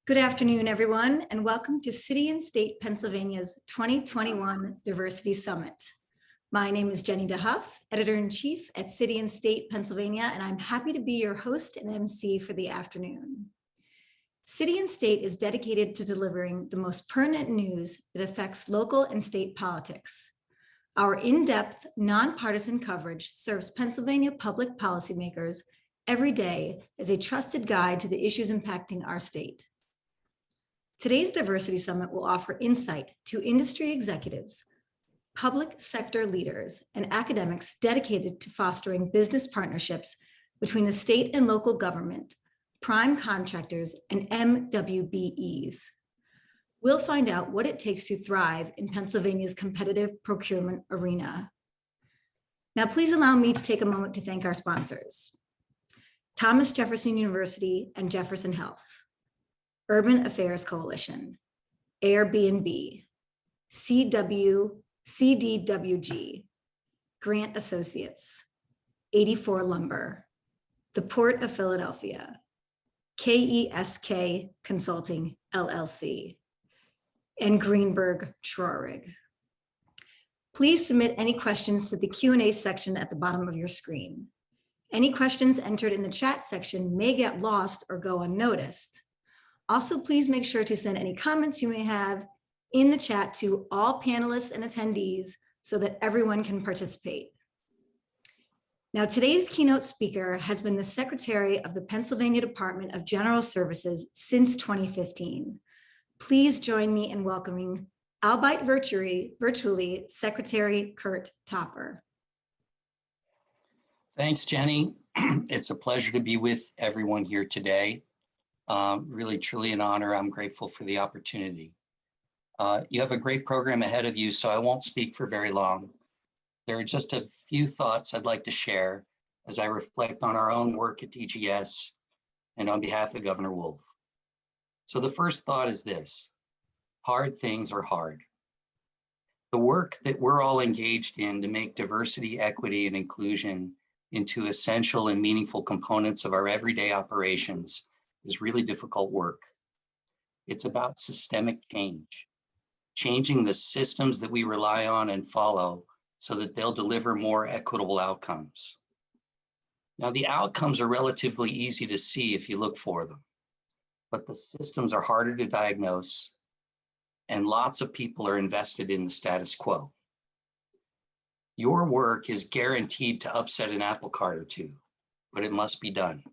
Good afternoon, everyone, and welcome to City and State Pennsylvania's 2021 Diversity Summit. My name is Jenny DeHuff, Editor-in-Chief at City and State Pennsylvania, and I'm happy to be your host and MC for the afternoon. City and State is dedicated to delivering the most pertinent news that affects local and state politics. Our in-depth, nonpartisan coverage serves Pennsylvania public policymakers every day as a trusted guide to the issues impacting our state. Today's Diversity Summit will offer insight to industry executives, public sector leaders, and academics dedicated to fostering business partnerships between the state and local government, prime contractors, and MWBEs. We'll find out what it takes to thrive in Pennsylvania's competitive procurement arena. Now, please allow me to take a moment to thank our sponsors: Thomas Jefferson University and Jefferson Health, Urban Affairs Coalition, Airbnb, CDWG, Grant Associates, 84 Lumber, the Port of Philadelphia, KESK Consulting, LLC, and Greenberg Traurig. Please submit any questions to the Q&A section at the bottom of your screen. Any questions entered in the chat section may get lost or go unnoticed. Also, please make sure to send any comments you may have in the chat to all panelists and attendees so that everyone can participate. Now, today's keynote speaker has been the Secretary of the Pennsylvania Department of General Services since 2015. Please join me in welcoming, albeit virtually, Secretary Curt Topper. Thanks, Jenny. It's a pleasure to be with everyone here today. Really, truly an honor. I'm grateful for the opportunity. You have a great program ahead of you, so I won't speak for very long. There are just a few thoughts I'd like to share as I reflect on our own work at DGS and on behalf of Governor Wolf. So the first thought is this: hard things are hard. The work that we're all engaged in to make diversity, equity, and inclusion into essential and meaningful components of our everyday operations is really difficult work. It's about systemic change, changing the systems that we rely on and follow so that they'll deliver more equitable outcomes. Now, the outcomes are relatively easy to see if you look for them, but the systems are harder to diagnose, and lots of people are invested in the status quo. Your work is guaranteed to upset an apple cart or two, but it must be done.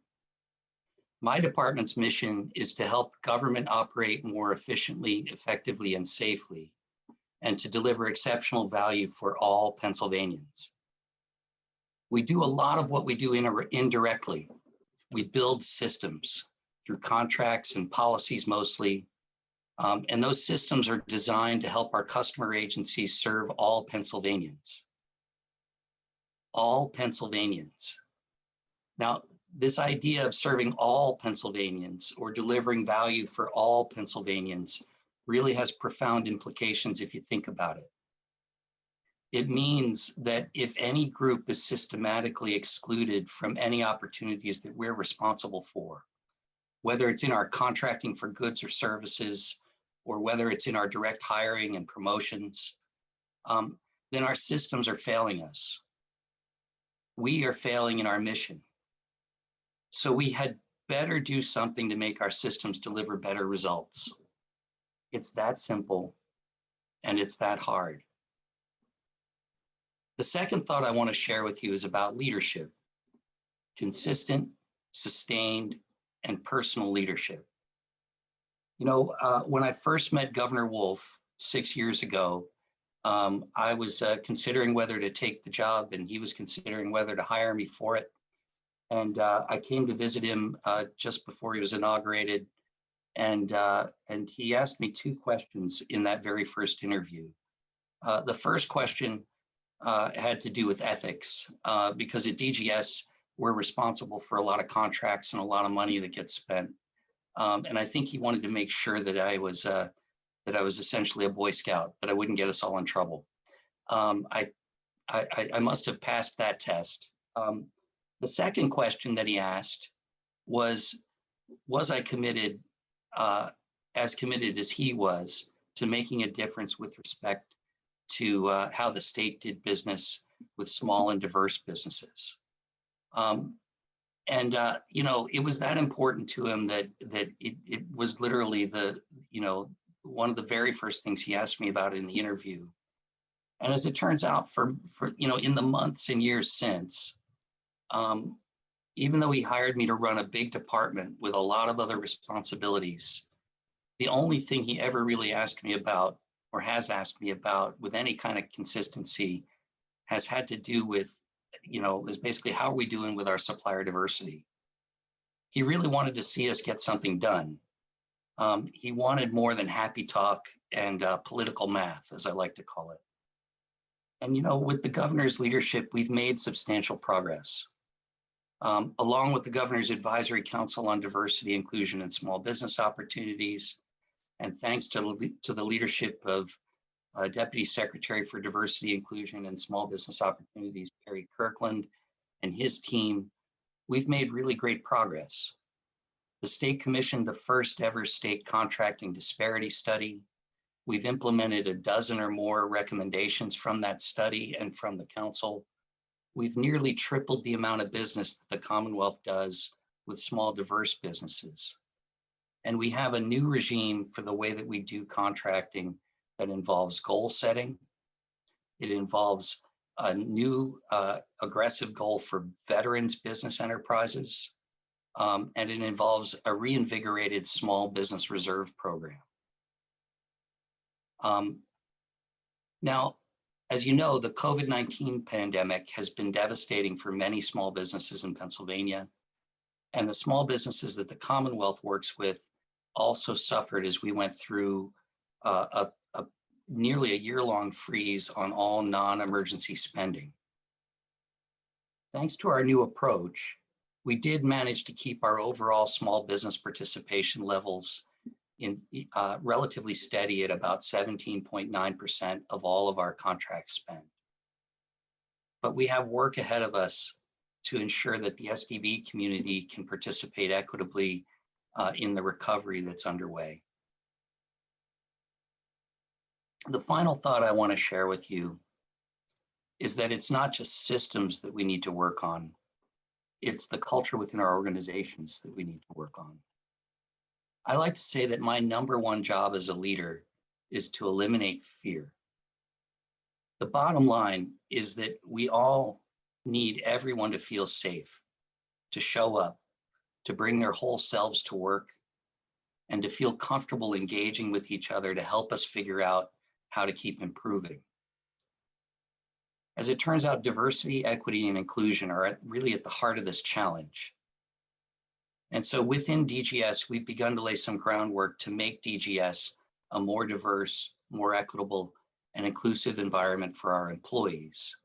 My department's mission is to help government operate more efficiently, effectively, and safely, and to deliver exceptional value for all Pennsylvanians. We do a lot of what we do indirectly. We build systems through contracts and policies mostly, and those systems are designed to help our customer agencies serve all Pennsylvanians. All Pennsylvanians. Now, this idea of serving all Pennsylvanians or delivering value for all Pennsylvanians really has profound implications if you think about it. It means that if any group is systematically excluded from any opportunities that we're responsible for, whether it's in our contracting for goods or services, or whether it's in our direct hiring and promotions, then our systems are failing us. We are failing in our mission. So we had better do something to make our systems deliver better results. It's that simple, and it's that hard. The second thought I want to share with you is about leadership: consistent, sustained, and personal leadership. You know, when I first met Governor Wolf 6 years ago, I was considering whether to take the job, and he was considering whether to hire me for it. And I came to visit him just before he was inaugurated, and he asked me two questions in that very first interview. The first question had to do with ethics, because at DGS, we're responsible for a lot of contracts and a lot of money that gets spent. And I think he wanted to make sure that I was essentially a Boy Scout, that I wouldn't get us all in trouble. I must have passed that test. The second question that he asked was I committed as committed as he was to making a difference with respect to how the state did business with small and diverse businesses. You know, it was that important to him that it was literally one of the very first things he asked me about in the interview. And as it turns out, for in the months and years since, even though he hired me to run a big department with a lot of other responsibilities, the only thing he ever really asked me about, or has asked me about with any kind of consistency, has had to do with, is basically how are we doing with our supplier diversity? He really wanted to see us get something done. He wanted more than happy talk and political math, as I like to call it. And, with the governor's leadership, we've made substantial progress. Along with the Governor's Advisory Council on Diversity, Inclusion, and Small Business Opportunities, and thanks to the leadership of Deputy Secretary for Diversity, Inclusion, and Small Business Opportunities, Kerry Kirkland, and his team, we've made really great progress. The state commissioned the first ever state contracting disparity study. We've implemented a dozen or more recommendations from that study and from the council. We've nearly tripled the amount of business that the Commonwealth does with small, diverse businesses. And we have a new regime for the way that we do contracting that involves goal setting. It involves a new aggressive goal for veterans business enterprises. And it involves a reinvigorated small business reserve program. Now, as you know, the COVID-19 pandemic has been devastating for many small businesses in Pennsylvania, and the small businesses that the Commonwealth works with also suffered as we went through nearly a year-long freeze on all non-emergency spending. Thanks to our new approach, we did manage to keep our overall small business participation levels relatively steady at about 17.9% of all of our contract spend. But we have work ahead of us to ensure that the SDB community can participate equitably in the recovery that's underway. The final thought I want to share with you is that it's not just systems that we need to work on, it's the culture within our organizations that we need to work on. I like to say that my number one job as a leader is to eliminate fear. The bottom line is that we all need everyone to feel safe, to show up, to bring their whole selves to work, and to feel comfortable engaging with each other to help us figure out how to keep improving. As it turns out, diversity, equity, and inclusion are really at the heart of this challenge. And so within DGS, we've begun to lay some groundwork to make DGS a more diverse, more equitable, and inclusive environment for our employees.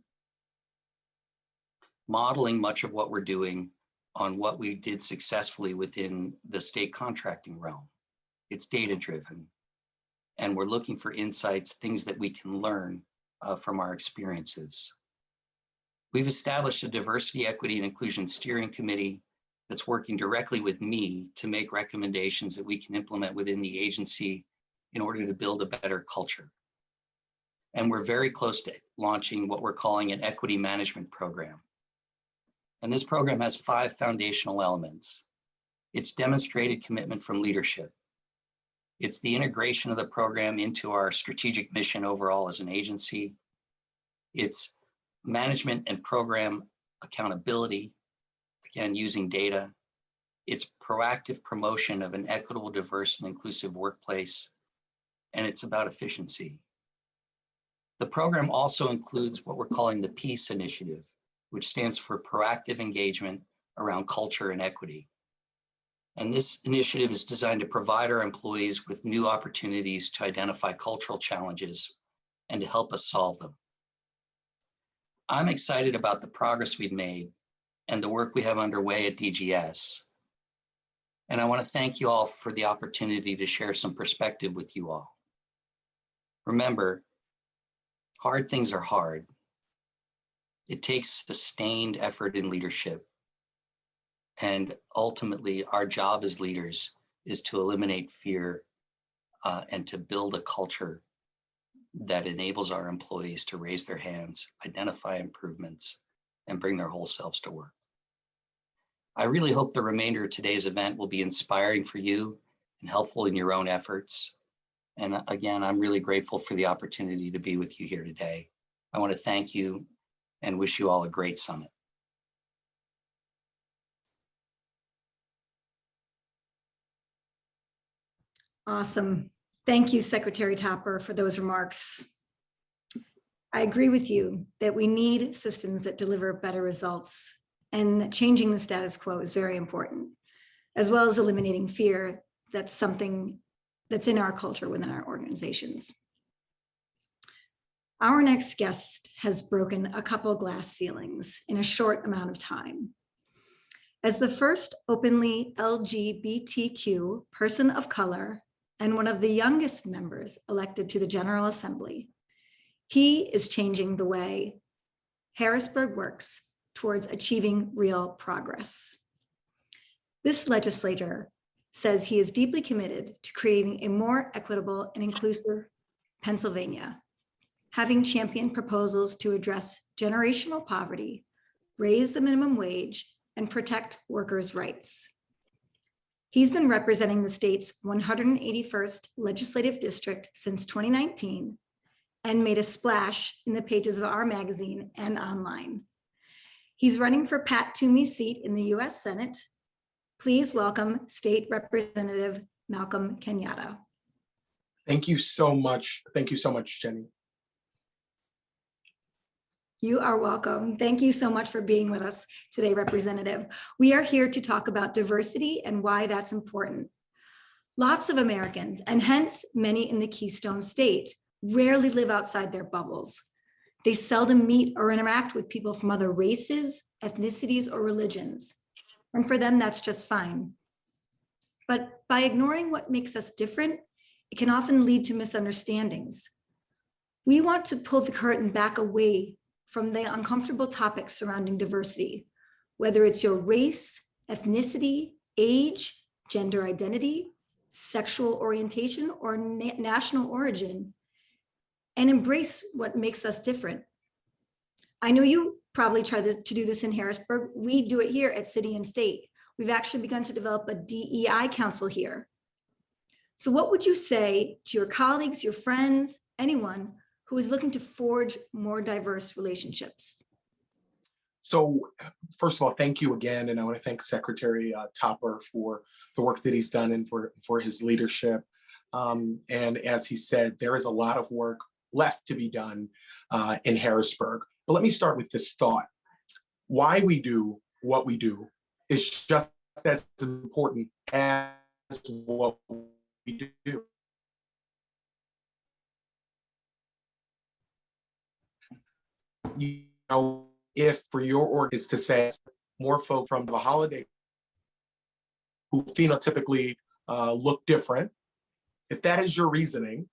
Modeling much of what we're doing on what we did successfully within the state contracting realm. It's data-driven, and we're looking for insights, things that we can learn from our experiences. We've established a diversity, equity, and inclusion steering committee that's working directly with me to make recommendations that we can implement within the agency in order to build a better culture. And we're very close to launching what we're calling an equity management program. And this program has 5 foundational elements. It's demonstrated commitment from leadership. It's the integration of the program into our strategic mission overall as an agency. It's management and program accountability, again, using data. It's proactive promotion of an equitable, diverse, and inclusive workplace. And it's about efficiency. The program also includes what we're calling the PEACE Initiative, which stands for Proactive Engagement Around Culture and Equity. And this initiative is designed to provide our employees with new opportunities to identify cultural challenges and to help us solve them. I'm excited about the progress we've made and the work we have underway at DGS. And I want to thank you all for the opportunity to share some perspective with you all. Remember, hard things are hard. It takes sustained effort in leadership. And ultimately, our job as leaders is to eliminate fear and to build a culture that enables our employees to raise their hands, identify improvements, and bring their whole selves to work. I really hope the remainder of today's event will be inspiring for you and helpful in your own efforts. And again, I'm really grateful for the opportunity to be with you here today. I want to thank you and wish you all a great summit. Awesome. Thank you, Secretary Topper, for those remarks. I agree with you that we need systems that deliver better results, and that changing the status quo is very important, as well as eliminating fear. That's something that's in our culture within our organizations. Our next guest has broken a couple glass ceilings in a short amount of time. As the first openly LGBTQ person of color and one of the youngest members elected to the General Assembly, he is changing the way Harrisburg works towards achieving real progress. This legislator says he is deeply committed to creating a more equitable and inclusive Pennsylvania, having championed proposals to address generational poverty, raise the minimum wage, and protect workers' rights. He's been representing the state's 181st legislative district since 2019 and made a splash in the pages of our magazine and online. He's running for Pat Toomey's seat in the US Senate. Please welcome State Representative Malcolm Kenyatta. Thank you so much. Thank you so much, Jenny. You are welcome. Thank you so much for being with us today, Representative. We are here to talk about diversity and why that's important. Lots of Americans, and hence many in the Keystone State, rarely live outside their bubbles. They seldom meet or interact with people from other races, ethnicities, or religions. And for them, that's just fine. But by ignoring what makes us different, it can often lead to misunderstandings. We want to pull the curtain back away from the uncomfortable topics surrounding diversity, whether it's your race, ethnicity, age, gender identity, sexual orientation, or national origin, and embrace what makes us different. I know you probably try to do this in Harrisburg. We do it here at City and State. We've actually begun to develop a DEI council here. So what would you say to your colleagues, your friends, anyone who is looking to forge more diverse relationships? So first of all, thank you again. And I want to thank Secretary Topper for the work that he's done and for his leadership. And as he said, there is a lot of work left to be done in Harrisburg. But let me start with this thought. Why we do what we do is just as important as what we do. You know, if for your org is to say more folk from the holiday who phenotypically look different, if that is your reasoning,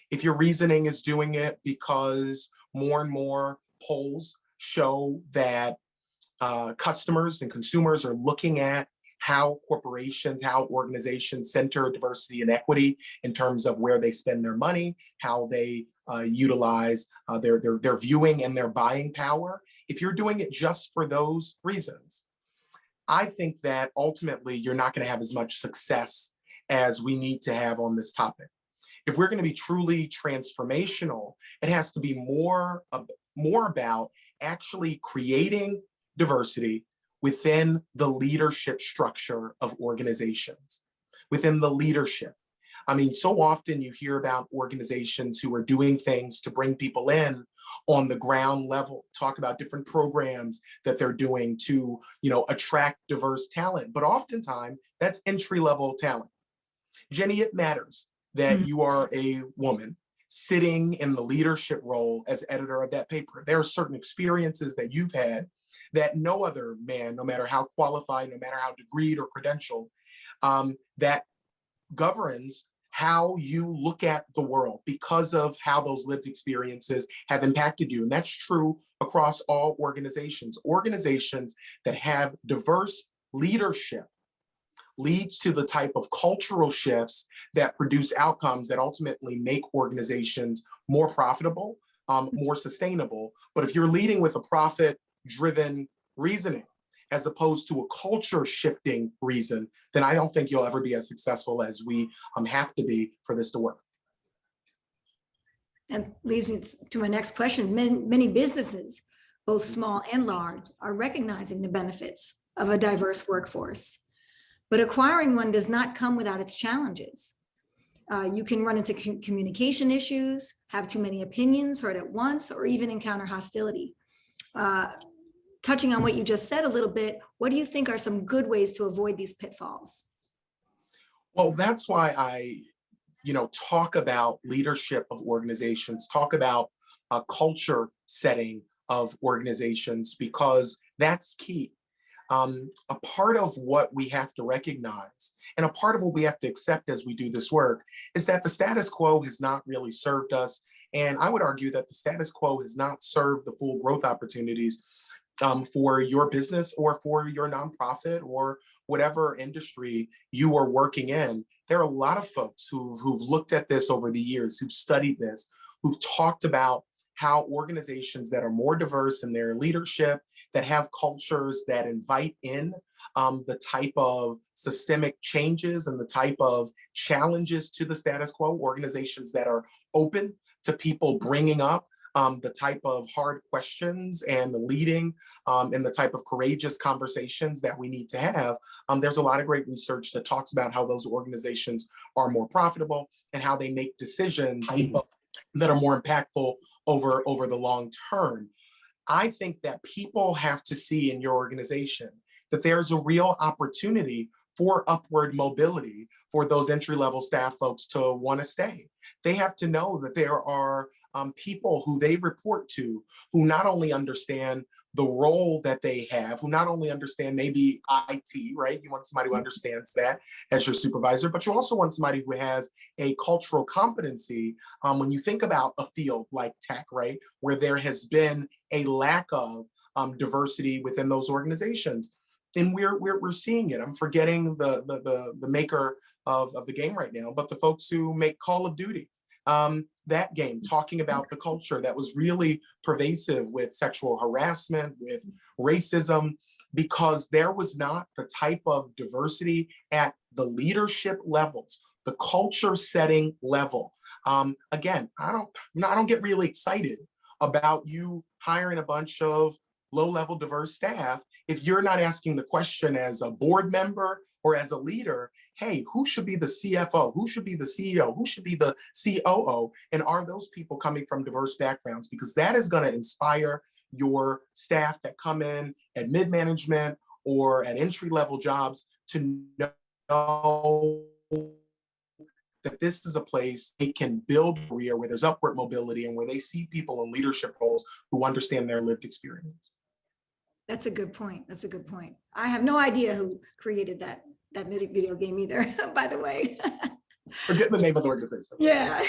if your reasoning is doing it because more and more polls show that customers and consumers are looking at how corporations, how organizations center diversity and equity in terms of where they spend their money, how they utilize their viewing and their buying power. If you're doing it just for those reasons, I think that ultimately you're not going to have as much success as we need to have on this topic. If we're going to be truly transformational, it has to be more about actually creating diversity within the leadership structure of organizations, within the leadership. I mean, so often you hear about organizations who are doing things to bring people in on the ground level, talk about different programs that they're doing to, attract diverse talent. But oftentimes that's entry-level talent. Jenny, it matters that you are a woman sitting in the leadership role as editor of that paper. There are certain experiences that you've had that no other man, no matter how qualified, no matter how degreed or credentialed, that governs how you look at the world because of how those lived experiences have impacted you. And that's true across all organizations. Organizations that have diverse leadership leads to the type of cultural shifts that produce outcomes that ultimately make organizations more profitable, more sustainable. But if you're leading with a profit-driven reasoning, as opposed to a culture shifting reason, then I don't think you'll ever be as successful as we have to be for this to work. And leads me to my next question. Many businesses, both small and large, are recognizing the benefits of a diverse workforce. But acquiring one does not come without its challenges. You can run into communication issues, have too many opinions heard at once, or even encounter hostility. Touching on what you just said a little bit, what do you think are some good ways to avoid these pitfalls? Well, that's why I talk about leadership of organizations, talk about a culture setting of organizations, because that's key. A part of what we have to recognize and a part of what we have to accept as we do this work is that the status quo has not really served us. And I would argue that the status quo has not served the full growth opportunities for your business or for your nonprofit or whatever industry you are working in. There are a lot of folks who've looked at this over the years, who've studied this, who've talked about how organizations that are more diverse in their leadership, that have cultures that invite in the type of systemic changes and the type of challenges to the status quo, organizations that are open to people bringing up the type of hard questions and the leading and the type of courageous conversations that we need to have. There's a lot of great research that talks about how those organizations are more profitable and how they make decisions that are more impactful over the long term. I think that people have to see in your organization that there's a real opportunity for upward mobility for those entry-level staff folks to want to stay. They have to know that there are people who they report to who not only understand the role that they have, who not only understand maybe IT, right? You want somebody who understands that as your supervisor, but you also want somebody who has a cultural competency. When you think about a field like tech, right, where there has been a lack of diversity within those organizations, and we're seeing it. I'm forgetting the maker of the game right now, but the folks who make Call of Duty, that game, talking about the culture that was really pervasive with sexual harassment, with racism, because there was not the type of diversity at the leadership levels, the culture setting level. Again, I don't get really excited about you hiring a bunch of low-level diverse staff if you're not asking the question as a board member or as a leader, hey, who should be the CFO? Who should be the CEO? Who should be the COO? And are those people coming from diverse backgrounds? Because that is going to inspire your staff that come in at mid-management or at entry-level jobs to know that this is a place they can build a career where there's upward mobility and where they see people in leadership roles who understand their lived experience. That's a good point. That's a good point. I have no idea who created that video game either, by the way. Forget the name of the organization. Yeah.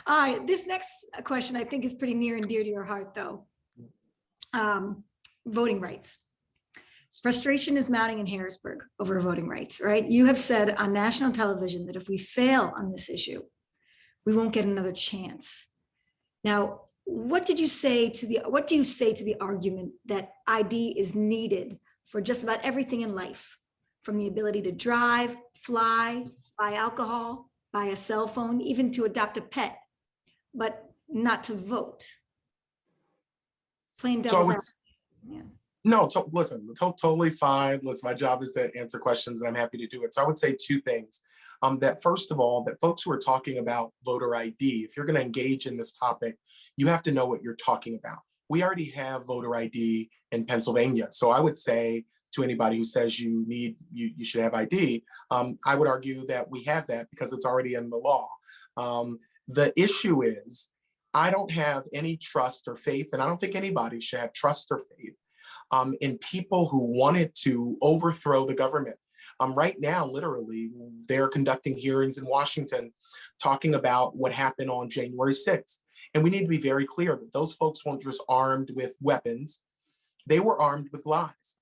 All right. This next question I think is pretty near and dear to your heart, though. Voting rights. Frustration is mounting in Harrisburg over voting rights, right? You have said on national television that if we fail on this issue, we won't get another chance. Now, what do you say to the argument that ID is needed for just about everything in life, from the ability to drive, fly, buy alcohol, buy a cell phone, even to adopt a pet, but not to vote? Plain devil's advocate. Yeah. No, listen, totally fine. Listen, my job is to answer questions and I'm happy to do it. So I would say two things. That first of all, that folks who are talking about voter ID, if you're going to engage in this topic, you have to know what you're talking about. We already have voter ID in Pennsylvania. So I would say to anybody who says you should have ID, I would argue that we have that because it's already in the law. The issue is, I don't have any trust or faith, and I don't think anybody should have trust or faith in people who wanted to overthrow the government. Right now, literally, they're conducting hearings in Washington talking about what happened on January 6th. And we need to be very clear that those folks weren't just armed with weapons. They were armed with lies.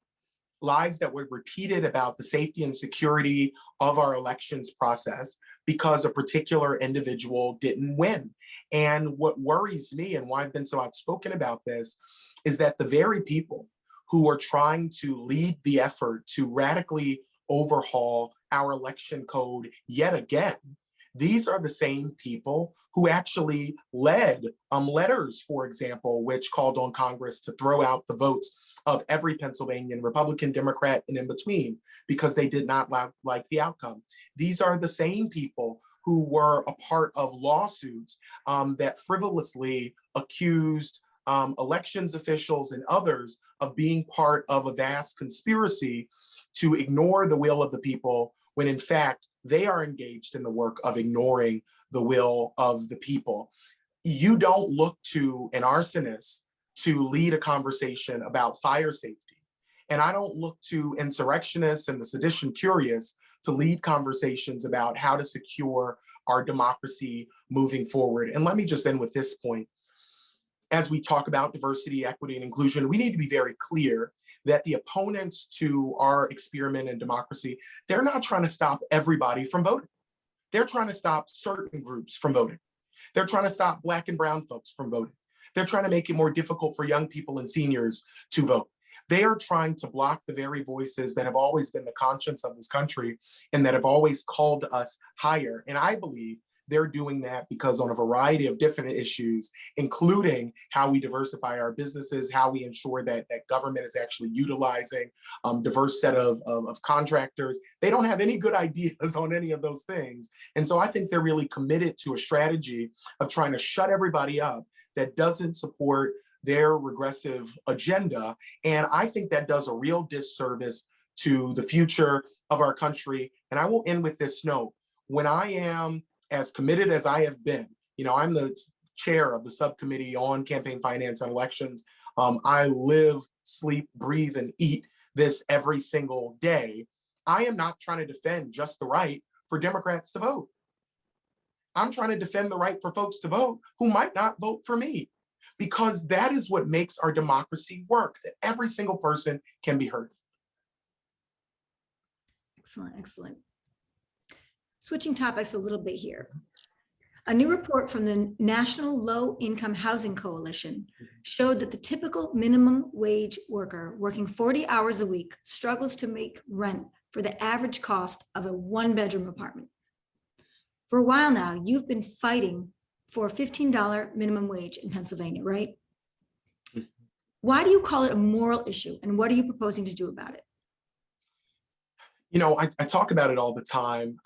lies that were repeated about the safety and security of our elections process because a particular individual didn't win. And what worries me, and why I've been so outspoken about this, is that the very people who are trying to lead the effort to radically overhaul our election code yet again, these are the same people who actually led letters, for example, which called on Congress to throw out the votes of every Pennsylvanian, Republican, Democrat, and in between, because they did not like the outcome. These are the same people who were a part of lawsuits that frivolously accused elections officials and others of being part of a vast conspiracy to ignore the will of the people, when in fact, they are engaged in the work of ignoring the will of the people. You don't look to an arsonist to lead a conversation about fire safety. And I don't look to insurrectionists and the sedition curious to lead conversations about how to secure our democracy moving forward. And let me just end with this point. As we talk about diversity, equity, and inclusion, we need to be very clear that the opponents to our experiment in democracy, they're not trying to stop everybody from voting. They're trying to stop certain groups from voting. They're trying to stop Black and brown folks from voting. They're trying to make it more difficult for young people and seniors to vote. They are trying to block the very voices that have always been the conscience of this country and that have always called us higher. And I believe they're doing that because on a variety of different issues, including how we diversify our businesses, how we ensure that government is actually utilizing diverse set of contractors. They don't have any good ideas on any of those things. And so I think they're really committed to a strategy of trying to shut everybody up that doesn't support their regressive agenda. And I think that does a real disservice to the future of our country. And I will end with this note. When I am as committed as I have been, I'm the chair of the subcommittee on campaign finance and elections. I live, sleep, breathe, and eat this every single day. I am not trying to defend just the right for Democrats to vote. I'm trying to defend the right for folks to vote who might not vote for me, because that is what makes our democracy work, that every single person can be heard. Excellent, excellent. Switching topics a little bit here. A new report from the National Low Income Housing Coalition showed that the typical minimum wage worker working 40 hours a week struggles to make rent for the average cost of a one-bedroom apartment. For a while now, you've been fighting for a $15 minimum wage in Pennsylvania, right? Why do you call it a moral issue, and what are you proposing to do about it? I talk about it all the time.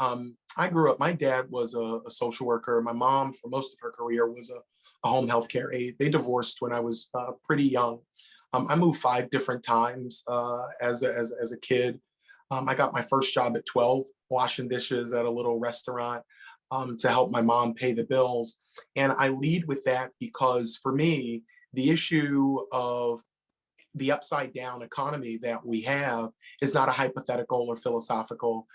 I grew up, my dad was a social worker. My mom, for most of her career, was a home health care aide. They divorced when I was pretty young. I moved 5 different times as a kid. I got my first job at 12, washing dishes at a little restaurant to help my mom pay the bills. And I lead with that because for me, the issue of the upside down economy that we have is not a hypothetical or philosophical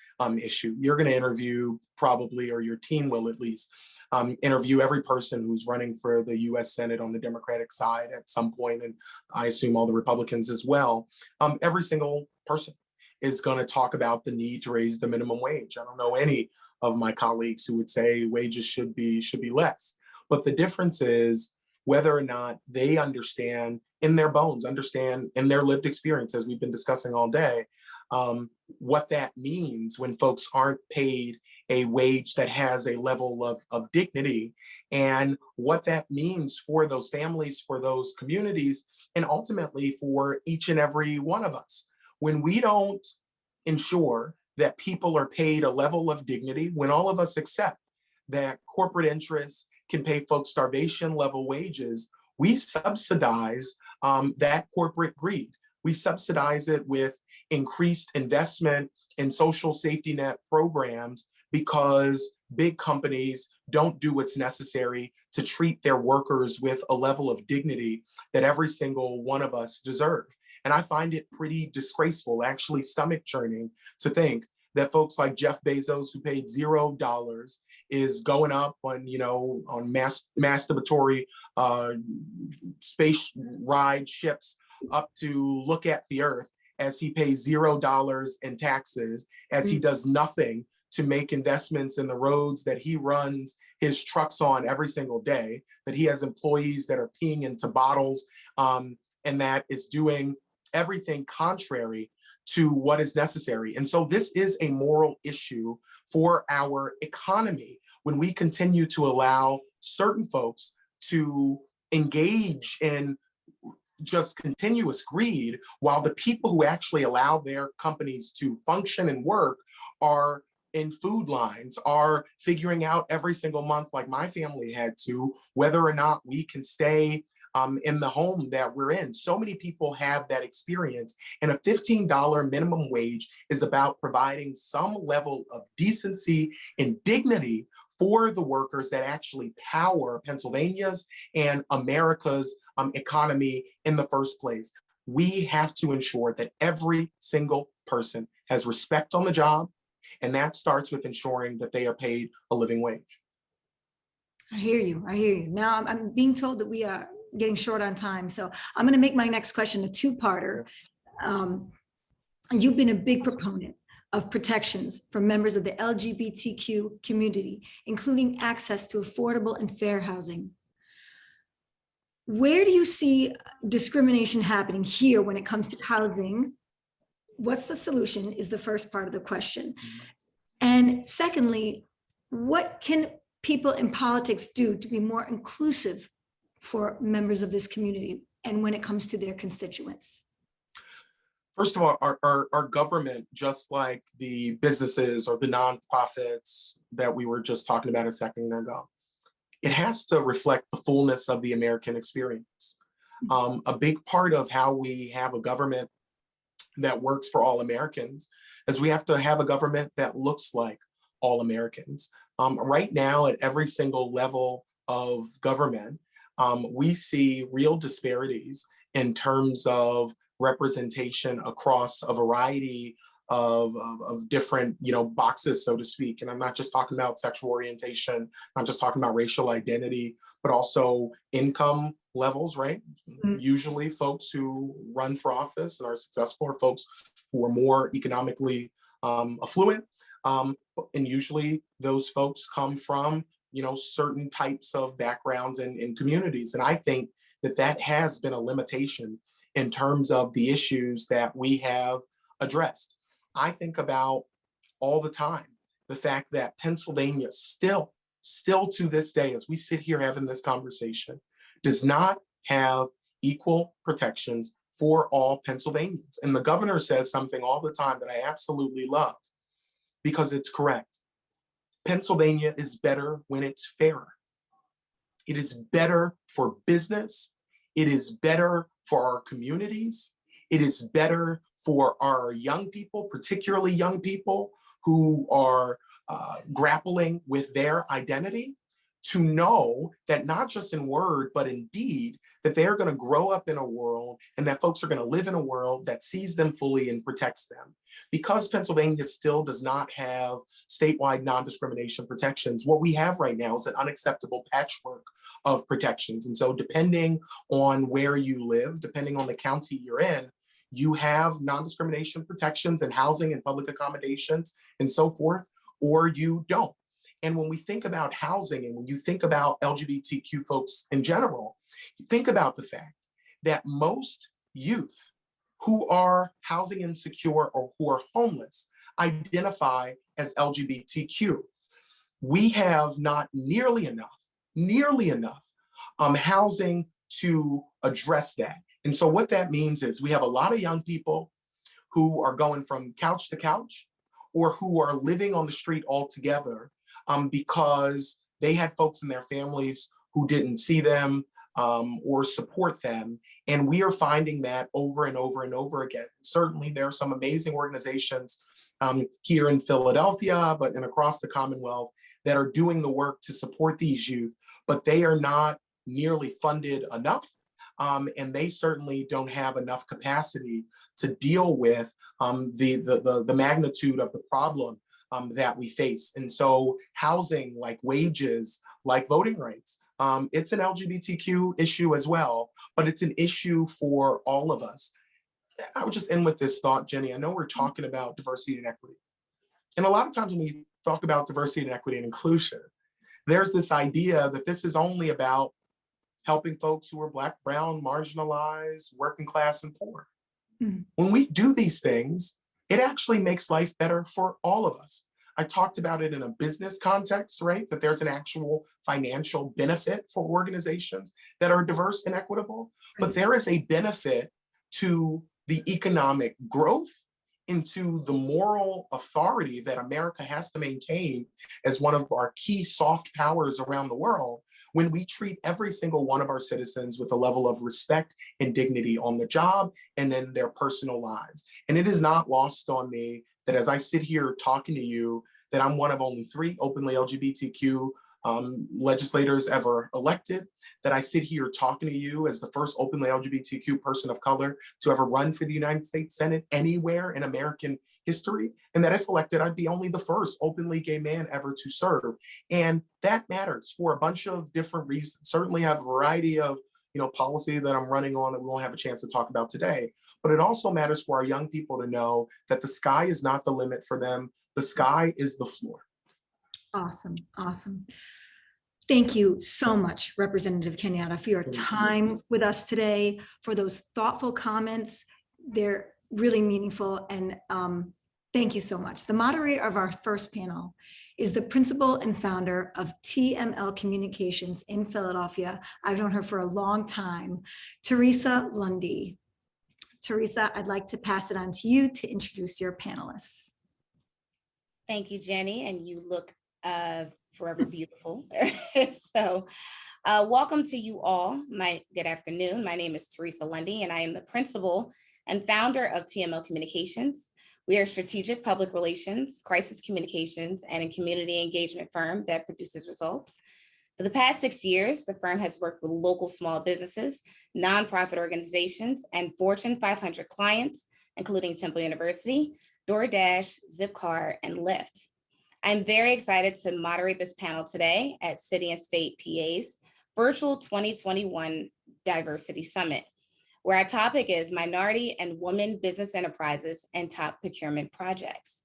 issue. You're going to interview probably, or your team will at least, interview every person who's running for the US Senate on the Democratic side at some point, and I assume all the Republicans as well. Every single person is going to talk about the need to raise the minimum wage. I don't know any of my colleagues who would say wages should be less. But the difference is whether or not they understand in their bones, understand in their lived experience, as we've been discussing all day, what that means when folks aren't paid a wage that has a level of dignity, and what that means for those families, for those communities, and ultimately for each and every one of us. When we don't ensure that people are paid a level of dignity, when all of us accept that corporate interests can pay folks starvation level wages, we subsidize that corporate greed. We subsidize it with increased investment in social safety net programs because big companies don't do what's necessary to treat their workers with a level of dignity that every single one of us deserve. And I find it pretty disgraceful, actually stomach churning, to think that folks like Jeff Bezos, who paid $0, is going up on, on masturbatory space ride ships up to look at the Earth, as he pays $0 in taxes, as he does nothing to make investments in the roads that he runs his trucks on every single day, that he has employees that are peeing into bottles, and that is doing everything contrary to what is necessary. And so this is a moral issue for our economy when we continue to allow certain folks to engage in just continuous greed, while the people who actually allow their companies to function and work are in food lines, are figuring out every single month, like my family had to, whether or not we can stay in the home that we're in. So many people have that experience, and a $15 minimum wage is about providing some level of decency and dignity for the workers that actually power Pennsylvania's and America's economy in the first place. We have to ensure that every single person has respect on the job, and that starts with ensuring that they are paid a living wage. I hear you. I hear you. Now I'm being told that we are getting short on time. So I'm going to make my next question a two-parter. You've been a big proponent of protections for members of the LGBTQ community, including access to affordable and fair housing. Where do you see discrimination happening here when it comes to housing? What's the solution is the first part of the question. And secondly, what can people in politics do to be more inclusive for members of this community and when it comes to their constituents? First of all, our government, just like the businesses or the nonprofits that we were just talking about a second ago, it has to reflect the fullness of the American experience. A big part of how we have a government that works for all Americans is we have to have a government that looks like all Americans. Right now, at every single level of government, we see real disparities in terms of representation across a variety of different, boxes, so to speak. And I'm not just talking about sexual orientation, not just talking about racial identity, but also income levels, right? Usually folks who run for office and are successful are folks who are more economically affluent. And usually those folks come from certain types of backgrounds and communities. And I think that has been a limitation in terms of the issues that we have addressed. I think about all the time the fact that Pennsylvania still to this day, as we sit here having this conversation, does not have equal protections for all Pennsylvanians. And the governor says something all the time that I absolutely love, because it's correct. Pennsylvania is better when it's fairer. It is better for business. It is better for our communities. It is better for our young people, particularly young people who are grappling with their identity, to know that not just in word, but in deed, that they're going to grow up in a world and that folks are going to live in a world that sees them fully and protects them. Because Pennsylvania still does not have statewide non-discrimination protections, what we have right now is an unacceptable patchwork of protections. And so depending on where you live, depending on the county you're in, you have non-discrimination protections in housing and public accommodations and so forth, or you don't. And when we think about housing and when you think about LGBTQ folks in general, you think about the fact that most youth who are housing insecure or who are homeless identify as LGBTQ. We have not nearly enough housing to address that. And so what that means is we have a lot of young people who are going from couch to couch or who are living on the street altogether because they had folks in their families who didn't see them or support them. And we are finding that over and over and over again. Certainly there are some amazing organizations here in Philadelphia, but and across the Commonwealth that are doing the work to support these youth, but they are not nearly funded enough. And they certainly don't have enough capacity to deal with the magnitude of the problem that we face. And so housing, like wages, like voting rights, it's an LGBTQ issue as well, but it's an issue for all of us. I would just end with this thought, Jenny. I know we're talking about diversity and equity. And a lot of times when we talk about diversity and equity and inclusion, there's this idea that this is only about helping folks who are Black, brown, marginalized, working class, and poor. Mm-hmm. When we do these things, it actually makes life better for all of us. I talked about it in a business context, right? That there's an actual financial benefit for organizations that are diverse and equitable, but there is a benefit to the economic growth, into the moral authority that America has to maintain as one of our key soft powers around the world when we treat every single one of our citizens with a level of respect and dignity on the job and in their personal lives. And it is not lost on me that as I sit here talking to you, that I'm one of only 3 openly LGBTQ legislators ever elected, that I sit here talking to you as the first openly LGBTQ person of color to ever run for the United States Senate anywhere in American history, and that if elected, I'd be only the first openly gay man ever to serve. And that matters for a bunch of different reasons. Certainly have a variety of policy that I'm running on that we won't have a chance to talk about today, but it also matters for our young people to know that the sky is not the limit for them. The sky is the floor. Awesome, awesome. Thank you so much, Representative Kenyatta, for your time with us today, for those thoughtful comments. They're really meaningful, and thank you so much. The moderator of our first panel is the principal and founder of TML Communications in Philadelphia. I've known her for a long time, Teresa Lundy. Teresa, I'd like to pass it on to you to introduce your panelists. Thank you, Jenny, and you look forever beautiful. So welcome to you all. Good afternoon. My name is Teresa Lundy, and I am the principal and founder of TML Communications. We are a strategic public relations, crisis communications, and a community engagement firm that produces results. For the past 6 years, the firm has worked with local small businesses, nonprofit organizations, and Fortune 500 clients, including Temple University, DoorDash, Zipcar, and Lyft. I'm very excited to moderate this panel today at City and State PA's virtual 2021 Diversity Summit, where our topic is minority and women business enterprises and top procurement projects.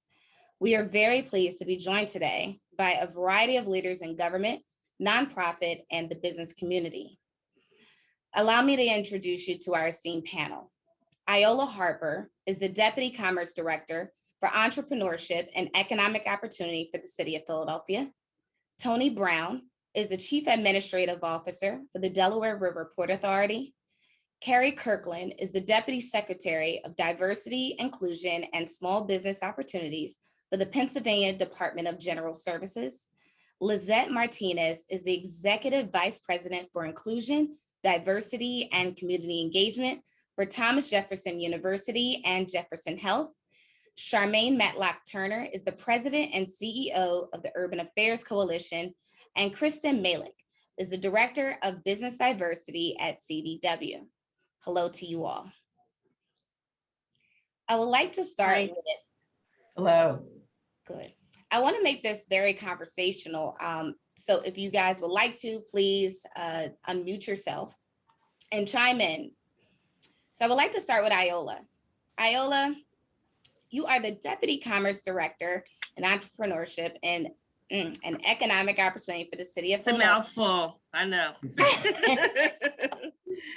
We are very pleased to be joined today by a variety of leaders in government, nonprofit, and the business community. Allow me to introduce you to our esteemed panel. Iola Harper is the Deputy Commerce Director for Entrepreneurship and Economic Opportunity for the City of Philadelphia. Tony Brown is the Chief Administrative Officer for the Delaware River Port Authority. Carrie Kirkland is the Deputy Secretary of Diversity, Inclusion, and Small Business Opportunities for the Pennsylvania Department of General Services. Lizette Martinez is the Executive Vice President for Inclusion, Diversity, and Community Engagement for Thomas Jefferson University and Jefferson Health. Charmaine Matlock Turner is the President and CEO of the Urban Affairs Coalition, and Kristen Malik is the Director of Business Diversity at CDW. Hello to you all. I would like to start with it. Hello. Good. I want to make this very conversational. So if you guys would like to, please unmute yourself and chime in. So I would like to start with Iola. Iola, you are the Deputy Commerce Director in Entrepreneurship and Economic Opportunity for the City of Philadelphia. It's a mouthful, I know.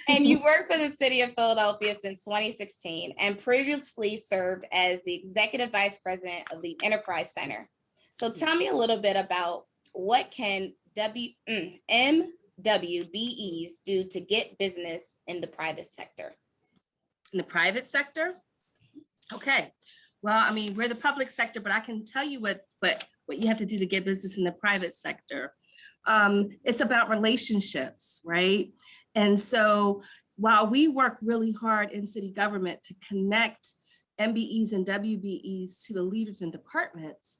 And you worked for the City of Philadelphia since 2016 and previously served as the Executive Vice President of the Enterprise Center. So tell me a little bit about what can MWBEs do to get business in the private sector? In the private sector? Okay. Well, I mean, we're the public sector, but I can tell you what you have to do to get business in the private sector. It's about relationships, right? And so while we work really hard in city government to connect MBEs and WBEs to the leaders in departments,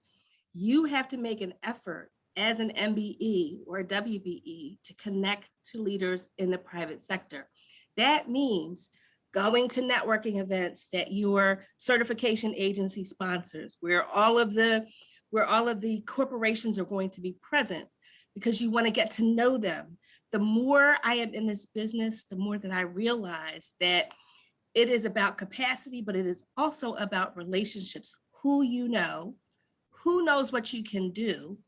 you have to make an effort as an MBE or a WBE to connect to leaders in the private sector. That means going to networking events that your certification agency sponsors, where all of the corporations are going to be present, because you want to get to know them. The more I am in this business, the more that I realize that it is about capacity, but it is also about relationships, who you know, who knows what you can do.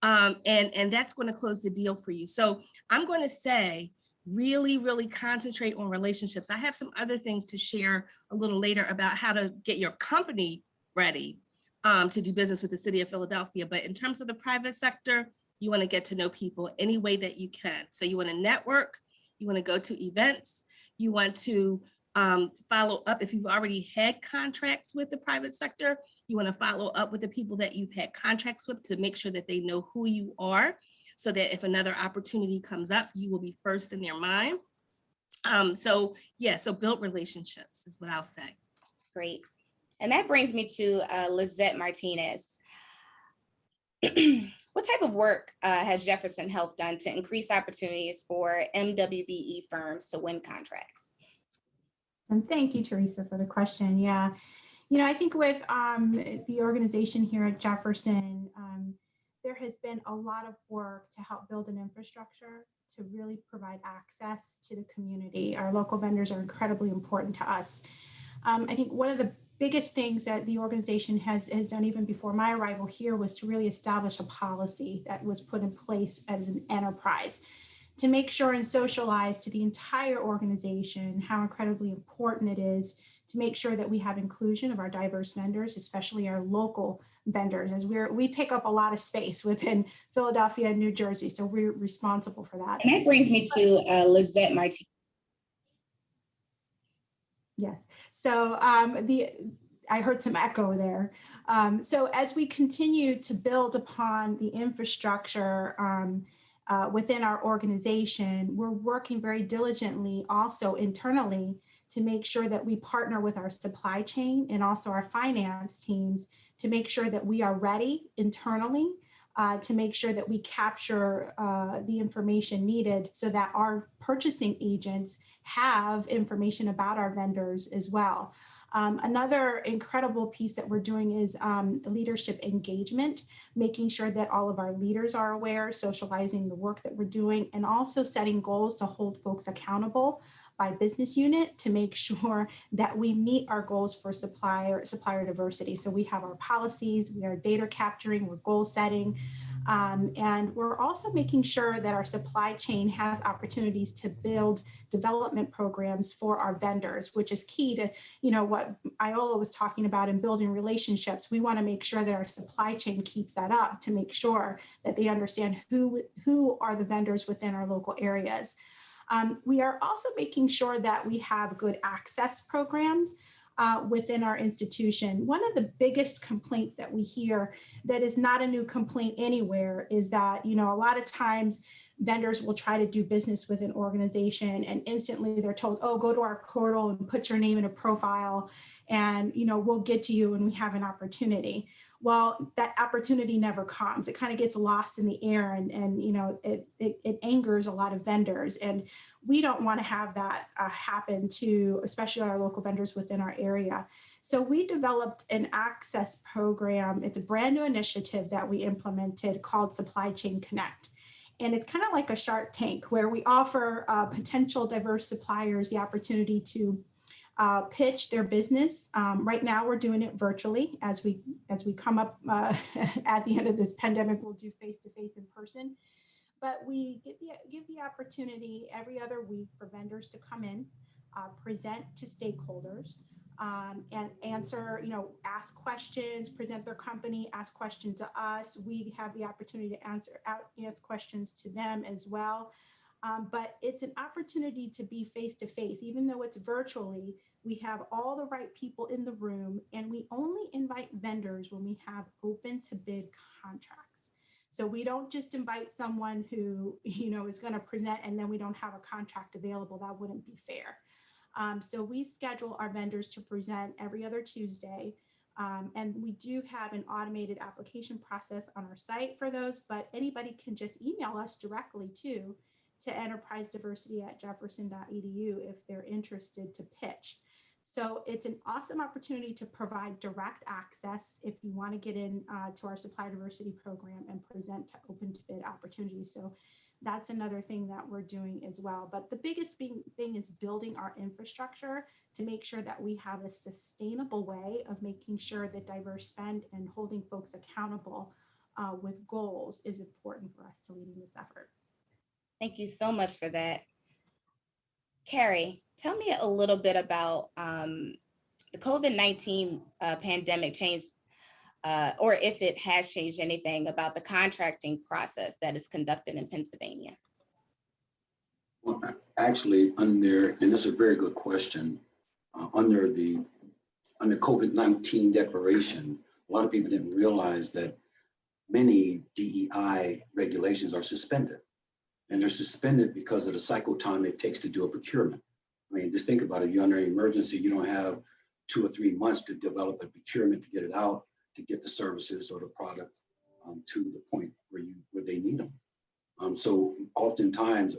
And that's going to close the deal for you. So I'm going to say, really, really concentrate on relationships. I have some other things to share a little later about how to get your company ready to do business with the city of Philadelphia. But in terms of the private sector, you want to get to know people any way that you can. So you want to network, you want to go to events, you want to follow up. If you've already had contracts with the private sector, you want to follow up with the people that you've had contracts with to make sure that they know who you are, so that if another opportunity comes up, you will be first in their mind. So build relationships is what I'll say. Great. And that brings me to Lizette Martinez. What type of work has Jefferson Health done to increase opportunities for MWBE firms to win contracts? And thank you, Teresa, for the question. Yeah, I think with the organization here at Jefferson, there has been a lot of work to help build an infrastructure to really provide access to the community. Our local vendors are incredibly important to us. I think one of the biggest things that the organization has done even before my arrival here was to really establish a policy that was put in place as an enterprise to make sure and socialize to the entire organization how incredibly important it is to make sure that we have inclusion of our diverse vendors, especially our local vendors, as we take up a lot of space within Philadelphia and New Jersey. So we're responsible for that. And that brings me to Lizette Martinez. Yes. So I heard some echo there. So as we continue to build upon the infrastructure within our organization, we're working very diligently also internally to make sure that we partner with our supply chain and also our finance teams to make sure that we are ready internally to make sure that we capture the information needed so that our purchasing agents have information about our vendors as well. Another incredible piece that we're doing is leadership engagement, making sure that all of our leaders are aware, socializing the work that we're doing, and also setting goals to hold folks accountable by business unit to make sure that we meet our goals for supplier diversity. So we have our policies, we are data capturing, we're goal setting, and we're also making sure that our supply chain has opportunities to build development programs for our vendors, which is key to, what Iola was talking about in building relationships. We want to make sure that our supply chain keeps that up to make sure that they understand who are the vendors within our local areas. We are also making sure that we have good access programs within our institution. One of the biggest complaints that we hear that is not a new complaint anywhere is that, a lot of times vendors will try to do business with an organization and instantly they're told, oh, go to our portal and put your name in a profile and, we'll get to you when we have an opportunity. Well, that opportunity never comes. It kind of gets lost in the air and it angers a lot of vendors. And we don't want to have that happen to, especially our local vendors within our area. So we developed an access program. It's a brand new initiative that we implemented called Supply Chain Connect. And it's kind of like a Shark Tank where we offer potential diverse suppliers the opportunity to pitch their business. Right now, we're doing it virtually. As we come up at the end of this pandemic, we'll do face-to-face in person. But we give the opportunity every other week for vendors to come in, present to stakeholders, and answer, ask questions, present their company, ask questions to us. We have the opportunity to ask questions to them as well. But it's an opportunity to be face-to-face. Even though it's virtually, we have all the right people in the room, and we only invite vendors when we have open to bid contracts. So we don't just invite someone who, is going to present and then we don't have a contract available. That wouldn't be fair. So we schedule our vendors to present every other Tuesday. And we do have an automated application process on our site for those, but anybody can just email us directly to enterprisediversity@jefferson.edu if they're interested to pitch. So it's an awesome opportunity to provide direct access if you want to get in to our supply diversity program and present to open to bid opportunities. So that's another thing that we're doing as well. But the biggest thing is building our infrastructure to make sure that we have a sustainable way of making sure that diverse spend and holding folks accountable with goals is important for us to leading this effort. Thank you so much for that. Carrie, tell me a little bit about the COVID-19 pandemic changed, or if it has changed anything about the contracting process that is conducted in Pennsylvania. Well, actually, and this is a very good question, under COVID-19 declaration, a lot of people didn't realize that many DEI regulations are suspended. And they're suspended because of the cycle time it takes to do a procurement. I mean, just think about it. You're under an emergency, you don't have 2 or 3 months to develop a procurement to get it out, to get the services or the product to the point where they need them. So oftentimes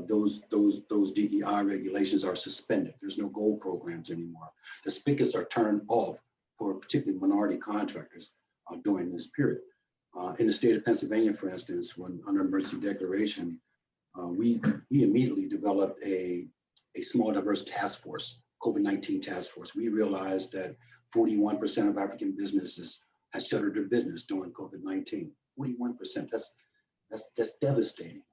those DEI regulations are suspended. There's no gold programs anymore. The spigots are turned off for particularly minority contractors during this period. In the state of Pennsylvania, for instance, when under emergency declaration, we immediately developed a small diverse task force, COVID-19 task force. We realized that 41% of African businesses had shuttered their business during COVID-19. 41%, that's devastating.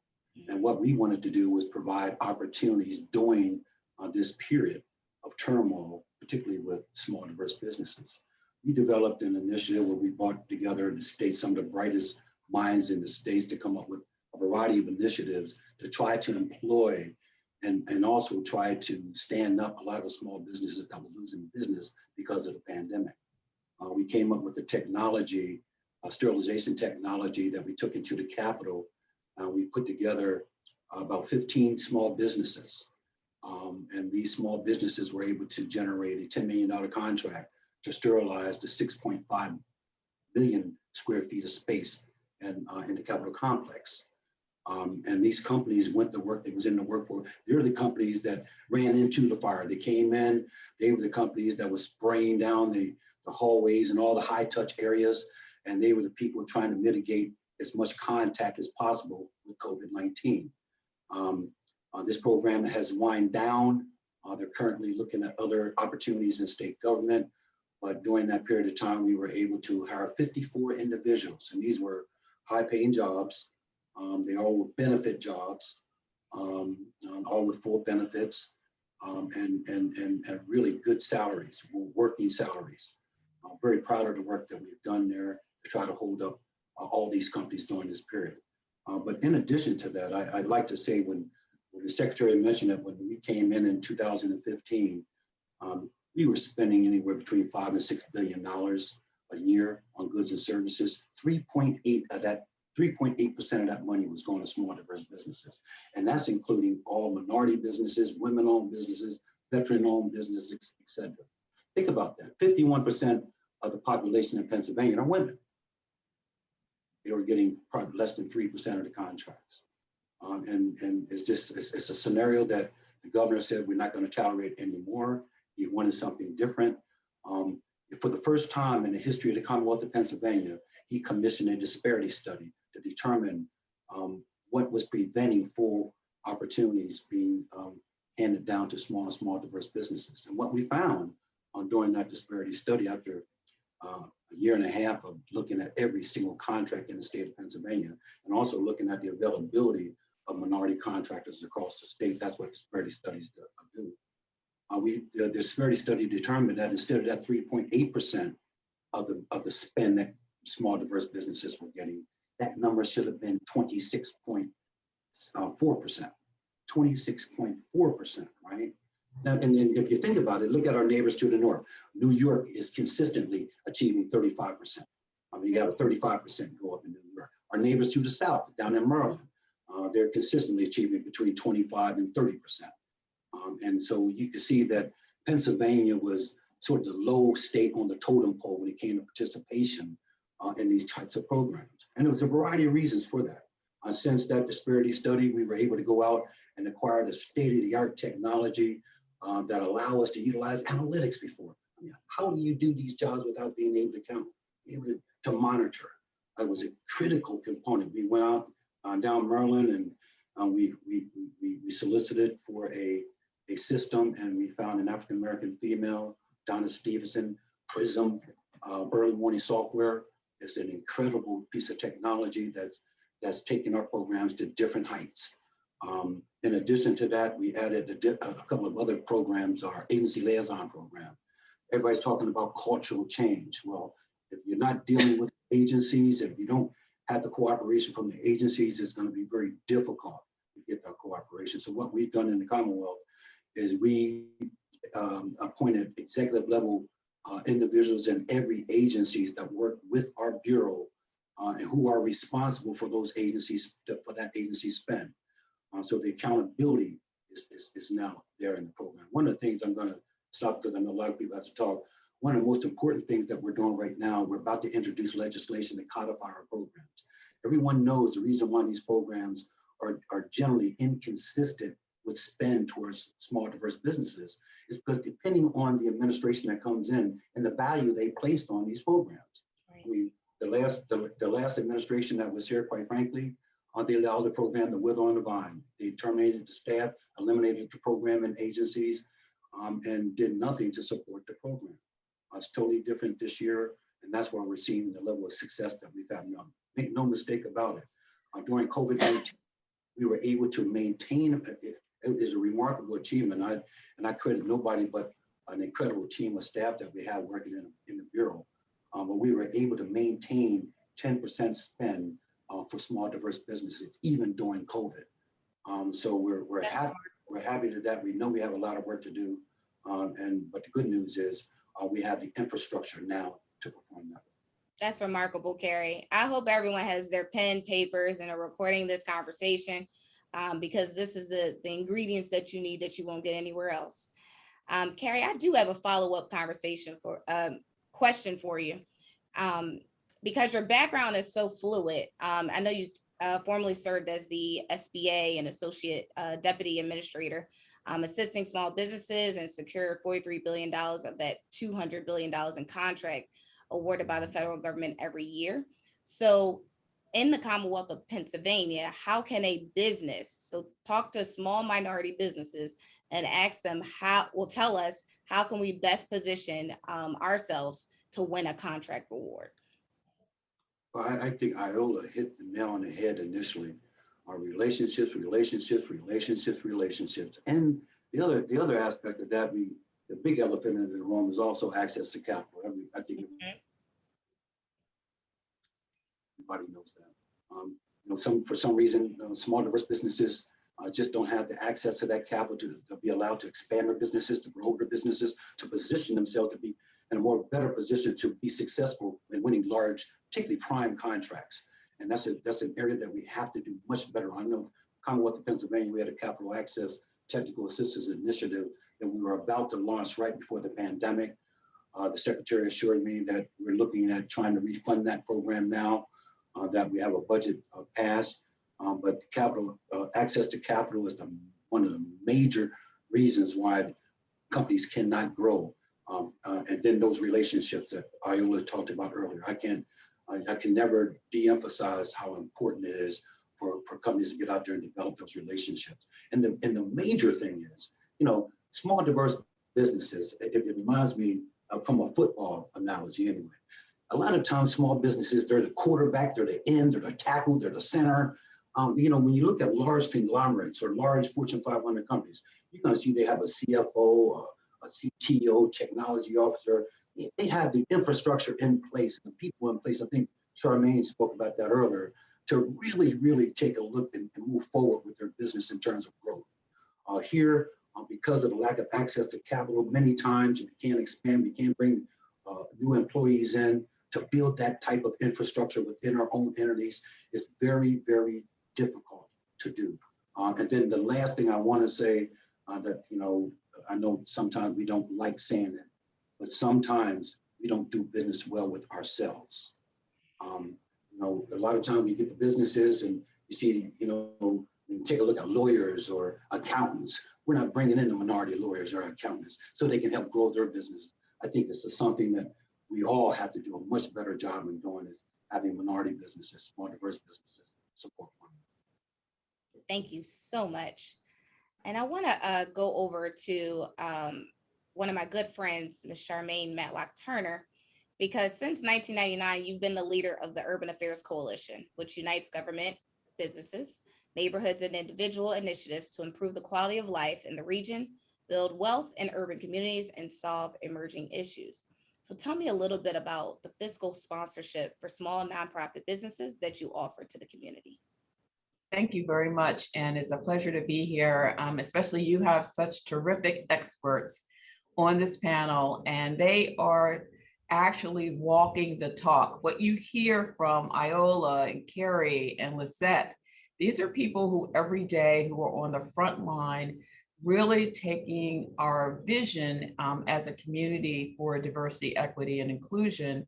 And what we wanted to do was provide opportunities during this period of turmoil, particularly with small diverse businesses. We developed an initiative where we brought together the state, some of the brightest minds in the states to come up with a variety of initiatives to try to employ and also try to stand up a lot of small businesses that were losing business because of the pandemic. We came up with a technology, a sterilization technology that we took into the Capitol. We put together about 15 small businesses. And these small businesses were able to generate a $10 million contract to sterilize the 6.5 billion square feet of space in the Capitol complex. And these companies went to work, they was in the workforce. They're the companies that ran into the fire. They came in, they were the companies that was spraying down the hallways and all the high touch areas. And they were the people trying to mitigate as much contact as possible with COVID-19. This program has wind down. They're currently looking at other opportunities in state government. But during that period of time, we were able to hire 54 individuals. And these were high paying jobs. They all were benefit jobs, all with full benefits and really good salaries, working salaries. I'm very proud of the work that we've done there to try to hold up all these companies during this period. But in addition to that, I'd like to say when the Secretary mentioned that when we came in 2015, we were spending anywhere between $5 and $6 billion a year on goods and services. 3.8% of that money was going to small diverse businesses. And that's including all minority businesses, women-owned businesses, veteran-owned businesses, et cetera. Think about that. 51% of the population in Pennsylvania are women. They were getting probably less than 3% of the contracts. And it's a scenario that the governor said we're not going to tolerate anymore. He wanted something different. For the first time in the history of the Commonwealth of Pennsylvania, he commissioned a disparity study to determine what was preventing full opportunities being handed down to small diverse businesses. And what we found during that disparity study, after a year and a half of looking at every single contract in the state of Pennsylvania, and also looking at the availability of minority contractors across the state, that's what disparity studies do. The disparity study determined that instead of that 3.8% of the spend that small diverse businesses were getting, that number should have been 26.4%. 26.4%, right? Now, and then if you think about it, look at our neighbors to the north. New York is consistently achieving 35%. I mean, you have a 35% go up in New York. Our neighbors to the south, down in Maryland, they're consistently achieving between 25 and 30%. And so you can see that Pennsylvania was sort of the low state on the totem pole when it came to participation in these types of programs. And there was a variety of reasons for that. Since that disparity study, we were able to go out and acquire the state-of-the-art technology that allow us to utilize analytics before. I mean, how do you do these jobs without being able to count, able to monitor? That was a critical component. We went out down Maryland, and we solicited for a system, and we found an African American female, Donna Stevenson, Prism early warning software. It's an incredible piece of technology that's taking our programs to different heights. In addition to that, we added a couple of other programs, our agency liaison program. Everybody's talking about cultural change. Well, if you're not dealing with agencies, if you don't have the cooperation from the agencies, it's going to be very difficult to get that cooperation. So what we've done in the Commonwealth is we appointed executive level individuals in every agencies that work with our bureau and who are responsible for those agencies, for that agency spend. So the accountability is now there in the program. One of the things I'm going to stop because I know a lot of people have to talk. One of the most important things that we're doing right now, we're about to introduce legislation to codify our programs. Everyone knows the reason why these programs are generally inconsistent with spend towards small diverse businesses is because depending on the administration that comes in and the value they placed on these programs. Right. The last administration that was here, quite frankly, they allowed the program to wither on the vine. They terminated the staff, eliminated the program and agencies, and did nothing to support the program. It's totally different this year, and that's why we're seeing the level of success that we've had. Now, make no mistake about it. During COVID-19, we were able to maintain it. It is a remarkable achievement. I credit nobody but an incredible team of staff that we have working in the bureau. But we were able to maintain 10% spend for small diverse businesses, even during COVID. So we're happy to that. We know we have a lot of work to do, but the good news is we have the infrastructure now to perform that. That's remarkable, Carrie. I hope everyone has their pen, papers, and are recording this conversation because this is the ingredients that you need that you won't get anywhere else. Carrie, I do have a follow-up question for you. Because your background is so fluid, I know you formerly served as the SBA and Associate Deputy Administrator, assisting small businesses and secured $43 billion of that $200 billion in contract awarded by the federal government every year. So in the Commonwealth of Pennsylvania, how can a business, so talk to small minority businesses and ask them tell us how can we best position ourselves to win a contract award? Well, I think Iola hit the nail on the head initially. Our relationships. And the other aspect of that, the big elephant in the room is also access to capital. I think everybody knows that. For some reason, small diverse businesses just don't have the access to that capital to be allowed to expand their businesses, to grow their businesses, to position themselves to be in a better position to be successful in winning large, particularly prime contracts. And that's an area that we have to do much better. I know Commonwealth of Pennsylvania, we had a capital access technical assistance initiative that we were about to launch right before the pandemic. The secretary assured me that we're looking at trying to refund that program now, that we have a budget passed. But capital access to capital is one of the major reasons why companies cannot grow. And then those relationships that Iola talked about earlier, I can never de-emphasize how important it is for companies to get out there and develop those relationships. And the major thing is, small diverse businesses, it reminds me from a football analogy anyway. A lot of times small businesses, they're the quarterback, they're the end, they're the tackle, they're the center. When you look at large conglomerates or large Fortune 500 companies, you're going to see they have a CFO, a CTO, technology officer. They have the infrastructure in place, the people in place. I think Charmaine spoke about that earlier, to really, really take a look and move forward with their business in terms of growth. Here, because of the lack of access to capital, many times we can't expand, we can't bring new employees in to build that type of infrastructure within our own entities is very, very difficult to do. And then the last thing I want to say that, I know sometimes we don't like saying it, but sometimes we don't do business well with ourselves. A lot of times we get the businesses and you see, when you take a look at lawyers or accountants, we're not bringing in the minority lawyers or accountants so they can help grow their business. I think this is something that we all have to do a much better job in doing, is having minority businesses, more diverse businesses support one. Thank you so much. And I want to go over to one of my good friends, Ms. Charmaine Matlock Turner, because since 1999, you've been the leader of the Urban Affairs Coalition, which unites government, businesses, neighborhoods, and individual initiatives to improve the quality of life in the region, build wealth in urban communities, and solve emerging issues. So tell me a little bit about the fiscal sponsorship for small nonprofit businesses that you offer to the community. Thank you very much. And it's a pleasure to be here, especially you have such terrific experts on this panel, and they are actually walking the talk. What you hear from Iola and Carrie and Lisette, these are people who every day who are on the front line, really taking our vision as a community for diversity, equity, and inclusion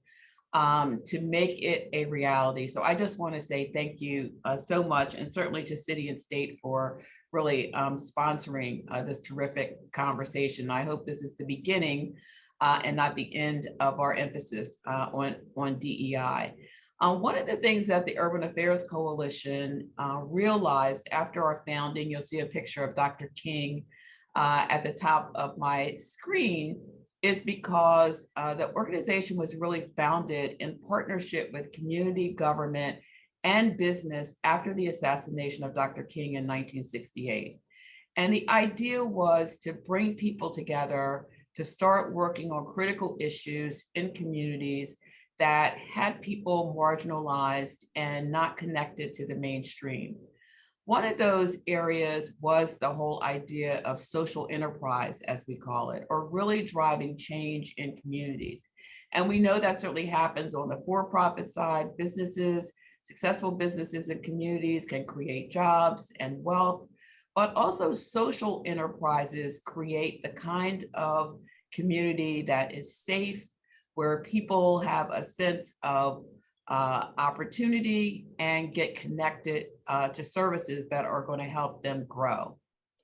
to make it a reality. So I just want to say thank you so much, and certainly to City and State for really sponsoring this terrific conversation. I hope this is the beginning and not the end of our emphasis on DEI. One of the things that the Urban Affairs Coalition realized after our founding, you'll see a picture of Dr. King at the top of my screen, is because the organization was really founded in partnership with community government and business after the assassination of Dr. King in 1968. And the idea was to bring people together to start working on critical issues in communities that had people marginalized and not connected to the mainstream. One of those areas was the whole idea of social enterprise, as we call it, or really driving change in communities. And we know that certainly happens on the for-profit side. Businesses, successful businesses and communities can create jobs and wealth, but also social enterprises create the kind of community that is safe, where people have a sense of opportunity and get connected to services that are going to help them grow.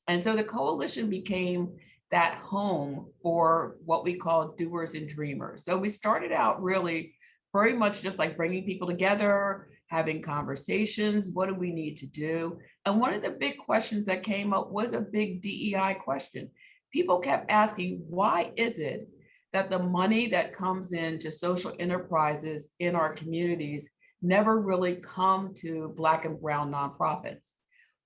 And so the coalition became that home for what we call doers and dreamers. So we started out really very much just like bringing people together, having conversations. What do we need to do? And one of the big questions that came up was a big DEI question. People kept asking, why is it that the money that comes into social enterprises in our communities never really come to Black and brown nonprofits?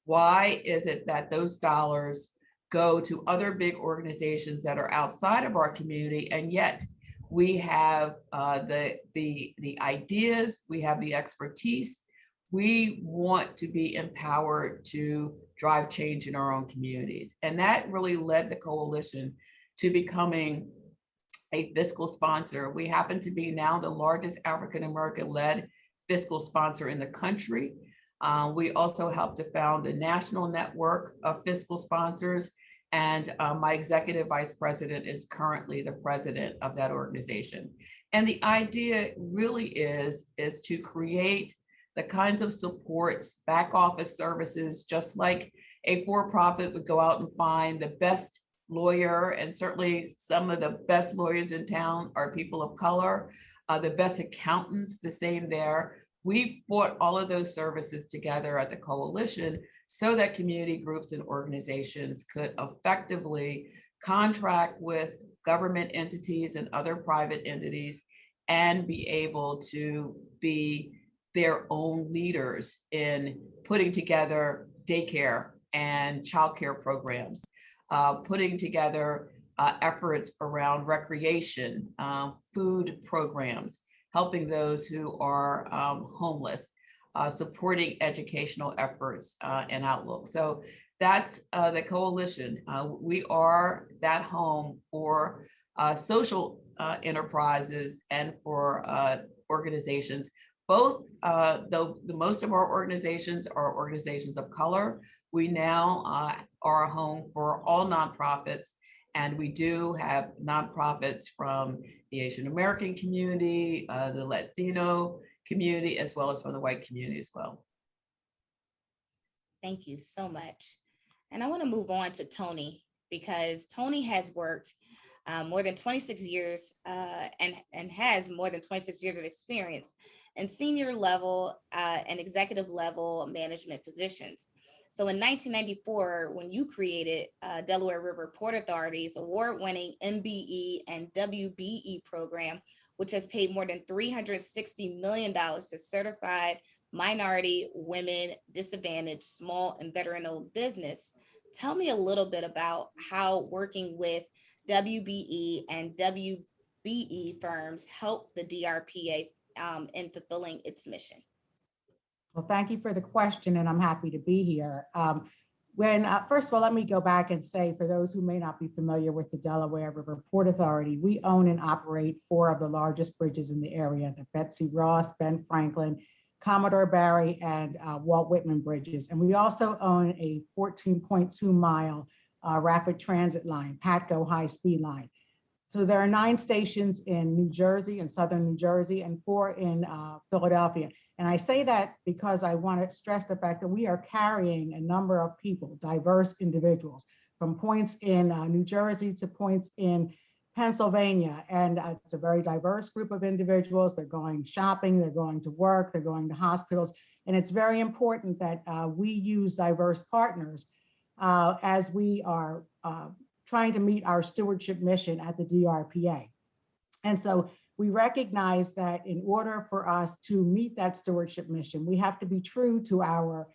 Why is it that those dollars go to other big organizations that are outside of our community, and yet we have the ideas, we have the expertise, we want to be empowered to drive change in our own communities? And that really led the coalition to becoming a fiscal sponsor. We happen to be now the largest African-American-led fiscal sponsor in the country. We also helped to found a national network of fiscal sponsors, and my executive vice president is currently the president of that organization. And the idea really is to create the kinds of supports, back office services, just like a for-profit would go out and find the best lawyer, and certainly some of the best lawyers in town are people of color, the best accountants, the same there. We brought all of those services together at the coalition so that community groups and organizations could effectively contract with government entities and other private entities and be able to be their own leaders in putting together daycare and childcare programs, putting together efforts around recreation, food programs, helping those who are homeless, supporting educational efforts and outlook. So that's the coalition. We are that home for social enterprises and for organizations. Both, though the most of our organizations are organizations of color, we now are a home for all nonprofits, and we do have nonprofits from the Asian American community, the Latino community, as well as from the white community as well. Thank you so much. And I want to move on to Tony, because Tony has worked more than 26 years and has more than 26 years of experience in senior level and executive level management positions. So in 1994, when you created Delaware River Port Authority's award-winning MBE and WBE program, which has paid more than $360 million to certified minority, women, disadvantaged, small and veteran-owned business. Tell me a little bit about how working with WBE and WBE firms help the DRPA in fulfilling its mission. Well, thank you for the question, and I'm happy to be here. First of all, let me go back and say, for those who may not be familiar with the Delaware River Port Authority, we own and operate 4 of the largest bridges in the area, the Betsy Ross, Ben Franklin, Commodore Barry, and Walt Whitman bridges. And we also own a 14.2 mile rapid transit line, PATCO high-speed line. So there are 9 stations in New Jersey, in southern New Jersey, and 4 in Philadelphia. And I say that because I want to stress the fact that we are carrying a number of people, diverse individuals, from points in New Jersey to points in Pennsylvania. And it's a very diverse group of individuals. They're going shopping, they're going to work, they're going to hospitals. And it's very important that we use diverse partners as we are trying to meet our stewardship mission at the DRPA. And so we recognize that in order for us to meet that stewardship mission, we have to be true to our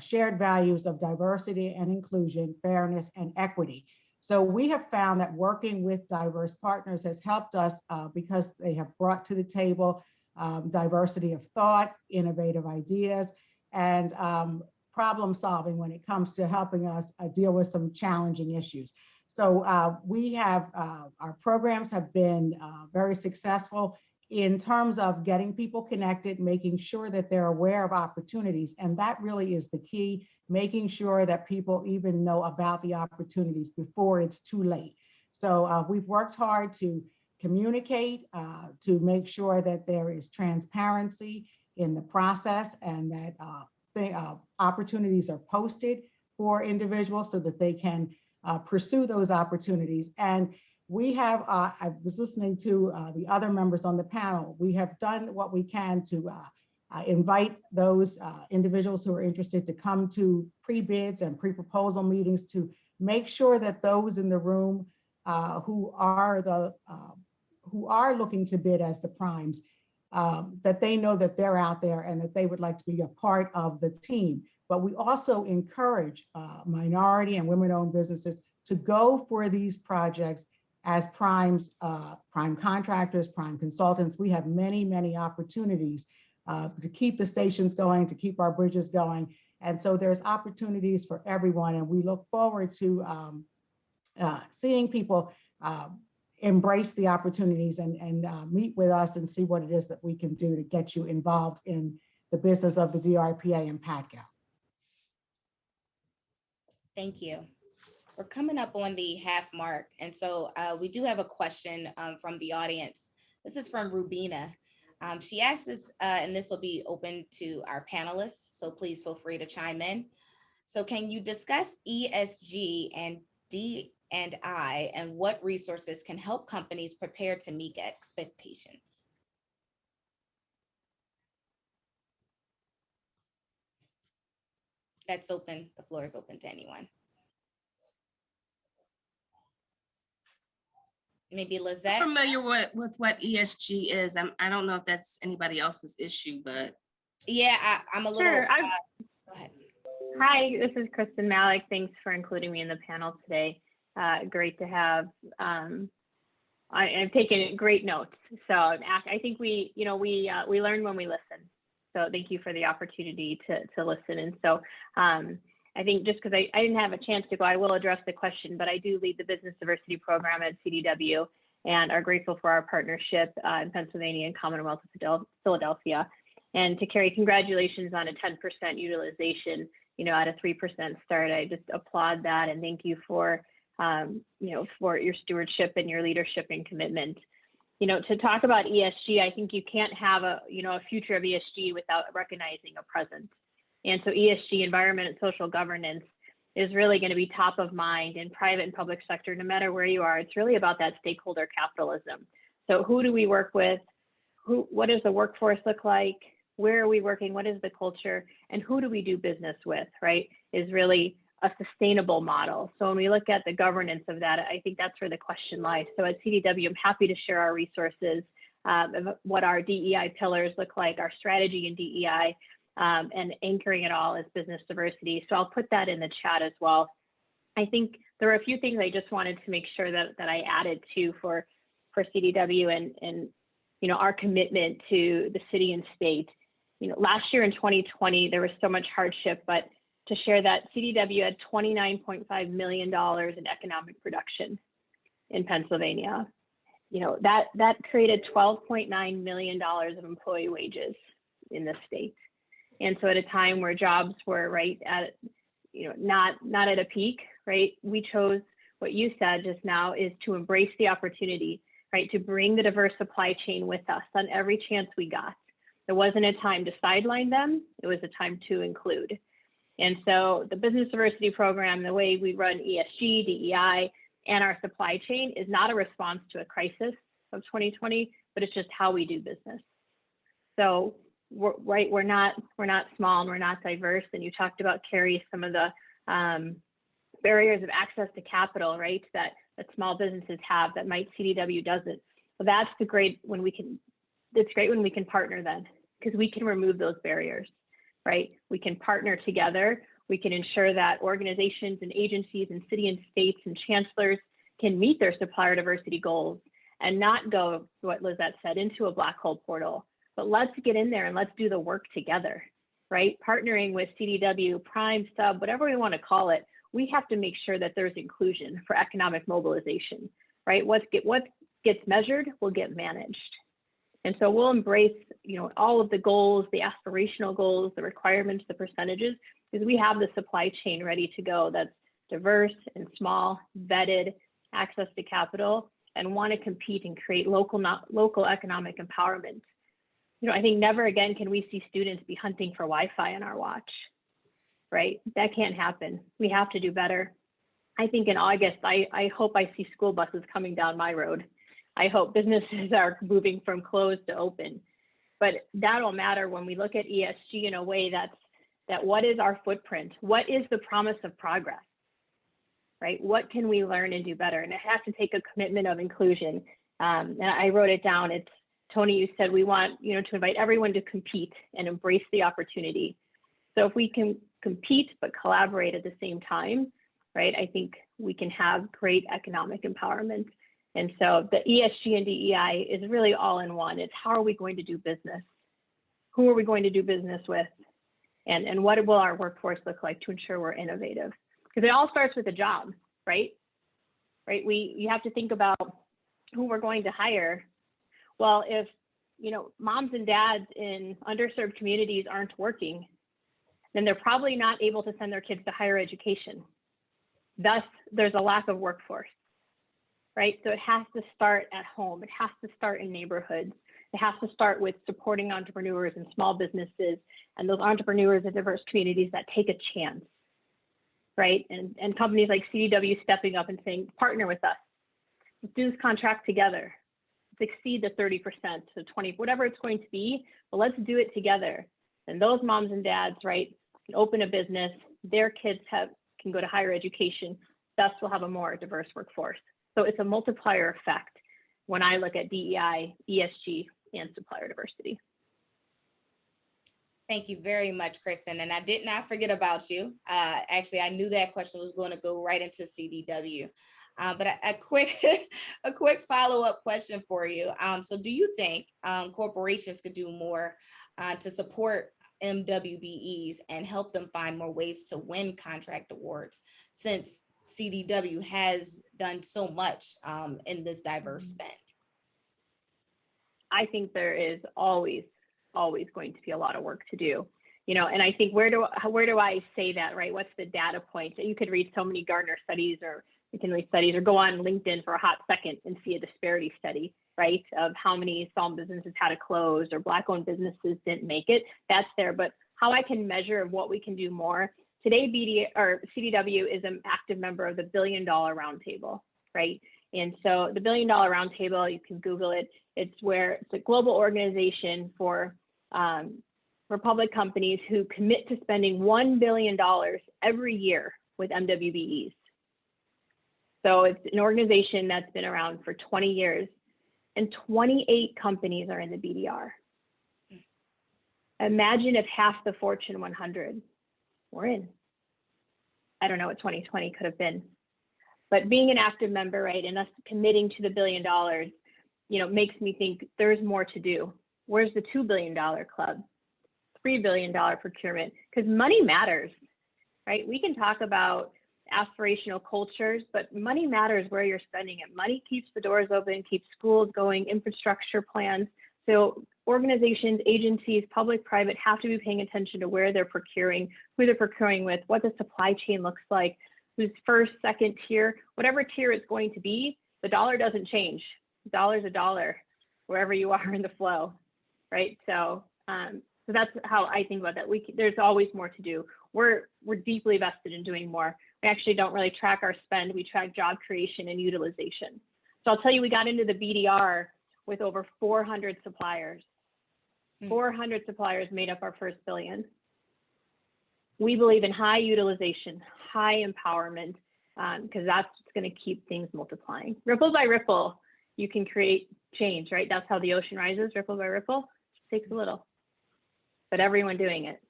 shared values of diversity and inclusion, fairness, and equity. So we have found that working with diverse partners has helped us because they have brought to the table diversity of thought, innovative ideas, and problem solving when it comes to helping us deal with some challenging issues. So we have, our programs have been very successful in terms of getting people connected, making sure that they're aware of opportunities. And that really is the key, making sure that people even know about the opportunities before it's too late. So we've worked hard to communicate, to make sure that there is transparency in the process and that opportunities are posted for individuals so that they can pursue those opportunities. And we have, I was listening to the other members on the panel, we have done what we can to invite those individuals who are interested to come to pre-bids and pre-proposal meetings to make sure that those in the room who are looking to bid as the primes, that they know that they're out there and that they would like to be a part of the team. But we also encourage minority and women-owned businesses to go for these projects as primes, prime contractors, prime consultants. We have many, many opportunities to keep the stations going, to keep our bridges going. And so there's opportunities for everyone. And we look forward to seeing people embrace the opportunities and meet with us and see what it is that we can do to get you involved in the business of the DRPA and PATCO. Thank you. We're coming up on the half mark. And so we do have a question from the audience. This is from Rubina. She asks us, and this will be open to our panelists, so please feel free to chime in. So can you discuss ESG and D&I and what resources can help companies prepare to meet expectations? That's open. The floor is open to anyone. Maybe Lizette? I'm familiar with what ESG is. I don't know if that's anybody else's issue, but. Yeah, I'm a little, Sure, go ahead. Hi, this is Kristen Malik. Thanks for including me in the panel today. Great to have, I've taken great notes. So I think we learn when we listen. So thank you for the opportunity to listen. And so I think just because I didn't have a chance to go, I will address the question, but I do lead the business diversity program at CDW and are grateful for our partnership in Pennsylvania and Commonwealth of Philadelphia. And to Carrie, congratulations on a 10% utilization, at a 3% start. I just applaud that and thank you for, for your stewardship and your leadership and commitment. To talk about ESG, I think you can't have a future of ESG without recognizing a present. And so ESG, environment and social governance, is really going to be top of mind in private and public sector, no matter where you are. It's really about that stakeholder capitalism. So who do we work with? What does the workforce look like? Where are we working? What is the culture? And who do we do business with, right? is really a sustainable model. So when we look at the governance of that, I think that's where the question lies. So at CDW, I'm happy to share our resources, of what our DEI pillars look like, our strategy in DEI, and anchoring it all as business diversity. So I'll put that in the chat as well. I think there are a few things I just wanted to make sure that I added to for CDW and our commitment to the city and state. Last year in 2020, there was so much hardship, but to share that CDW had $29.5 million in economic production in Pennsylvania. That created $12.9 million of employee wages in the state. And so at a time where jobs were right at, not at a peak, right? We chose what you said just now is to embrace the opportunity, right? To bring the diverse supply chain with us on every chance we got. There wasn't a time to sideline them. It was a time to include. And so the business diversity program, the way we run ESG, DEI, and our supply chain is not a response to a crisis of 2020, but it's just how we do business. So we're not small and we're not diverse. And you talked about, Carrie, some of the barriers of access to capital, right? That small businesses have that CDW doesn't. So that's great when we can partner then, because we can remove those barriers, right? We can partner together. We can ensure that organizations and agencies and city and states and chancellors can meet their supplier diversity goals and not go, what Lizette said, into a black hole portal. But let's get in there and let's do the work together, right? Partnering with CDW, prime, sub, whatever we want to call it, we have to make sure that there's inclusion for economic mobilization, right? What gets measured will get managed. And so we'll embrace, all of the goals, the aspirational goals, the requirements, the percentages, because we have the supply chain ready to go that's diverse and small, vetted, access to capital, and want to compete and create local economic empowerment. I think never again can we see students be hunting for Wi-Fi on our watch, right? That can't happen. We have to do better. I think in August, I hope I see school buses coming down my road. I hope businesses are moving from closed to open. But that'll matter when we look at ESG in a way that what is our footprint? What is the promise of progress, right? What can we learn and do better? And it has to take a commitment of inclusion. And I wrote it down. It's, Tony, you said we want, to invite everyone to compete and embrace the opportunity. So if we can compete but collaborate at the same time, right, I think we can have great economic empowerment. And so the ESG and DEI is really all in one. It's how are we going to do business? Who are we going to do business with? And what will our workforce look like to ensure we're innovative? Because it all starts with a job, right? Right? You have to think about who we're going to hire. Well, if moms and dads in underserved communities aren't working, then they're probably not able to send their kids to higher education. Thus, there's a lack of workforce, right? So it has to start at home. It has to start in neighborhoods. It has to start with supporting entrepreneurs and small businesses and those entrepreneurs in diverse communities that take a chance, right? And companies like CDW stepping up and saying, partner with us. Let's do this contract together. Let's exceed the 30% to 20, whatever it's going to be, but let's do it together. And those moms and dads, right, can open a business, their kids can go to higher education, thus we'll have a more diverse workforce. So it's a multiplier effect when I look at DEI, ESG, and supplier diversity. Thank you very much, Kristen. And I did not forget about you. Actually, I knew that question was going to go right into CDW. But a quick follow-up question for you. So do you think corporations could do more to support MWBEs and help them find more ways to win contract awards, since CDW has done so much in this diverse spend? I think there is always going to be a lot of work to do, and I think where do I say that, right? What's the data point? You could read so many Gartner studies or McKinsey studies, or go on LinkedIn for a hot second and see a disparity study, right? Of how many small businesses had to close or Black-owned businesses didn't make it. That's there, but how I can measure what we can do more. Today, CDW is an active member of the $1 Billion Roundtable, right? And so the $1 Billion Roundtable, you can Google it. It's a global organization for for public companies who commit to spending $1 billion every year with MWBEs. So it's an organization that's been around for 20 years, and 28 companies are in the BDR. Imagine if half the Fortune 100 were in. I don't know what 2020 could have been, but being an active member, right, and us committing to the $1 billion, makes me think there's more to do. Where's the $2 billion club, $3 billion procurement? Because money matters, right? We can talk about aspirational cultures, but money matters where you're spending it. Money keeps the doors open, keeps schools going, infrastructure plans. So organizations, agencies, public, private, have to be paying attention to where they're procuring, who they're procuring with, what the supply chain looks like, who's first, second tier, whatever tier it's going to be, the dollar doesn't change. The dollar's a dollar wherever you are in the flow, right? So that's how I think about that. There's always more to do. We're deeply vested in doing more. We actually don't really track our spend. We track job creation and utilization. So I'll tell you, we got into the BDR with over 400 suppliers. 400 suppliers made up our first $1 billion. We believe in high utilization, high empowerment, because that's going to keep things multiplying. Ripple by ripple, you can create change, right? That's how the ocean rises, ripple by ripple. It takes a little, but everyone doing it.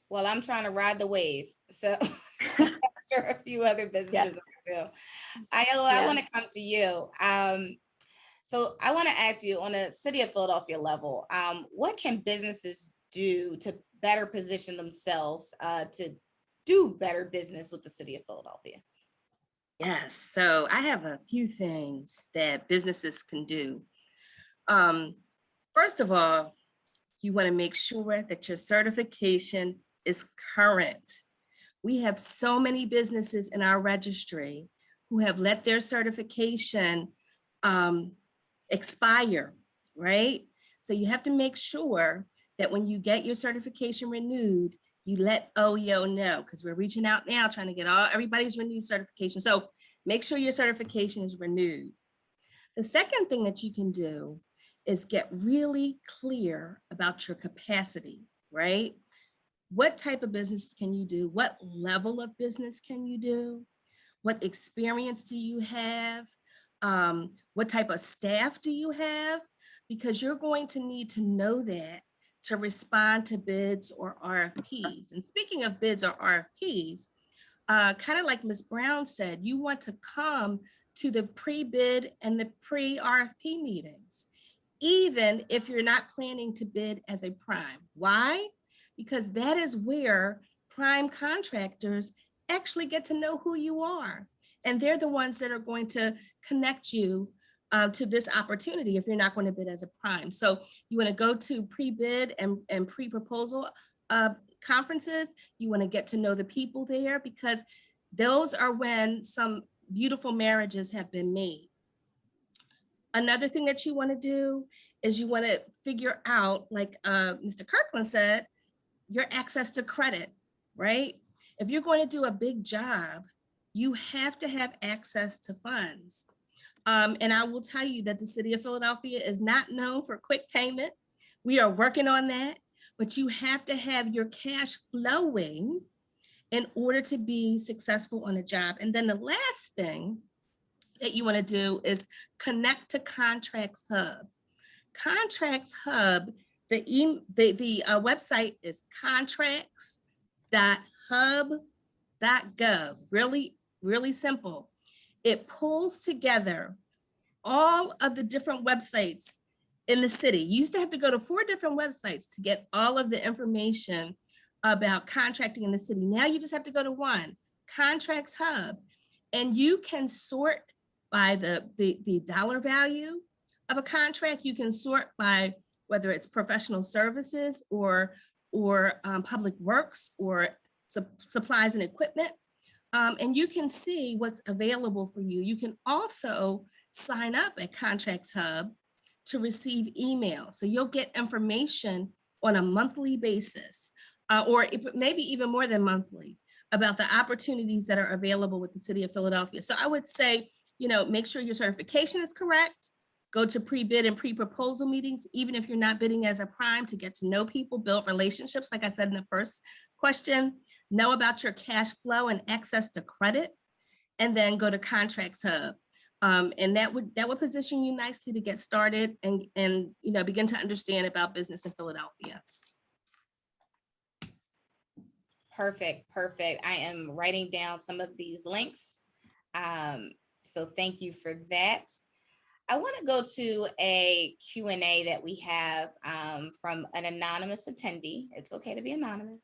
Well, I'm trying to ride the wave, so I'm sure a few other businesses are too. Iola, I want to come to you. So I want to ask you, on a city of Philadelphia level, what can businesses do to better position themselves to do better business with the city of Philadelphia? Yes, so I have a few things that businesses can do. First of all, you want to make sure that your certification is current. We have so many businesses in our registry who have let their certification expire, right? So you have to make sure that when you get your certification renewed, you let OEO know, because we're reaching out now trying to get everybody's renewed certification. So make sure your certification is renewed. The second thing that you can do is get really clear about your capacity, right? What type of business can you do? What level of business can you do? What experience do you have? What type of staff do you have? Because you're going to need to know that to respond to bids or RFPs. And speaking of bids or RFPs, kind of like Ms. Brown said, you want to come to the pre-bid and the pre-RFP meetings, even if you're not planning to bid as a prime. Why? Because that is where prime contractors actually get to know who you are. And they're the ones that are going to connect you to this opportunity if you're not going to bid as a prime. So you want to go to pre-bid and pre-proposal conferences. You want to get to know the people there, because those are when some beautiful marriages have been made. Another thing that you want to do is you want to figure out, like Mr. Kirkland said, your access to credit, right? If you're going to do a big job, you have to have access to funds. And I will tell you that the city of Philadelphia is not known for quick payment. We are working on that, but you have to have your cash flowing in order to be successful on a job. And then the last thing that you want to do is connect to Contracts Hub. Contracts Hub, the website is contracts.hub.gov. Really simple. It pulls together all of the different websites in the city. You used to have to go to 4 different websites to get all of the information about contracting in the city. Now you just have to go to one, Contracts Hub, and you can sort by the dollar value of a contract. You can sort by whether it's professional services or public works or supplies and equipment. And you can see what's available for you. You can also sign up at Contracts Hub to receive email. So you'll get information on a monthly basis, or maybe even more than monthly, about the opportunities that are available with the city of Philadelphia. So I would say, make sure your certification is correct. Go to pre-bid and pre-proposal meetings, even if you're not bidding as a prime, to get to know people, build relationships, like I said in the first question, know about your cash flow and access to credit, and then go to Contracts Hub. And that would position you nicely to get started and begin to understand about business in Philadelphia. Perfect, perfect. I am writing down some of these links. So thank you for that. I want to go to a Q&A that we have from an anonymous attendee. It's okay to be anonymous.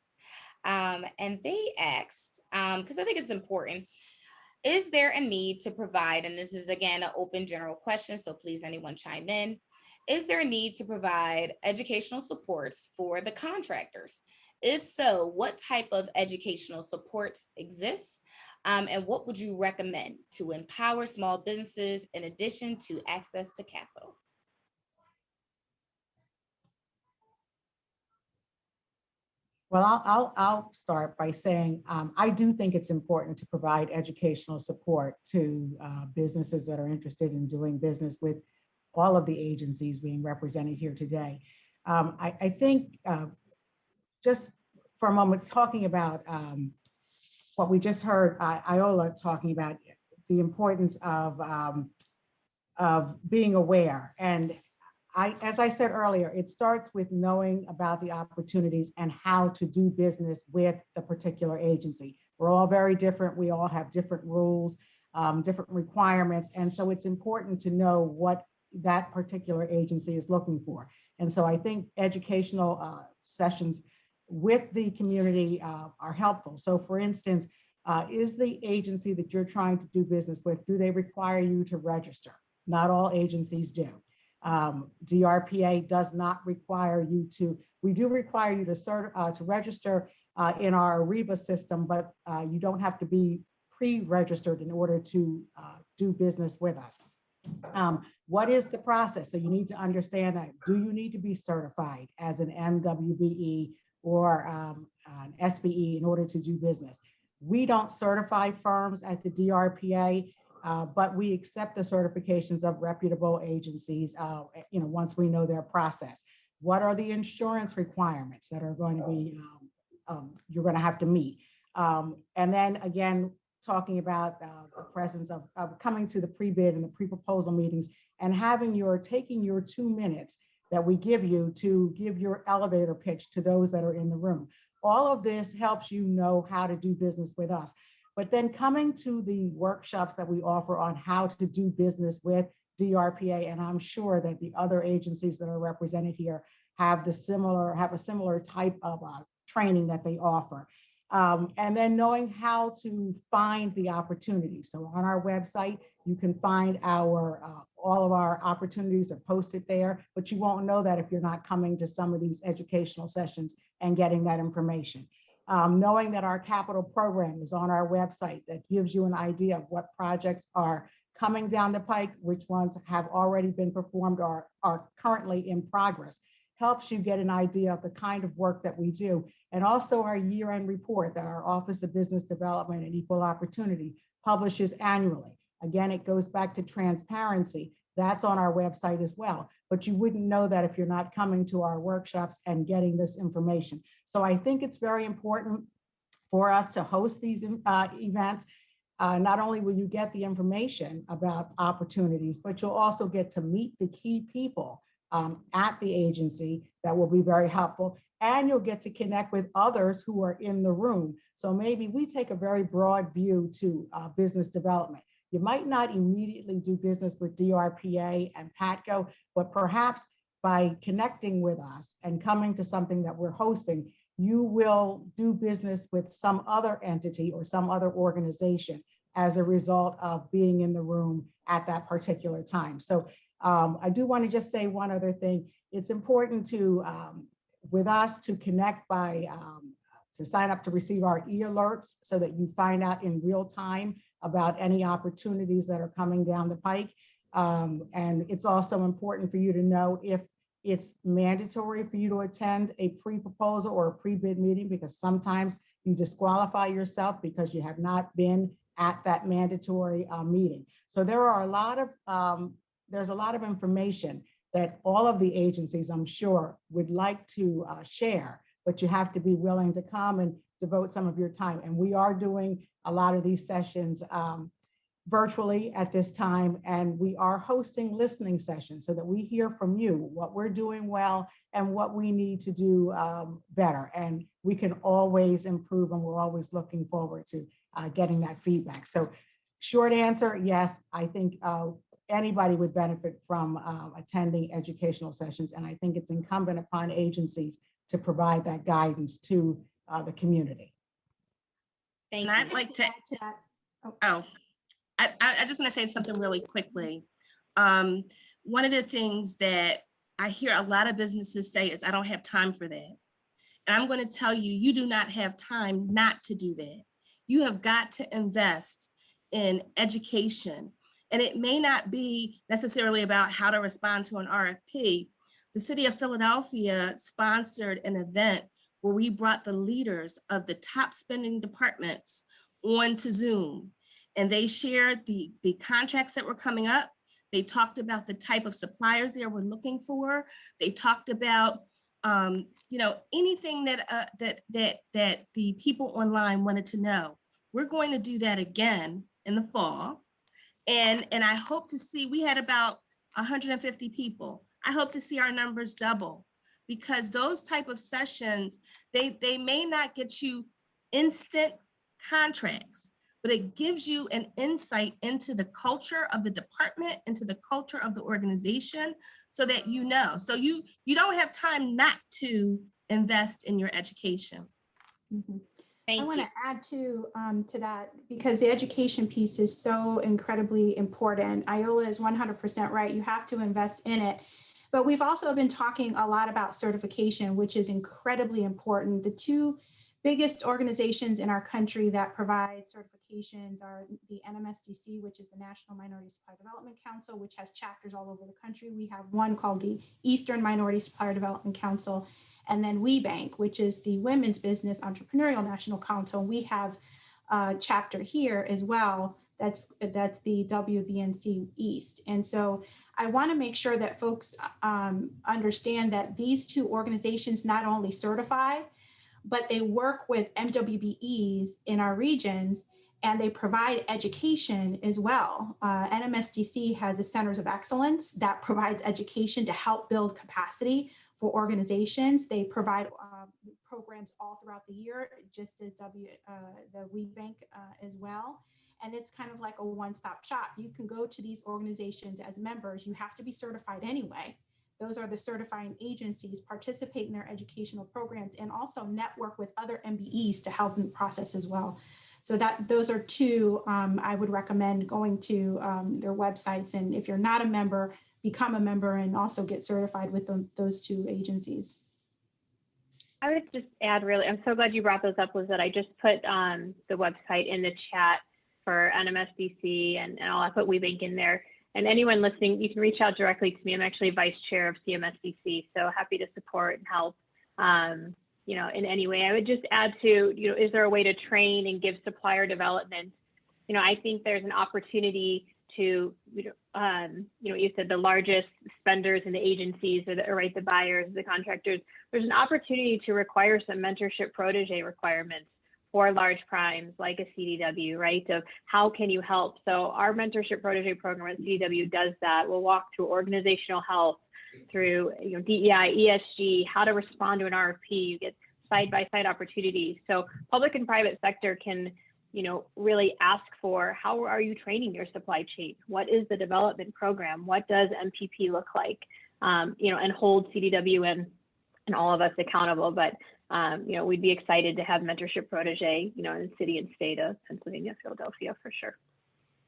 And they asked, because I think it's important, is there a need to provide, and this is again an open general question, so please anyone chime in, is there a need to provide educational supports for the contractors? If so, what type of educational supports exists? And what would you recommend to empower small businesses in addition to access to capital? Well, I'll start by saying I do think it's important to provide educational support to businesses that are interested in doing business with all of the agencies being represented here today. I think just for a moment, talking about what we just heard Iola talking about, the importance of being aware. And as I said earlier, it starts with knowing about the opportunities and how to do business with the particular agency. We're all very different. We all have different rules, different requirements. And so it's important to know what that particular agency is looking for. And so I think educational sessions with the community are helpful. So for instance, is the agency that you're trying to do business with, do they require you to register? Not all agencies do. DRPA does not require you to. We do require you to register in our Ariba system, but you don't have to be pre-registered in order to do business with us. What is the process? So you need to understand that. Do you need to be certified as an MWBE or an SBE in order to do business? We don't certify firms at the DRPA, but we accept the certifications of reputable agencies, once we know their process. What are the insurance requirements that are going to be, you're going to have to meet? And then again, talking about the presence of coming to the pre-bid and the pre-proposal meetings and taking your 2 minutes that we give you to give your elevator pitch to those that are in the room. All of this helps you know how to do business with us. But then coming to the workshops that we offer on how to do business with DRPA, and I'm sure that the other agencies that are represented here have a similar type of training that they offer. And then knowing how to find the opportunities. So on our website, you can find all of our opportunities are posted there, but you won't know that if you're not coming to some of these educational sessions and getting that information. Knowing that our capital program is on our website, that gives you an idea of what projects are coming down the pike, which ones have already been performed or are currently in progress, helps you get an idea of the kind of work that we do. And also our year-end report that our Office of Business Development and Equal Opportunity publishes annually. Again, it goes back to transparency. That's on our website as well. But you wouldn't know that if you're not coming to our workshops and getting this information. So I think it's very important for us to host these events. Not only will you get the information about opportunities, but you'll also get to meet the key people at the agency that will be very helpful. And you'll get to connect with others who are in the room. So maybe we take a very broad view to business development. You might not immediately do business with DRPA and PATCO, but perhaps by connecting with us and coming to something that we're hosting, you will do business with some other entity or some other organization as a result of being in the room at that particular time. So I do want to just say one other thing. It's important to, with us, to connect by, to sign up to receive our e-alerts so that you find out in real time about any opportunities that are coming down the pike. And it's also important for you to know if it's mandatory for you to attend a pre-proposal or a pre-bid meeting, because sometimes you disqualify yourself because you have not been at that mandatory meeting. So there are a lot of there's a lot of information that all of the agencies, I'm sure, would like to share, but you have to be willing to come and devote some of your time. And we are doing a lot of these sessions virtually at this time, and we are hosting listening sessions so that we hear from you what we're doing well and what we need to do better. And we can always improve, and we're always looking forward to getting that feedback. So short answer, yes, I think anybody would benefit from attending educational sessions. And I think it's incumbent upon agencies to provide that guidance to the community. Thank And you. I'd like to, Oh. I just want to say something really quickly. One of the things that I hear a lot of businesses say is, I don't have time for that. And I'm going to tell you, you do not have time not to do that. You have got to invest in education. And it may not be necessarily about how to respond to an RFP. The city of Philadelphia sponsored an event where we brought the leaders of the top spending departments onto Zoom. And they shared the contracts that were coming up. They talked about the type of suppliers they were looking for. They talked about anything that the people online wanted to know. We're going to do that again in the fall. And I hope to see, we had about 150 people. I hope to see our numbers double, because those type of sessions, they may not get you instant contracts, but it gives you an insight into the culture of the department, into the culture of the organization, so that you know. So you don't have time not to invest in your education. Mm-hmm. Thank I want you. to add to that, because the education piece is so incredibly important. Iola is 100% right. You have to invest in it. But we've also been talking a lot about certification, which is incredibly important. The two biggest organizations in our country that provide certifications are the NMSDC, which is the National Minority Supplier Development Council, which has chapters all over the country. We have one called the Eastern Minority Supplier Development Council, and then WeBank, which is the Women's Business Entrepreneurial National Council. We have a chapter here as well. That's the WBNC East. And so I want to make sure that folks understand that these two organizations not only certify, but they work with MWBEs in our regions, and they provide education as well. NMSDC has a Centers of Excellence that provides education to help build capacity for organizations. They provide programs all throughout the year, just as the WeBank as well. And it's kind of like a one-stop shop. You can go to these organizations as members. You have to be certified anyway. Those are the certifying agencies, participate in their educational programs, and also network with other MBEs to help in the process as well. So those are two I would recommend going to their websites. And if you're not a member, become a member and also get certified with those two agencies. I would just add, really, I'm so glad you brought those up, was that I just put the website in the chat for NMSDC, and I'll put WeBank in there. And anyone listening, you can reach out directly to me. I'm actually vice chair of CMSDC, so happy to support and help, in any way. I would just add to, is there a way to train and give supplier development? I think there's an opportunity to, you said the largest spenders and the agencies are the buyers, the contractors. There's an opportunity to require some mentorship protege requirements for large primes like a CDW, right? So how can you help? So our mentorship protege program at CDW does that. We'll walk through organizational health, through DEI, ESG, how to respond to an RFP. You get side-by-side opportunities. So public and private sector can, really ask for, how are you training your supply chain? What is the development program? What does MPP look like? And hold CDW and all of us accountable. But we'd be excited to have mentorship protege, in the city and state of Pennsylvania, Philadelphia, for sure.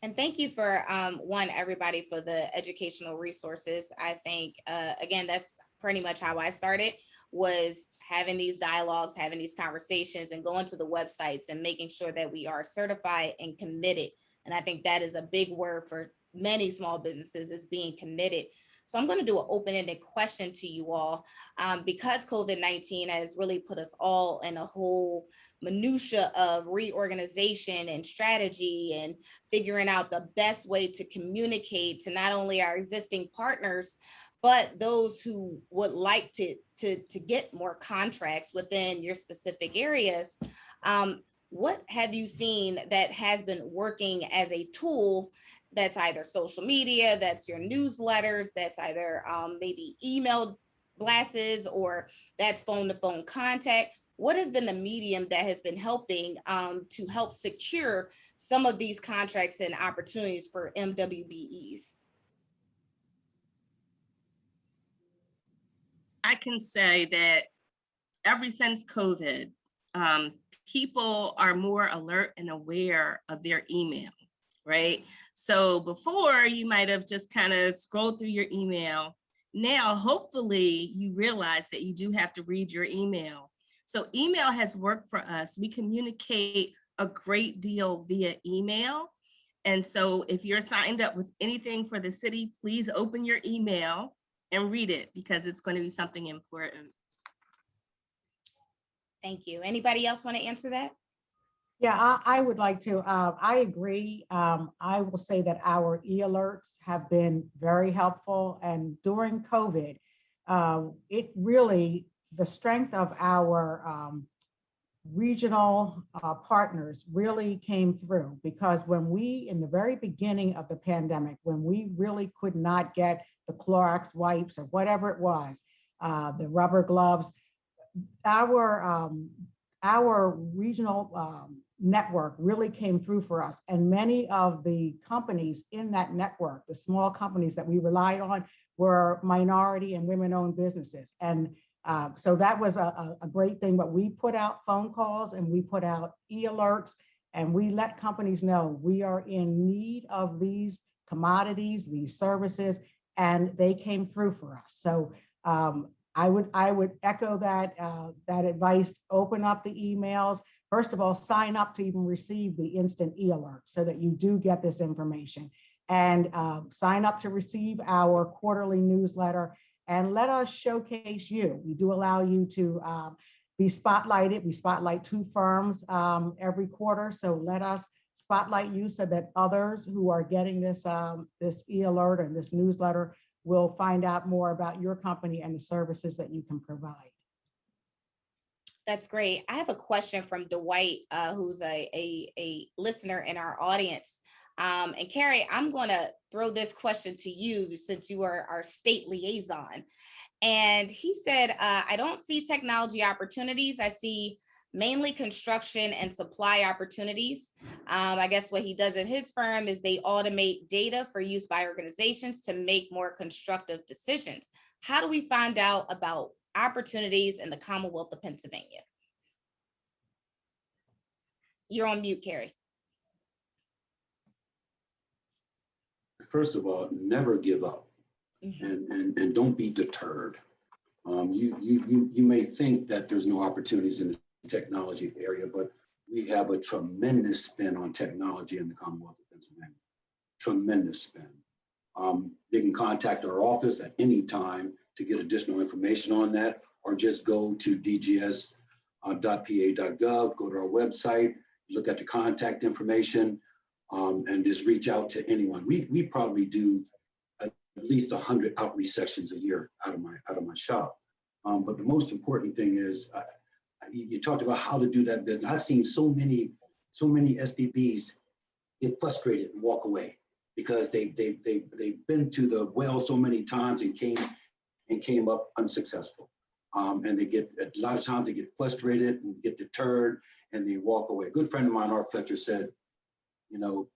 And thank you for everybody for the educational resources. I think, again, that's pretty much how I started, was having these dialogues, having these conversations, and going to the websites and making sure that we are certified and committed. And I think that is a big word for many small businesses, is being committed So I'm going to do an open-ended question to you all, because COVID-19 has really put us all in a whole minutia of reorganization and strategy and figuring out the best way to communicate to not only our existing partners, but those who would like to get more contracts within your specific areas. What have you seen that has been working as a tool? That's either social media, that's your newsletters, that's either maybe email blasts, or that's phone-to-phone contact. What has been the medium that has been helping to help secure some of these contracts and opportunities for MWBEs? I can say that ever since COVID, people are more alert and aware of their email, right? So before, you might have just kind of scrolled through your email. Now, hopefully, you realize that you do have to read your email. So email has worked for us. We communicate a great deal via email. And so if you're signed up with anything for the city, please open your email and read it, because it's going to be something important. Thank you. Anybody else want to answer that? Yeah, I would like to. I agree. I will say that our e-alerts have been very helpful. And during COVID, it really, the strength of our regional partners really came through, because when we, in the very beginning of the pandemic, when we really could not get the Clorox wipes or whatever it was, the rubber gloves, our regional network really came through for us. And many of the companies in that network, the small companies that we relied on, were minority and women-owned businesses. And so that was a great thing. But we put out phone calls and we put out e-alerts, and we let companies know we are in need of these commodities, these services, and they came through for us. So I would echo that advice. Open up the emails. First of all, sign up to even receive the instant e-alert so that you do get this information, and sign up to receive our quarterly newsletter, and let us showcase you. We do allow you to be spotlighted. We spotlight 2 firms every quarter. So let us spotlight you so that others who are getting this e-alert and this newsletter will find out more about your company and the services that you can provide. That's great. I have a question from Dwight, who's a listener in our audience. And Carrie, I'm going to throw this question to you since you are our state liaison. And he said, I don't see technology opportunities. I see mainly construction and supply opportunities. I guess what he does at his firm is they automate data for use by organizations to make more constructive decisions. How do we find out about opportunities in the Commonwealth of Pennsylvania? You're on mute, Carrie. First of all, never give up, and don't be deterred. You may think that there's no opportunities in the technology area, but we have a tremendous spend on technology in the Commonwealth of Pennsylvania. Tremendous spend. They can contact our office at any time to get additional information on that, or just go to dgs.pa.gov, go to our website, look at the contact information, and just reach out to anyone. We probably do at least 100 outreach sessions a year out of my shop. But the most important thing is, you talked about how to do that business. I've seen so many SBBs get frustrated and walk away because they've been to the well so many times and came up unsuccessful. And they get, a lot of times they get frustrated and get deterred and they walk away. A good friend of mine, Art Fletcher, said, you know,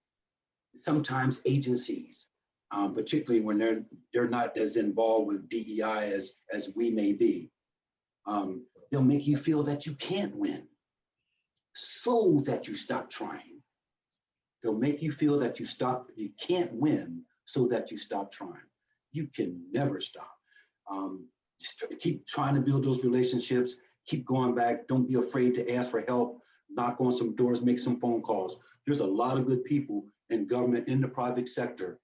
sometimes agencies, particularly when they're not as involved with DEI as we may be, they'll make you feel that you can't win so that you stop trying. They'll make you feel that you can't win so that you stop trying. You can never stop. Just keep trying to build those relationships, keep going back. Don't be afraid to ask for help, knock on some doors, make some phone calls. There's a lot of good people in government, in the private sector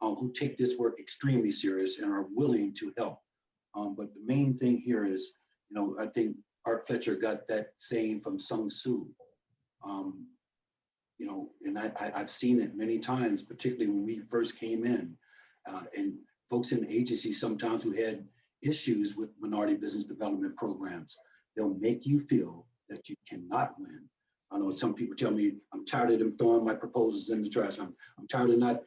who take this work extremely serious and are willing to help. But the main thing here is, I think Art Fletcher got that saying from Sun Tzu. And I've seen it many times, particularly when we first came in, and folks in the agency sometimes who had issues with minority business development programs, they'll make you feel that you cannot win. I know some people tell me, I'm tired of them throwing my proposals in the trash. I'm tired of not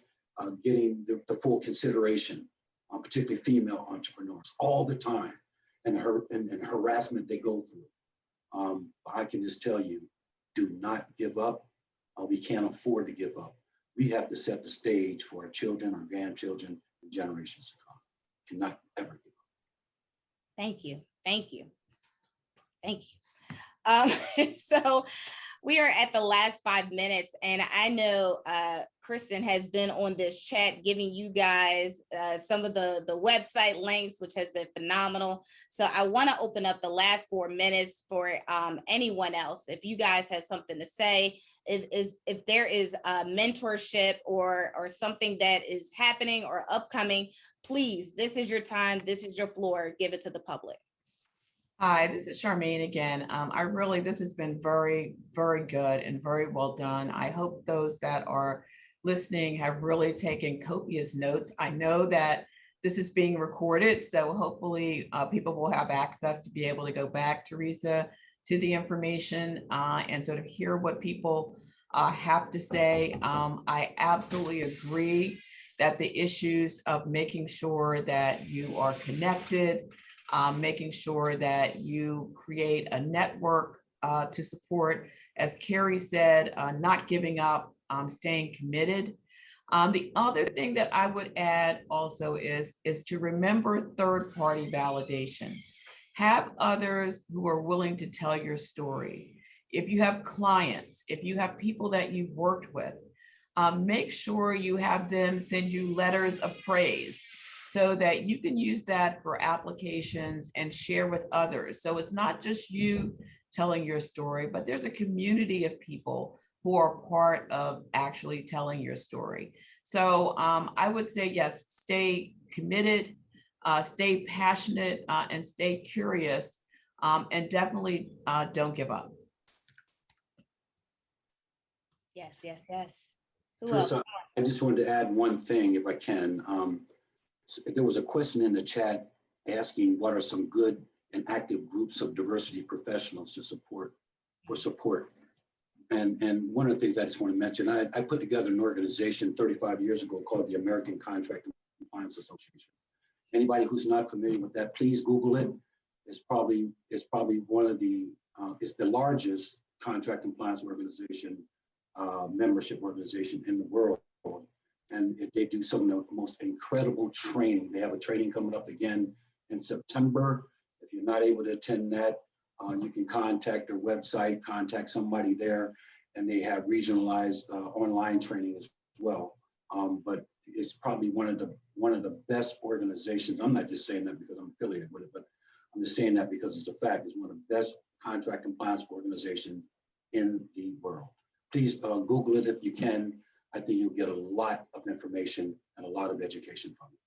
getting the full consideration, particularly female entrepreneurs, all the time, and harassment they go through. I can just tell you, do not give up. We can't afford to give up. We have to set the stage for our children, our grandchildren, and generations to come. Cannot ever give up. Thank you. Thank you. Thank you. So we are at the last 5 minutes, and I know Kristen has been on this chat giving you guys some of the website links, which has been phenomenal. So I want to open up the last 4 minutes for anyone else. If you guys have something to say, if there is a mentorship or something that is happening or upcoming, please, this is your time. This is your floor. Give it to the public. Hi, this is Charmaine again. This has been very, very good and very well done. I hope those that are listening have really taken copious notes. I know that this is being recorded, so hopefully people will have access to be able to go back, Teresa, to the information and sort of hear what people have to say. I absolutely agree that the issues of making sure that you are connected, making sure that you create a network to support, as Carrie said, not giving up, staying committed. The other thing that I would add also is to remember third-party validation. Have others who are willing to tell your story. If you have clients, if you have people that you've worked with, make sure you have them send you letters of praise so that you can use that for applications and share with others. So it's not just you telling your story, but there's a community of people who are part of actually telling your story. So I would say, yes, stay committed, stay passionate, and stay curious, and definitely don't give up. Yes, yes, yes. Who Teresa, else? I just wanted to add one thing, if I can. There was a question in the chat asking what are some good and active groups of diversity professionals to support. And one of the things I just want to mention, I put together an organization 35 years ago called the American Contract Compliance Association. Anybody who's not familiar with that, please Google it. It's probably one of the, it's the largest contract compliance organization, membership organization in the world. And they do some of the most incredible training. They have a training coming up again in September. If you're not able to attend that, you can contact their website, contact somebody there, and they have regionalized online training as well. But it's probably one of the best organizations. I'm not just saying that because I'm affiliated with it, but I'm just saying that because it's a fact. It's one of the best contract compliance organizations in the world. Please Google it if you can. I think you'll get a lot of information and a lot of education from it.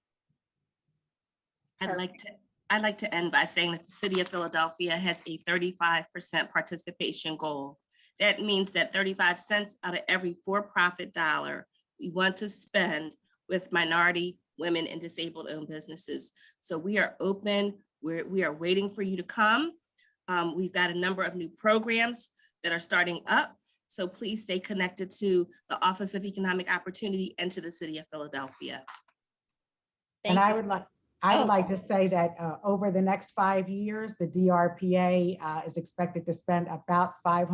I'd like to end by saying that the City of Philadelphia has a 35% participation goal. That means that 35 cents out of every for-profit dollar we want to spend with minority, women, and disabled-owned businesses. So we are open. We are waiting for you to come. We've got a number of new programs that are starting up. So please stay connected to the Office of Economic Opportunity and to the City of Philadelphia. And I would like to say that over the next 5 years, the DRPA is expected to spend about about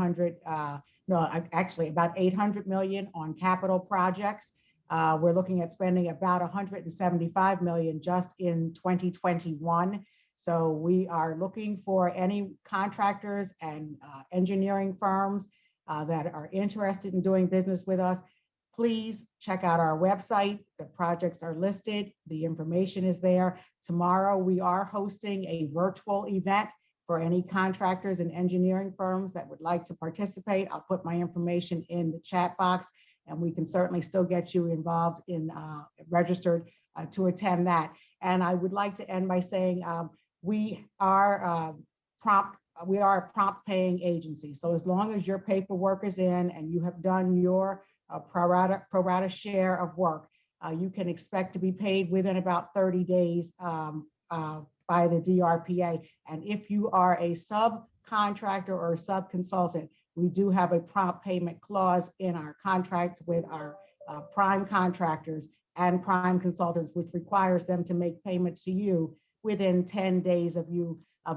800 million on capital projects. We're looking at spending about 175 million just in 2021. So we are looking for any contractors and engineering firms that are interested in doing business with us. Please check out our website. The projects are listed. The information is there. Tomorrow, we are hosting a virtual event for any contractors and engineering firms that would like to participate. I'll put my information in the chat box. and we can certainly still get you involved in registered to attend that. And I would like to end by saying we are a prompt paying agency. So as long as your paperwork is in and you have done your pro rata share of work, you can expect to be paid within about 30 days by the DRPA. And if you are a subcontractor or a sub-consultant, we do have a prompt payment clause in our contracts with our prime contractors and prime consultants, which requires them to make payments to you within 10 days of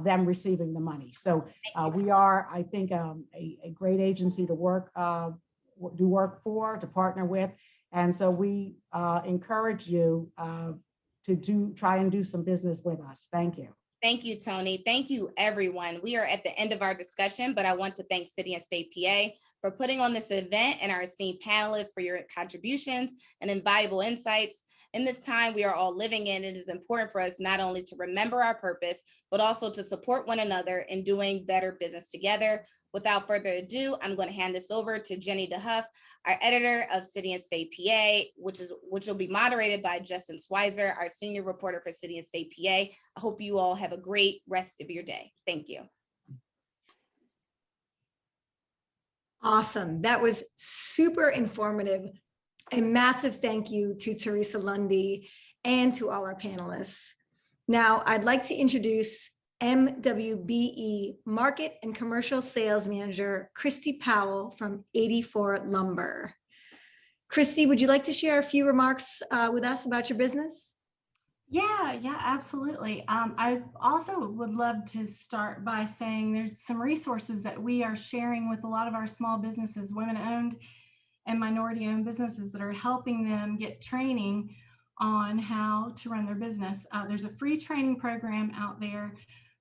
them receiving the money. So we are, I think, a great agency to do work for, to partner with. And so we encourage you to try and do some business with us. Thank you. Thank you, Tony. Thank you, everyone. We are at the end of our discussion, but I want to thank City and State PA for putting on this event and our esteemed panelists for your contributions and invaluable insights. In this time we are all living in, it is important for us not only to remember our purpose, but also to support one another in doing better business together. Without further ado, I'm going to hand this over to Jenny DeHuff, our editor of City and State PA, which will be moderated by Justin Swizer, our senior reporter for City and State PA. I hope you all have a great rest of your day. Thank you. Awesome. That was super informative. A massive thank you to Teresa Lundy and to all our panelists. Now, I'd like to introduce MWBE Market and Commercial Sales Manager, Christi Powell from 84 Lumber. Christi, would you like to share a few remarks with us about your business? Yeah, absolutely. I also would love to start by saying there's some resources that we are sharing with a lot of our small businesses, women-owned and minority-owned businesses, that are helping them get training on how to run their business. There's a free training program out there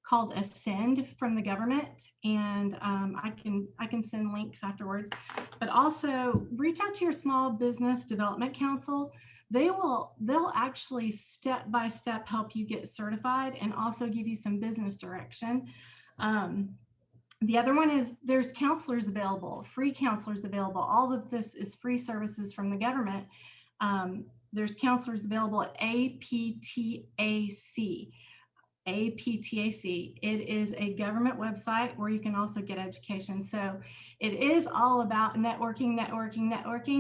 called Ascend from the government, and I can send links afterwards. But also reach out to your small business development council. They'll actually step by step help you get certified and also give you some business direction. The other one is there's counselors available, free counselors available. All of this is free services from the government. There's counselors available at APTAC. APTAC. It is a government website where you can also get education. So it is all about networking,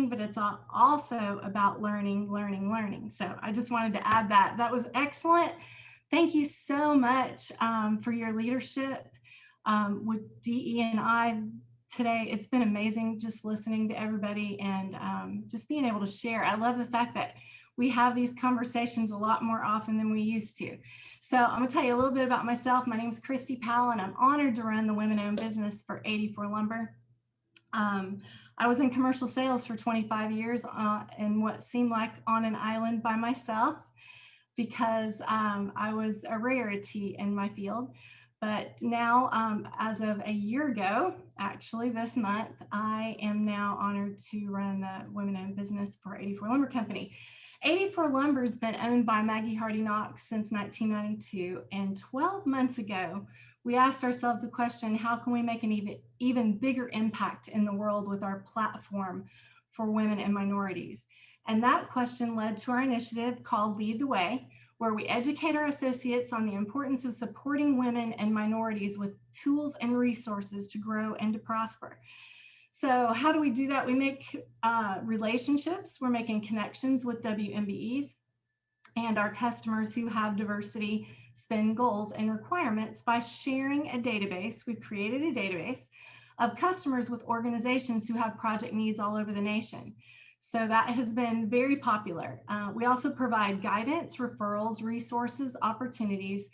but it's also about learning. So I just wanted to add that. That was excellent. Thank you so much for your leadership with DE&I today. It's been amazing just listening to everybody and just being able to share. I love the fact that we have these conversations a lot more often than we used to. So I'm going to tell you a little bit about myself. My name is Christi Powell, and I'm honored to run the women-owned business for 84 Lumber. I was in commercial sales for 25 years in what seemed like on an island by myself, because I was a rarity in my field. But now, as of a year ago, actually this month, I am now honored to run the women-owned business for 84 Lumber Company. 84 Lumber has been owned by Maggie Hardy Knox since 1992. And 12 months ago, we asked ourselves a question: how can we make an even bigger impact in the world with our platform for women and minorities? And that question led to our initiative called Lead the Way, where we educate our associates on the importance of supporting women and minorities with tools and resources to grow and to prosper. So how do we do that? We make relationships. We're making connections with WMBEs and our customers who have diversity spend goals and requirements by sharing a database. We've created a database of customers with organizations who have project needs all over the nation. So that has been very popular. We also provide guidance, referrals, resources, opportunities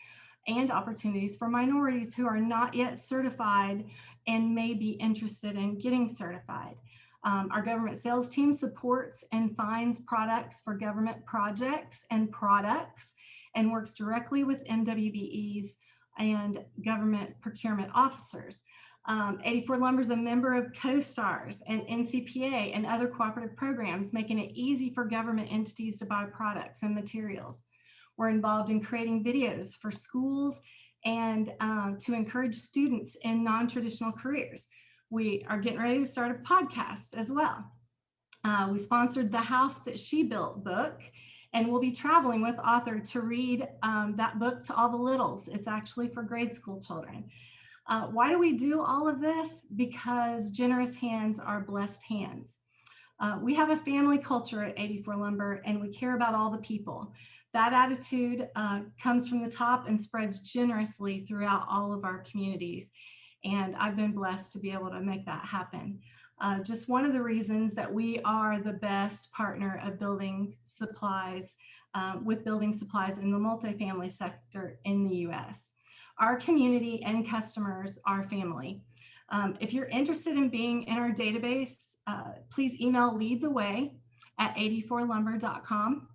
for minorities who are not yet certified and may be interested in getting certified. Our government sales team supports and finds products for government projects and products and works directly with MWBEs and government procurement officers. 84 Lumber is a member of CoStars and NCPA and other cooperative programs, making it easy for government entities to buy products and materials. We're involved in creating videos for schools and to encourage students in non-traditional careers. We are getting ready to start a podcast as well. We sponsored the House That She Built book, and we'll be traveling with author to read that book to all the littles. It's actually for grade school children. Why do we do all of this? Because generous hands are blessed hands. We have a family culture at 84 Lumber, and we care about all the people. That attitude comes from the top and spreads generously throughout all of our communities. And I've been blessed to be able to make that happen. Just one of the reasons that we are the best partner of building supplies with building supplies in the multifamily sector in the US. Our community and customers are family. If you're interested in being in our database, please email leadtheway@84lumber.com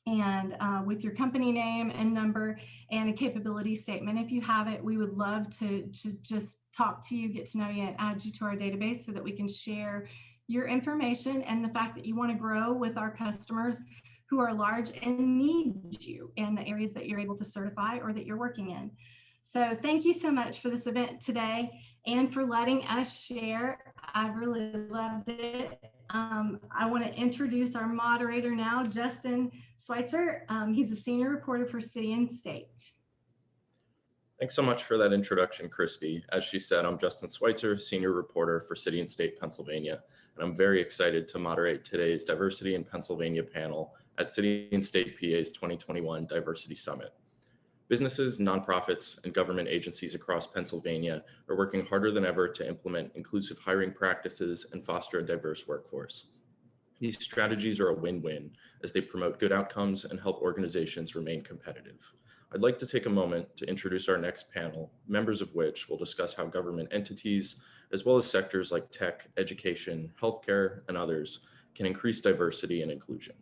and with your company name and number and a capability statement. If you have it, we would love to just talk to you, get to know you, and add you to our database so that we can share your information and the fact that you want to grow with our customers who are large and need you in the areas that you're able to certify or that you're working in. So thank you so much for this event today and for letting us share. I really loved it. I want to introduce our moderator now, Justin Schweitzer. He's a senior reporter for City and State. Thanks so much for that introduction, Christy. As she said, I'm Justin Schweitzer, senior reporter for City and State, Pennsylvania, and I'm very excited to moderate today's Diversity in Pennsylvania panel at City and State PA's 2021 Diversity Summit. Businesses, nonprofits, and government agencies across Pennsylvania are working harder than ever to implement inclusive hiring practices and foster a diverse workforce. These strategies are a win-win as they promote good outcomes and help organizations remain competitive. I'd like to take a moment to introduce our next panel, members of which will discuss how government entities, as well as sectors like tech, education, healthcare, and others, can increase diversity and inclusion.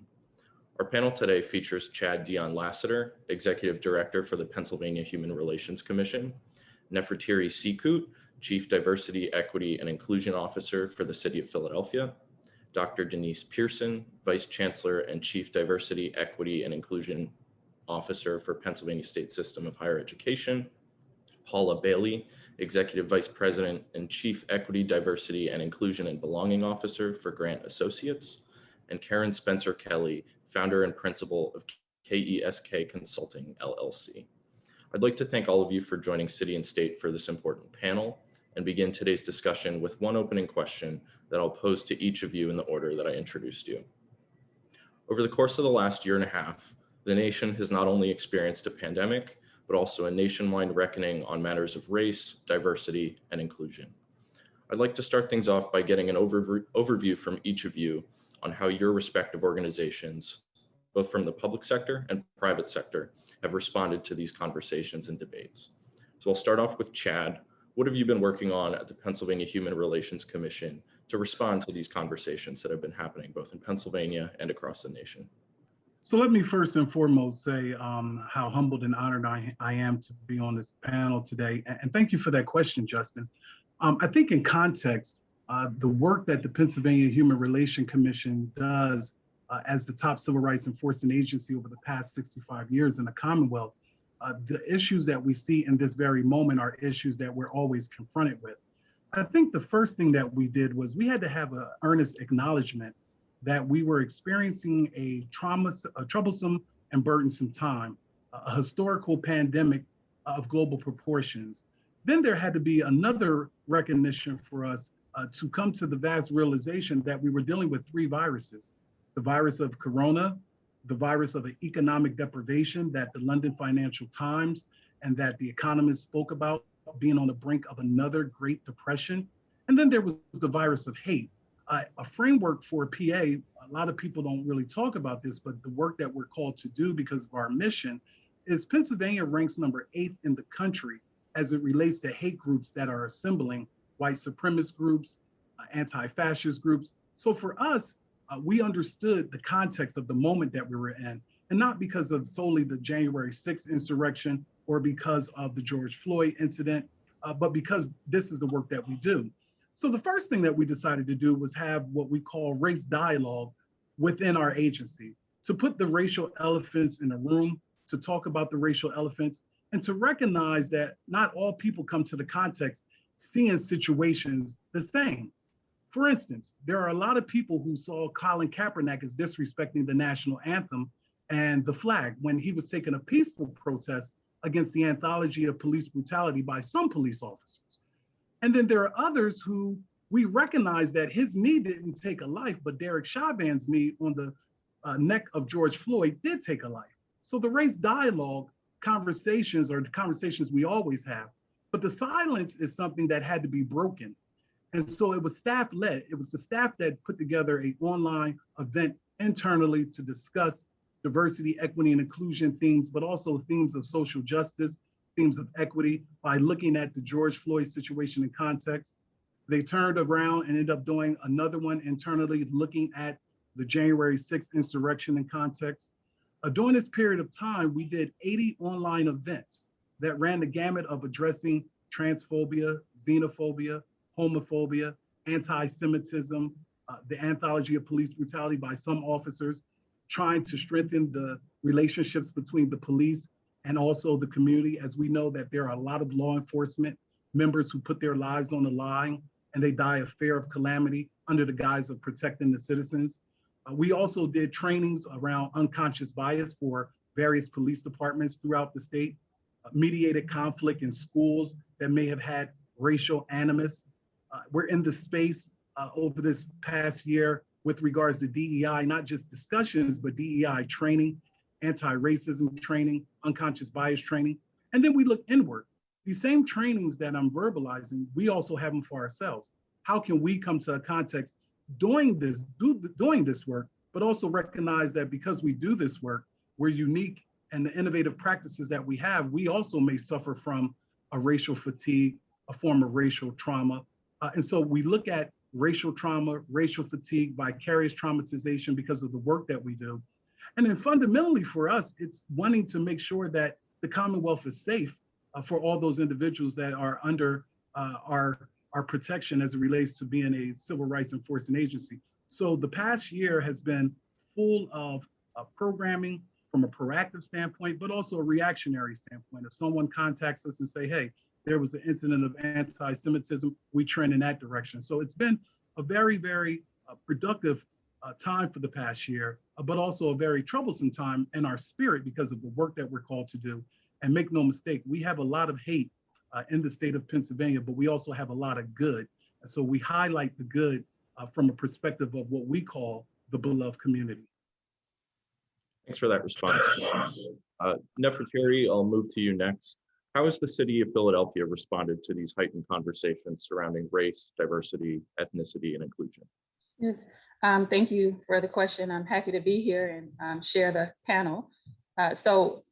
Our panel today features Chad Dion Lassiter, Executive Director for the Pennsylvania Human Relations Commission, Nefertiri Sikut, Chief Diversity, Equity, and Inclusion Officer for the City of Philadelphia, Dr. Denise Pearson, Vice Chancellor and Chief Diversity, Equity, and Inclusion Officer for Pennsylvania State System of Higher Education, Paula Bailey, Executive Vice President and Chief Equity, Diversity, and Inclusion and Belonging Officer for Grant Associates, and Karen Spencer Kelly, founder and principal of KESK Consulting, LLC. I'd like to thank all of you for joining City and State for this important panel and begin today's discussion with one opening question that I'll pose to each of you in the order that I introduced you. Over the course of the last year and a half, the nation has not only experienced a pandemic, but also a nationwide reckoning on matters of race, diversity, and inclusion. I'd like to start things off by getting an overview from each of you on how your respective organizations, both from the public sector and private sector, have responded to these conversations and debates. So I'll start off with Chad. What have you been working on at the Pennsylvania Human Relations Commission to respond to these conversations that have been happening both in Pennsylvania and across the nation? So let me first and foremost say how humbled and honored I am to be on this panel today. And thank you for that question, Justin. I think in context, the work that the Pennsylvania Human Relations Commission does as the top civil rights enforcement agency over the past 65 years in the Commonwealth, the issues that we see in this very moment are issues that we're always confronted with. I think the first thing that we did was we had to have an earnest acknowledgement that we were experiencing a troublesome and burdensome time, a historical pandemic of global proportions. Then there had to be another recognition for us to come to the vast realization that we were dealing with three viruses: the virus of corona, the virus of economic deprivation that the London Financial Times and that the economists spoke about being on the brink of another Great Depression. And then there was the virus of hate. A framework for PA, a lot of people don't really talk about this, but the work that we're called to do because of our mission is Pennsylvania ranks number 8 in the country as it relates to hate groups that are assembling, white supremacist groups, anti-fascist groups. So for us, we understood the context of the moment that we were in, and not because of solely the January 6th insurrection or because of the George Floyd incident, but because this is the work that we do. So the first thing that we decided to do was have what we call race dialogue within our agency, to put the racial elephants in the room, to talk about the racial elephants, and to recognize that not all people come to the context seeing situations the same. For instance, there are a lot of people who saw Colin Kaepernick as disrespecting the national anthem and the flag when he was taking a peaceful protest against the anthology of police brutality by some police officers. And then there are others who we recognize that his knee didn't take a life, but Derek Chauvin's knee on the neck of George Floyd did take a life. So the race dialogue conversations are the conversations we always have, but the silence is something that had to be broken. And so it was staff led. It was the staff that put together an online event internally to discuss diversity, equity, and inclusion themes, but also themes of social justice, themes of equity by looking at the George Floyd situation in context. They turned around and ended up doing another one internally looking at the January 6th insurrection in context. During this period of time, we did 80 online events that ran the gamut of addressing transphobia, xenophobia, homophobia, anti-Semitism, the anthology of police brutality by some officers, trying to strengthen the relationships between the police and also the community, as we know that there are a lot of law enforcement members who put their lives on the line and they die a fear of calamity under the guise of protecting the citizens. We also did trainings around unconscious bias for various police departments throughout the state, mediated conflict in schools that may have had racial animus. We're in the space over this past year with regards to DEI, not just discussions, but DEI training, anti-racism training, unconscious bias training. And then we look inward. These same trainings that I'm verbalizing, we also have them for ourselves. How can we come to a context doing this work, but also recognize that because we do this work, we're unique, and the innovative practices that we have, we also may suffer from a racial fatigue, a form of racial trauma. And so we look at racial trauma, racial fatigue, vicarious traumatization because of the work that we do. And then fundamentally for us, it's wanting to make sure that the Commonwealth is safe for all those individuals that are under our protection as it relates to being a civil rights enforcing agency. So the past year has been full of programming from a proactive standpoint, but also a reactionary standpoint. If someone contacts us and say, hey, there was an incident of anti-Semitism, we trend in that direction. So it's been a very, very productive time for the past year, but also a very troublesome time in our spirit because of the work that we're called to do. And make no mistake, we have a lot of hate in the state of Pennsylvania, but we also have a lot of good. And so we highlight the good from a perspective of what we call the beloved community. Thanks for that response. Nefertari, I'll move to you next. How has the city of Philadelphia responded to these heightened conversations surrounding race, diversity, ethnicity, and inclusion? Yes, thank you for the question. I'm happy to be here and share the panel. So,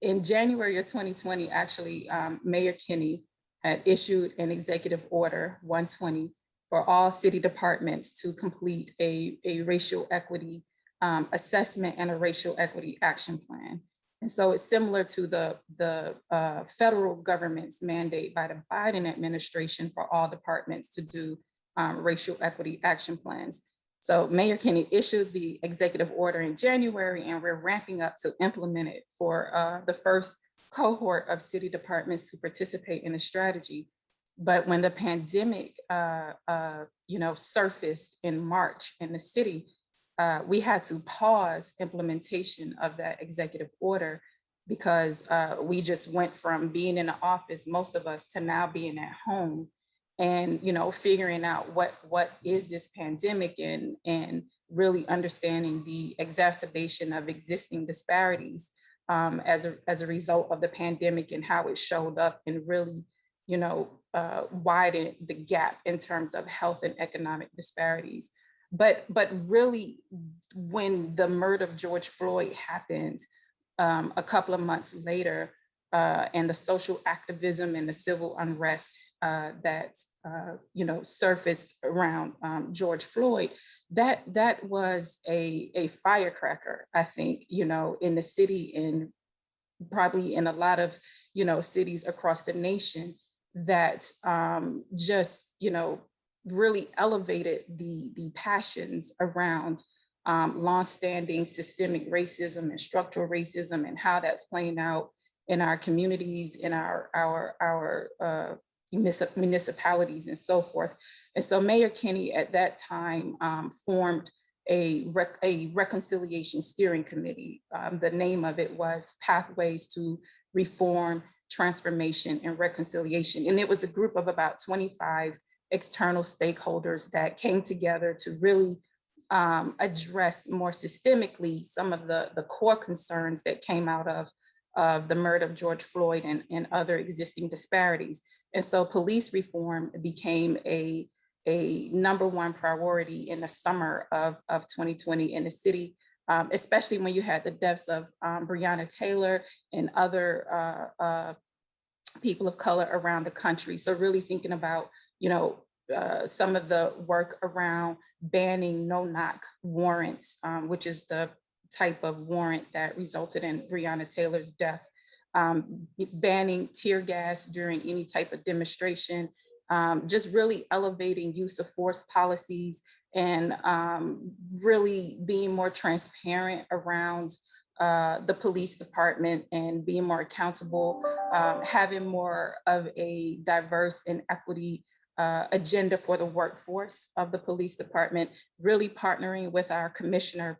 in January of 2020, actually, Mayor Kinney had issued an executive order 120 for all city departments to complete a racial equity assessment and a racial equity action plan. And so it's similar to the federal government's mandate by the Biden administration for all departments to do racial equity action plans. So Mayor Kinney issues the executive order in January, and we're ramping up to implement it for the first cohort of city departments to participate in the strategy. But when the pandemic, surfaced in March in the city, we had to pause implementation of that executive order because we just went from being in the office, most of us, to now being at home and, figuring out what is this pandemic and really understanding the exacerbation of existing disparities as a result of the pandemic and how it showed up and really, widened the gap in terms of health and economic disparities. But really, when the murder of George Floyd happened a couple of months later, and the social activism and the civil unrest that surfaced around George Floyd, that was a firecracker, I think, in the city and probably in a lot of cities across the nation that just really elevated the passions around longstanding systemic racism and structural racism and how that's playing out in our communities, in our municipalities and so forth. And so Mayor Kinney at that time formed a reconciliation steering committee. The name of it was Pathways to Reform, Transformation, and Reconciliation. And it was a group of about 25 external stakeholders that came together to really address more systemically some of the core concerns that came out of the murder of George Floyd and other existing disparities. And so police reform became a #1 priority in the summer of 2020 in the city, especially when you had the deaths of Breonna Taylor and other people of color around the country. So really thinking about, some of the work around banning no-knock warrants, which is the type of warrant that resulted in Breonna Taylor's death, banning tear gas during any type of demonstration, just really elevating use of force policies and really being more transparent around the police department and being more accountable, having more of a diverse and equity agenda for the workforce of the police department, really partnering with our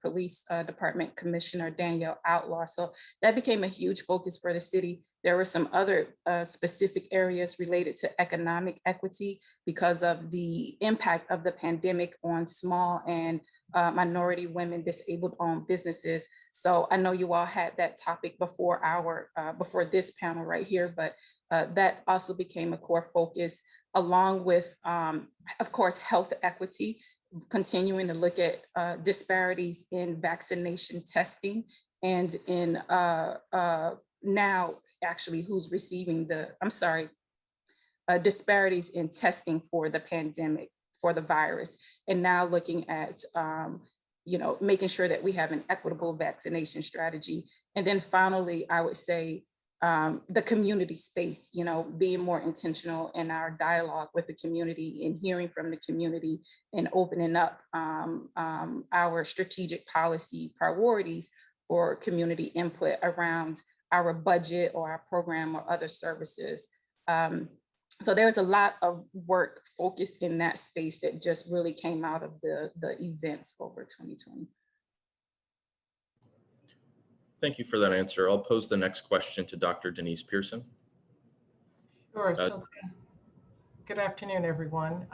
police department commissioner, Danielle Outlaw. So that became a huge focus for the city. There were some other specific areas related to economic equity because of the impact of the pandemic on small and minority women, disabled-owned businesses. So I know you all had that topic before before this panel right here, but that also became a core focus, along with, of course, health equity, continuing to look at disparities in vaccination testing and in now actually who's receiving disparities in testing for the pandemic, for the virus, and now looking at, making sure that we have an equitable vaccination strategy. And then finally, I would say the community space, being more intentional in our dialogue with the community and hearing from the community and opening up our strategic policy priorities for community input around our budget or our program or other services. So there's a lot of work focused in that space that just really came out of the events over 2020. Thank you for that answer. I'll pose the next question to Dr. Denise Pearson. Sure. So good afternoon, everyone.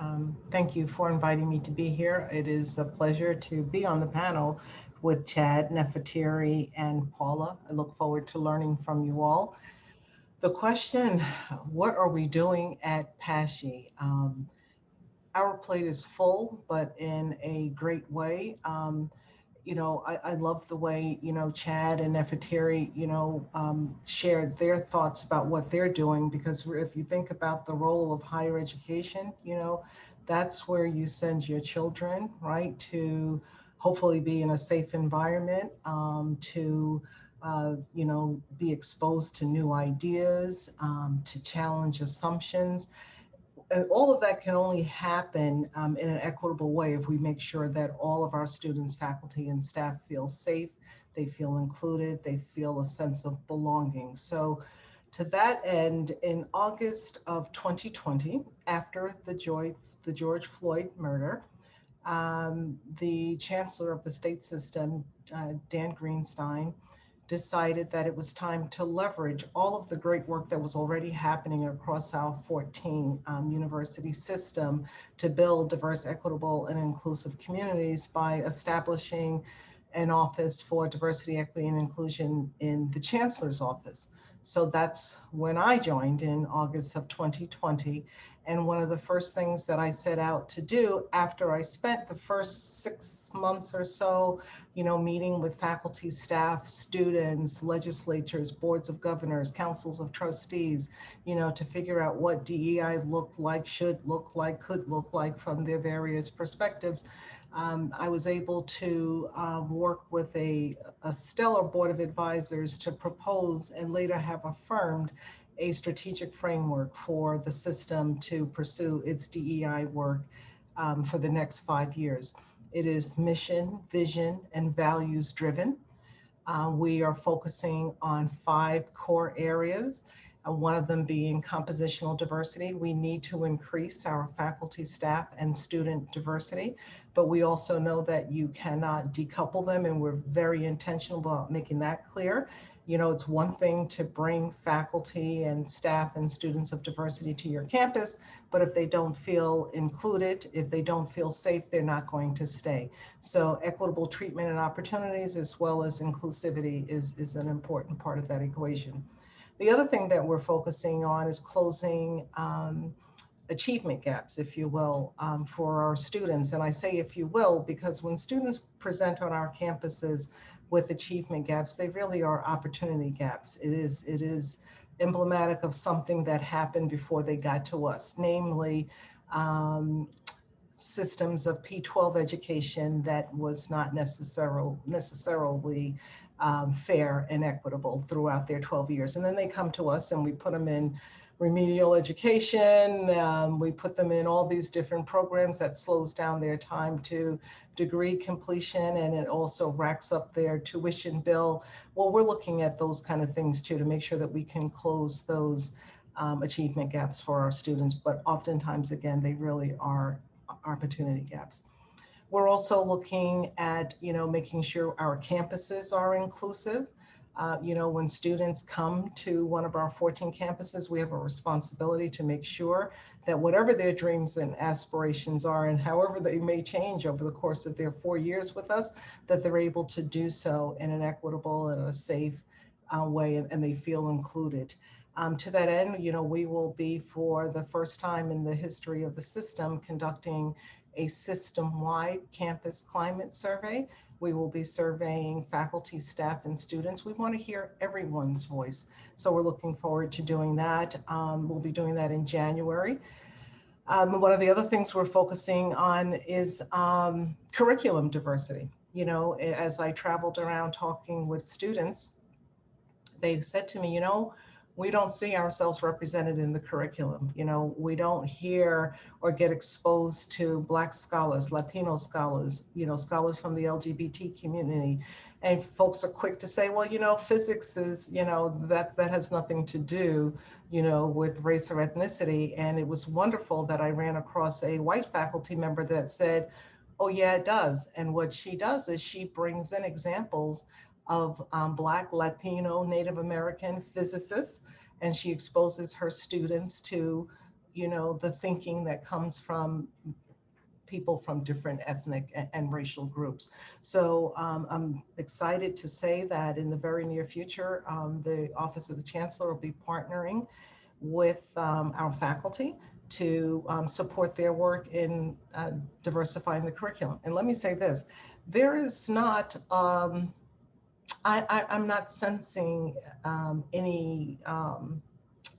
Thank you for inviting me to be here. It is a pleasure to be on the panel with Chad, Nefertiri, and Paula. I look forward to learning from you all. The question, what are we doing at PASHE? Our plate is full, but in a great way. I love the way, Chad and Nefertiri, shared their thoughts about what they're doing, because if you think about the role of higher education, that's where you send your children, right, to hopefully be in a safe environment, to be exposed to new ideas, to challenge assumptions. And all of that can only happen in an equitable way if we make sure that all of our students, faculty, and staff feel safe, they feel included, they feel a sense of belonging. So to that end, in August of 2020, after the George Floyd murder, the chancellor of the state system, Dan Greenstein, decided that it was time to leverage all of the great work that was already happening across our 14 university system to build diverse, equitable, and inclusive communities by establishing an office for diversity, equity, and inclusion in the chancellor's office. So that's when I joined in August of 2020. And one of the first things that I set out to do after I spent the first 6 months or so, meeting with faculty, staff, students, legislatures, boards of governors, councils of trustees, to figure out what DEI looked like, should look like, could look like from their various perspectives. I was able to work with a stellar board of advisors to propose and later have affirmed a strategic framework for the system to pursue its DEI work for the next 5 years. It is mission, vision, and values driven. We are focusing on 5 core areas. one of them being compositional diversity. We need to increase our faculty, staff, and student diversity, but we also know that you cannot decouple them, and we're very intentional about making that clear. You know, it's one thing to bring faculty and staff and students of diversity to your campus, but if they don't feel included, if they don't feel safe, they're not going to stay. So equitable treatment and opportunities as well as inclusivity is an important part of that equation. The other thing that we're focusing on is closing achievement gaps, if you will, for our students. And I say if you will, because when students present on our campuses with achievement gaps, they really are opportunity gaps. It is emblematic of something that happened before they got to us, namely systems of P-12 education that was not necessarily fair and equitable throughout their 12 years. And then they come to us and we put them in remedial education. We put them in all these different programs that slows down their time to degree completion, and it also racks up their tuition bill. Well, we're looking at those kind of things too to make sure that we can close those achievement gaps for our students. But oftentimes, again, they really are opportunity gaps. We're also looking at, making sure our campuses are inclusive. When students come to one of our 14 campuses, we have a responsibility to make sure that whatever their dreams and aspirations are, and however they may change over the course of their 4 years with us, that they're able to do so in an equitable and a safe way, and they feel included. To that end, we will be, for the first time in the history of the system, conducting a system-wide campus climate survey. We will be surveying faculty, staff, and students. We want to hear everyone's voice. So we're looking forward to doing that. We'll be doing that in January. One of the other things we're focusing on is curriculum diversity. As I traveled around talking with students, they said to me, we don't see ourselves represented in the curriculum. We don't hear or get exposed to Black scholars, Latino scholars, scholars from the LGBT community. And folks are quick to say, well, physics is, that has nothing to do, with race or ethnicity. And it was wonderful that I ran across a white faculty member that said, oh yeah, it does. And what she does is she brings in examples of Black, Latino, Native American physicists, and she exposes her students to, the thinking that comes from people from different ethnic and racial groups. So I'm excited to say that in the very near future, the Office of the Chancellor will be partnering with our faculty to support their work in diversifying the curriculum. And let me say this, there is not, I'm not sensing any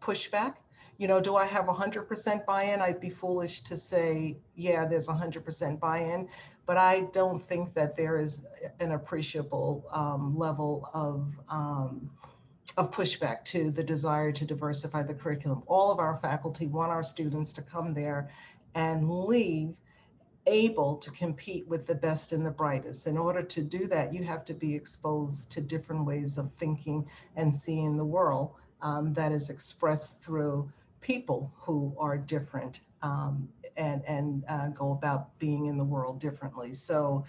pushback. Do I have 100% buy-in? I'd be foolish to say, yeah, there's 100% buy-in, but I don't think that there is an appreciable level of pushback to the desire to diversify the curriculum. All of our faculty want our students to come there and leave able to compete with the best and the brightest. In order to do that, you have to be exposed to different ways of thinking and seeing the world that is expressed through people who are different and go about being in the world differently. So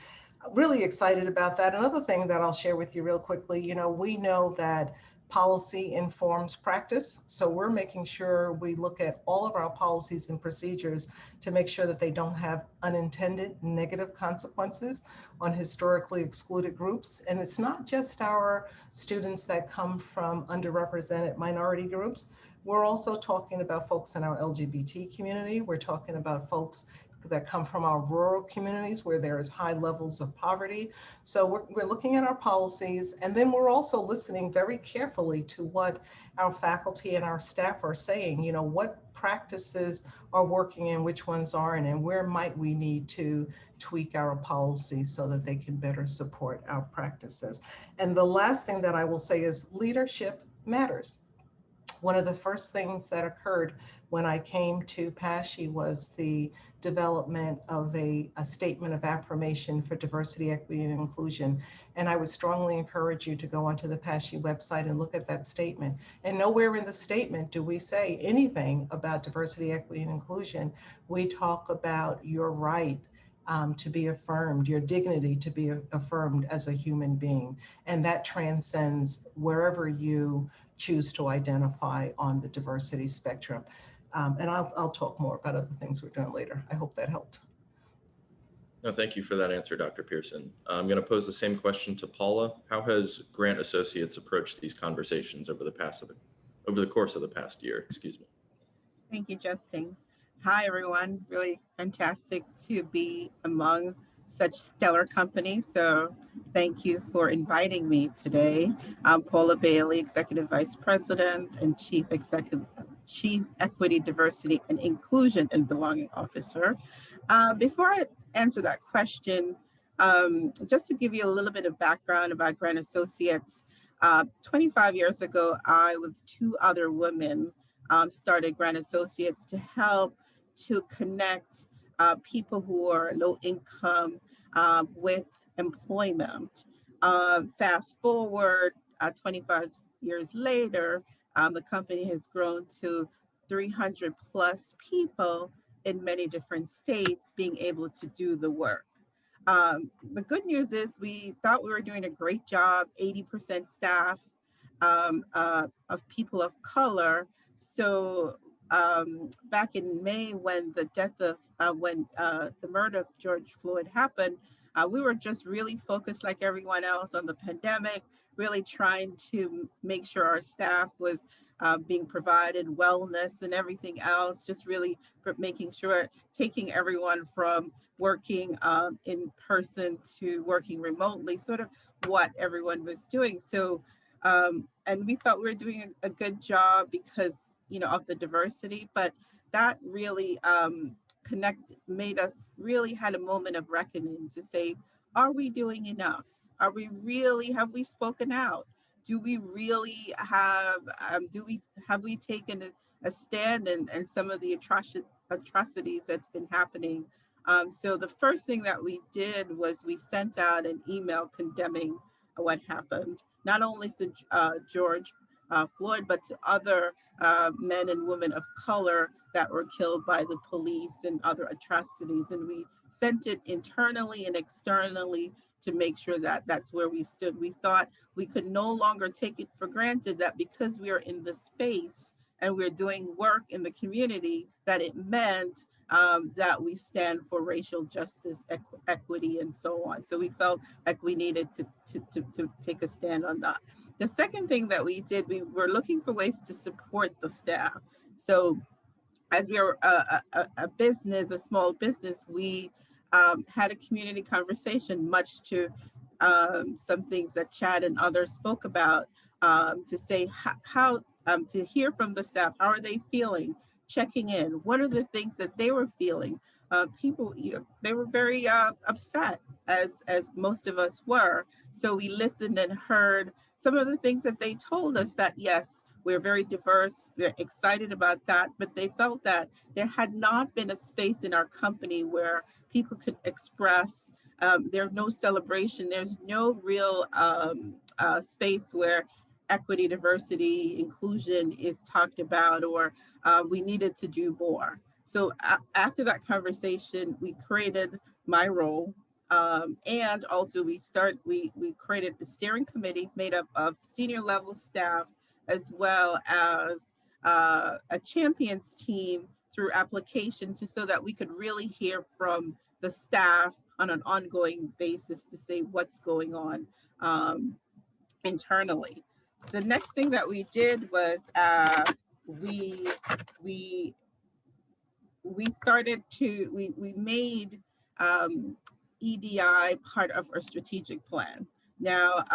really excited about that. Another thing that I'll share with you real quickly, we know that policy informs practice. So we're making sure we look at all of our policies and procedures to make sure that they don't have unintended negative consequences on historically excluded groups. And it's not just our students that come from underrepresented minority groups. We're also talking about folks in our LGBT community. We're talking about folks that come from our rural communities where there is high levels of poverty. So we're looking at our policies, and then we're also listening very carefully to what our faculty and our staff are saying, what practices are working and which ones aren't, and where might we need to tweak our policies so that they can better support our practices. And the last thing that I will say is leadership matters. One of the first things that occurred when I came to PASHE was the development of a statement of affirmation for diversity, equity, and inclusion. And I would strongly encourage you to go onto the PASHE website and look at that statement. And nowhere in the statement do we say anything about diversity, equity, and inclusion. We talk about your right to be affirmed, your dignity to be affirmed as a human being. And that transcends wherever you choose to identify on the diversity spectrum. And I'll talk more about other things we're doing later. I hope that helped. No, thank you for that answer, Dr. Pearson. I'm going to pose the same question to Paula. How has Grant Associates approached these conversations over the course of the past year? Excuse me. Thank you, Justin. Hi, everyone. Really fantastic to be among such stellar company. So thank you for inviting me today. I'm Paula Bailey, Executive Vice President and Chief Equity, Diversity, and Inclusion and Belonging Officer. Before I answer that question, just to give you a little bit of background about Grant Associates, 25 years ago, I, with two other women, started Grant Associates to help to connect people who are low income with employment. Fast forward 25 years later, the company has grown to 300 plus people in many different states being able to do the work. The good news is we thought we were doing a great job, 80% staff of people of color. So back in May, when the death of, the murder of George Floyd happened, we were just really focused like everyone else on the pandemic, really trying to make sure our staff was being provided wellness and everything else, just really making sure, taking everyone from working in person to working remotely, sort of what everyone was doing. So, and we thought we were doing a good job because, you know, of the diversity, but that really made us really had a moment of reckoning to say, are we doing enough? Have we spoken out? Do we really have we taken a stand in some of the atrocities that's been happening? So the first thing that we did was we sent out an email condemning what happened, not only to George Floyd, but to other men and women of color that were killed by the police and other atrocities. And we sent it internally and externally to make sure that that's where we stood. We thought we could no longer take it for granted that because we are in the space and we're doing work in the community, that it meant that we stand for racial justice, equity, and so on. So we felt like we needed to take a stand on that. The second thing that we did, we were looking for ways to support the staff. So as we are a business, a small business, we had a community conversation, much to some things that Chad and others spoke about, to say how to hear from the staff, how are they feeling, checking in, what are the things that they were feeling. People, you know, they were very upset, as most of us were. So we listened and heard some of the things that they told us, that yes, we're very diverse, we're excited about that, but they felt that there had not been a space in our company where people could express, there's no celebration, there's no real space where equity, diversity, inclusion is talked about, or we needed to do more. So after that conversation, we created my role. And also we created a steering committee made up of senior level staff, as well as a champions team through applications, so that we could really hear from the staff on an ongoing basis to say what's going on internally. The next thing that we did was we made EDI part of our strategic plan. Now,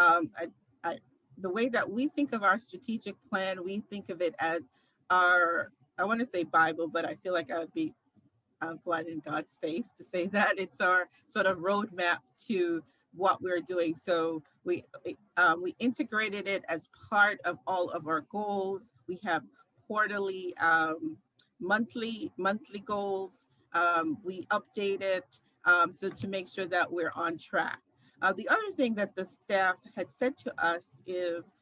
the way that we think of our strategic plan, we think of it as our, I want to say Bible, but I feel like I would be flat in God's face to say that. It's our sort of roadmap to what we're doing. So we integrated it as part of all of our goals. We have quarterly monthly goals. We update it so to make sure that we're on track. The other thing that the staff had said to us is,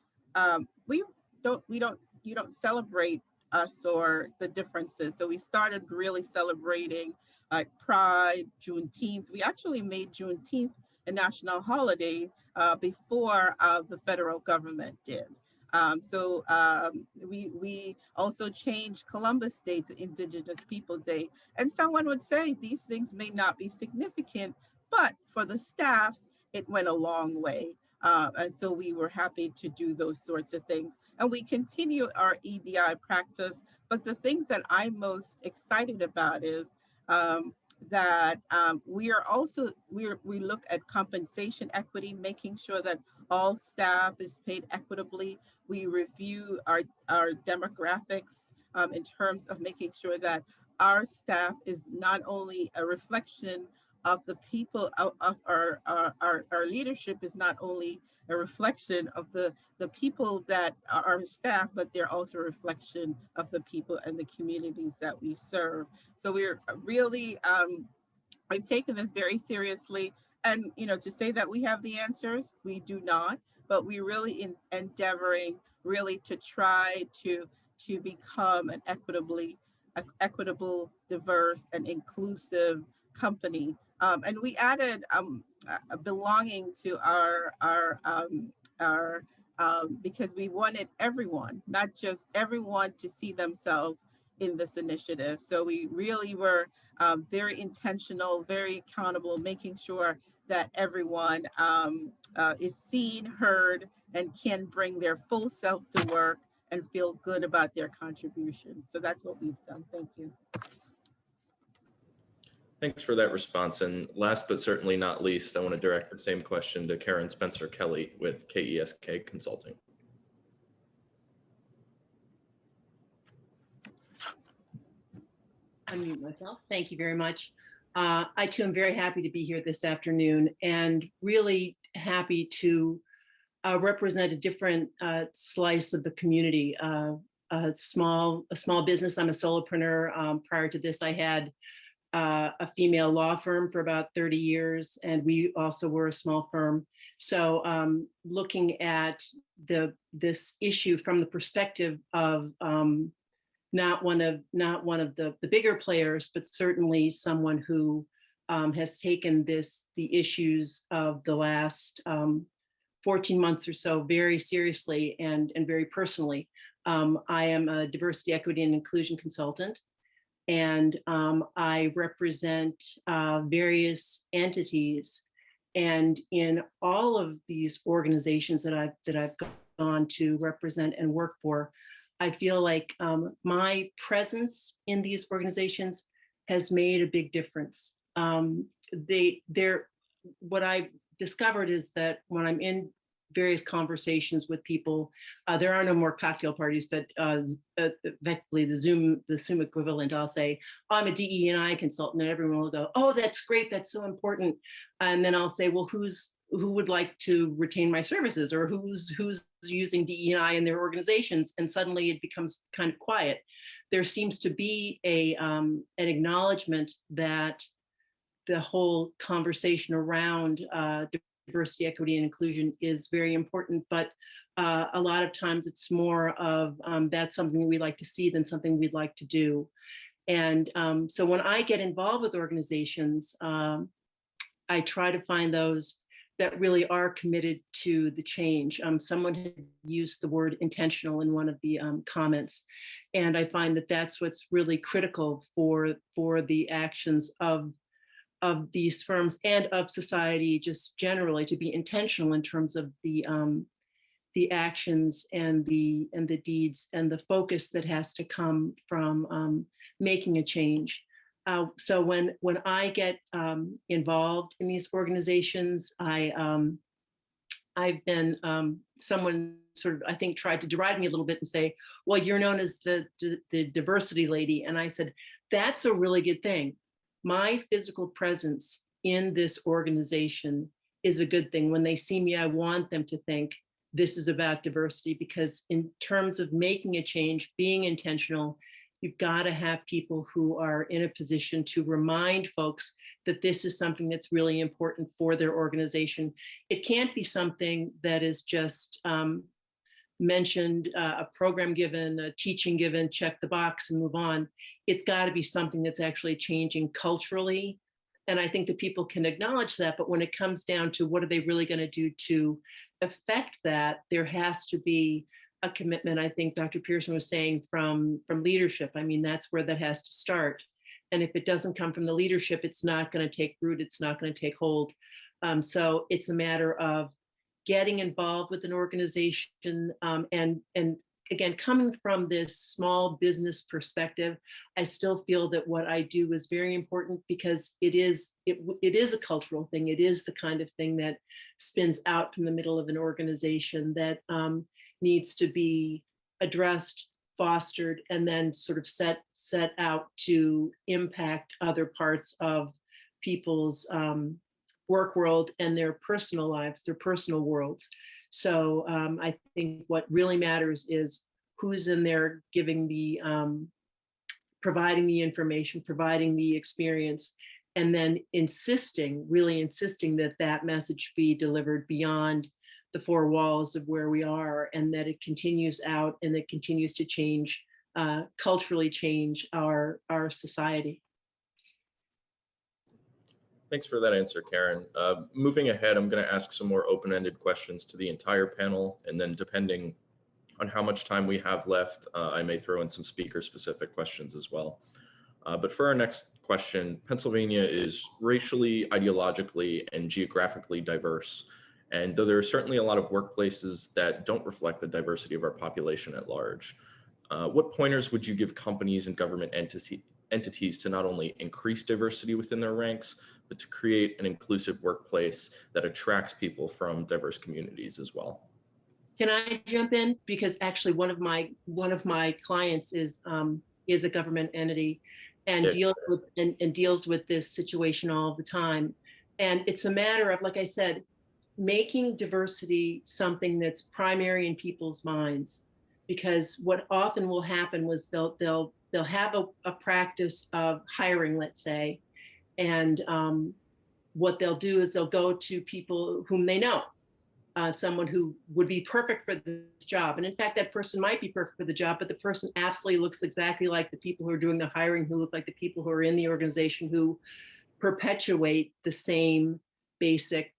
you don't celebrate us or the differences. So we started really celebrating Pride, Juneteenth. We actually made Juneteenth a national holiday before the federal government did. We also changed Columbus Day to Indigenous Peoples Day. And someone would say these things may not be significant, but for the staff, it went a long way. And so we were happy to do those sorts of things. And we continue our EDI practice. But the things that I'm most excited about is that we look at compensation equity, making sure that all staff is paid equitably. We review our demographics in terms of making sure that our staff is not only a reflection of the people of our leadership is not only a reflection of the people that are our staff, but they're also a reflection of the people and the communities that we serve. So we're really, I've taken this very seriously. And, to say that we have the answers, we do not, but we're really endeavoring really to try to become an equitable, diverse, and inclusive company. And we added belonging to our because we wanted everyone, not just everyone, to see themselves in this initiative. So we really were very intentional, very accountable, making sure that everyone is seen, heard, and can bring their full self to work and feel good about their contribution. So that's what we've done. Thank you. Thanks for that response. And last but certainly not least, I want to direct the same question to Karen Spencer-Kelly with KESK Consulting. Unmute myself. Thank you very much. I too am very happy to be here this afternoon and really happy to represent a different slice of the community. A small business. I'm a solopreneur. Prior to this, I had a female law firm for about 30 years, and we also were a small firm. So looking at this issue from the perspective of not one of the bigger players, but certainly someone who has taken the issues of the last 14 months or so very seriously and very personally. I am a diversity, equity, and inclusion consultant, and I represent various entities. And in all of these organizations that I've gone to represent and work for, I feel like my presence in these organizations has made a big difference. What I discovered is that when I'm in various conversations with people, there are no more cocktail parties, but effectively the Zoom equivalent, I'll say, oh, I'm a DE&I consultant, and everyone will go, oh, that's great, that's so important. And then I'll say, well, who would like to retain my services, or who's using DE&I in their organizations? And suddenly it becomes kind of quiet. There seems to be an acknowledgement that the whole conversation around diversity, equity, and inclusion is very important, but a lot of times it's more of that's something we like to see than something we'd like to do. And so when I get involved with organizations, I try to find those that really are committed to the change. Someone had used the word intentional in one of the comments, and I find that that's what's really critical for the actions of these firms and of society just generally, to be intentional in terms of the actions and the deeds and the focus that has to come from making a change. So when I get involved in these organizations, I've been someone sort of, I think, tried to deride me a little bit and say, well, you're known as the diversity lady. And I said, that's a really good thing. My physical presence in this organization is a good thing. When they see me, I want them to think this is about diversity, because in terms of making a change, being intentional, You've got to have people who are in a position to remind folks that this is something that's really important for their organization. It can't be something that is just mentioned, a program given, a teaching given, check the box and move on. It's got to be something that's actually changing culturally. And I think that people can acknowledge that, but when it comes down to what are they really going to do to affect that, there has to be a commitment. I think Dr. Pearson was saying from leadership. I mean, that's where that has to start. And if it doesn't come from the leadership, it's not going to take root. It's not going to take hold. So it's a matter of getting involved with an organization, and again, coming from this small business perspective, I still feel that what I do is very important because it is a cultural thing. It is the kind of thing that spins out from the middle of an organization that needs to be addressed, fostered, and then sort of set out to impact other parts of people's work world and their personal lives, their personal worlds. So I think what really matters is who's in there giving the, providing the information, providing the experience, and then really insisting that that message be delivered beyond the four walls of where we are, and that it continues out and it continues to change, culturally change our society. Thanks for that answer, Karen. Moving ahead, I'm going to ask some more open-ended questions to the entire panel, and then depending on how much time we have left, I may throw in some speaker-specific questions as well. But for our next question, Pennsylvania is racially, ideologically, and geographically diverse. And though there are certainly a lot of workplaces that don't reflect the diversity of our population at large, what pointers would you give companies and government entities to not only increase diversity within their ranks, but to create an inclusive workplace that attracts people from diverse communities as well? Can I jump in? Because actually one of my clients is a government entity and deals with this situation all the time. And it's a matter of, like I said, making diversity something that's primary in people's minds. Because what often will happen was they'll have a practice of hiring, let's say, and what they'll do is they'll go to people whom they know, someone who would be perfect for this job. And in fact, that person might be perfect for the job, but the person absolutely looks exactly like the people who are doing the hiring, who look like the people who are in the organization, who perpetuate the same basic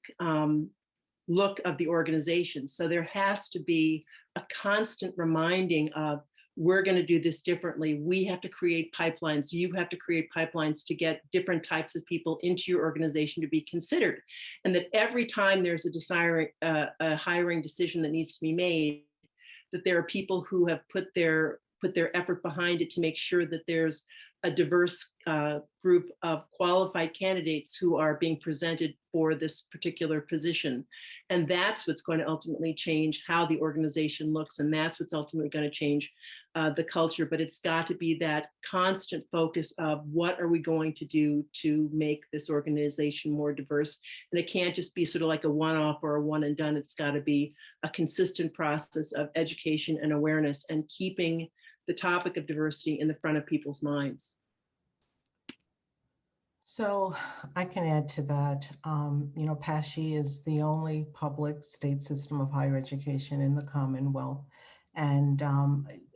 look of the organization. So there has to be a constant reminding of, we're going to do this differently. We have to create pipelines. You have to create pipelines to get different types of people into your organization to be considered. And that every time there's a hiring decision that needs to be made, that there are people who have put their effort behind it to make sure that there's a diverse group of qualified candidates who are being presented for this particular position. And that's what's going to ultimately change how the organization looks. And that's what's ultimately going to change the culture. But it's got to be that constant focus of what are we going to do to make this organization more diverse. And it can't just be sort of like a one-off or a one and done. It's got to be a consistent process of education and awareness and keeping the topic of diversity in the front of people's minds. So I can add to that. PASHE is the only public state system of higher education in the Commonwealth. And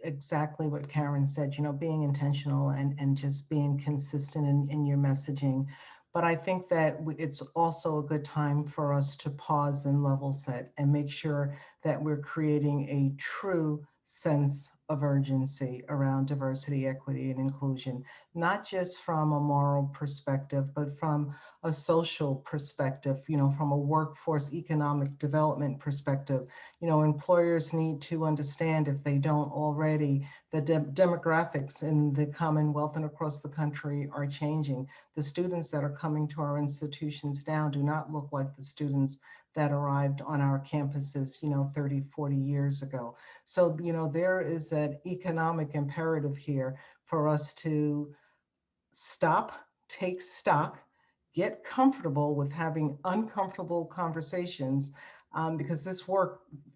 exactly what Karen said, being intentional and just being consistent in your messaging. But I think that it's also a good time for us to pause and level set and make sure that we're creating a true sense of urgency around diversity, equity, and inclusion, not just from a moral perspective, but from a social perspective, from a workforce economic development perspective. Employers need to understand, if they don't already, the demographics in the Commonwealth and across the country are changing. The students that are coming to our institutions now do not look like the students that arrived on our campuses, 30, 40 years ago. So, there is an economic imperative here for us to stop, take stock, get comfortable with having uncomfortable conversations, because this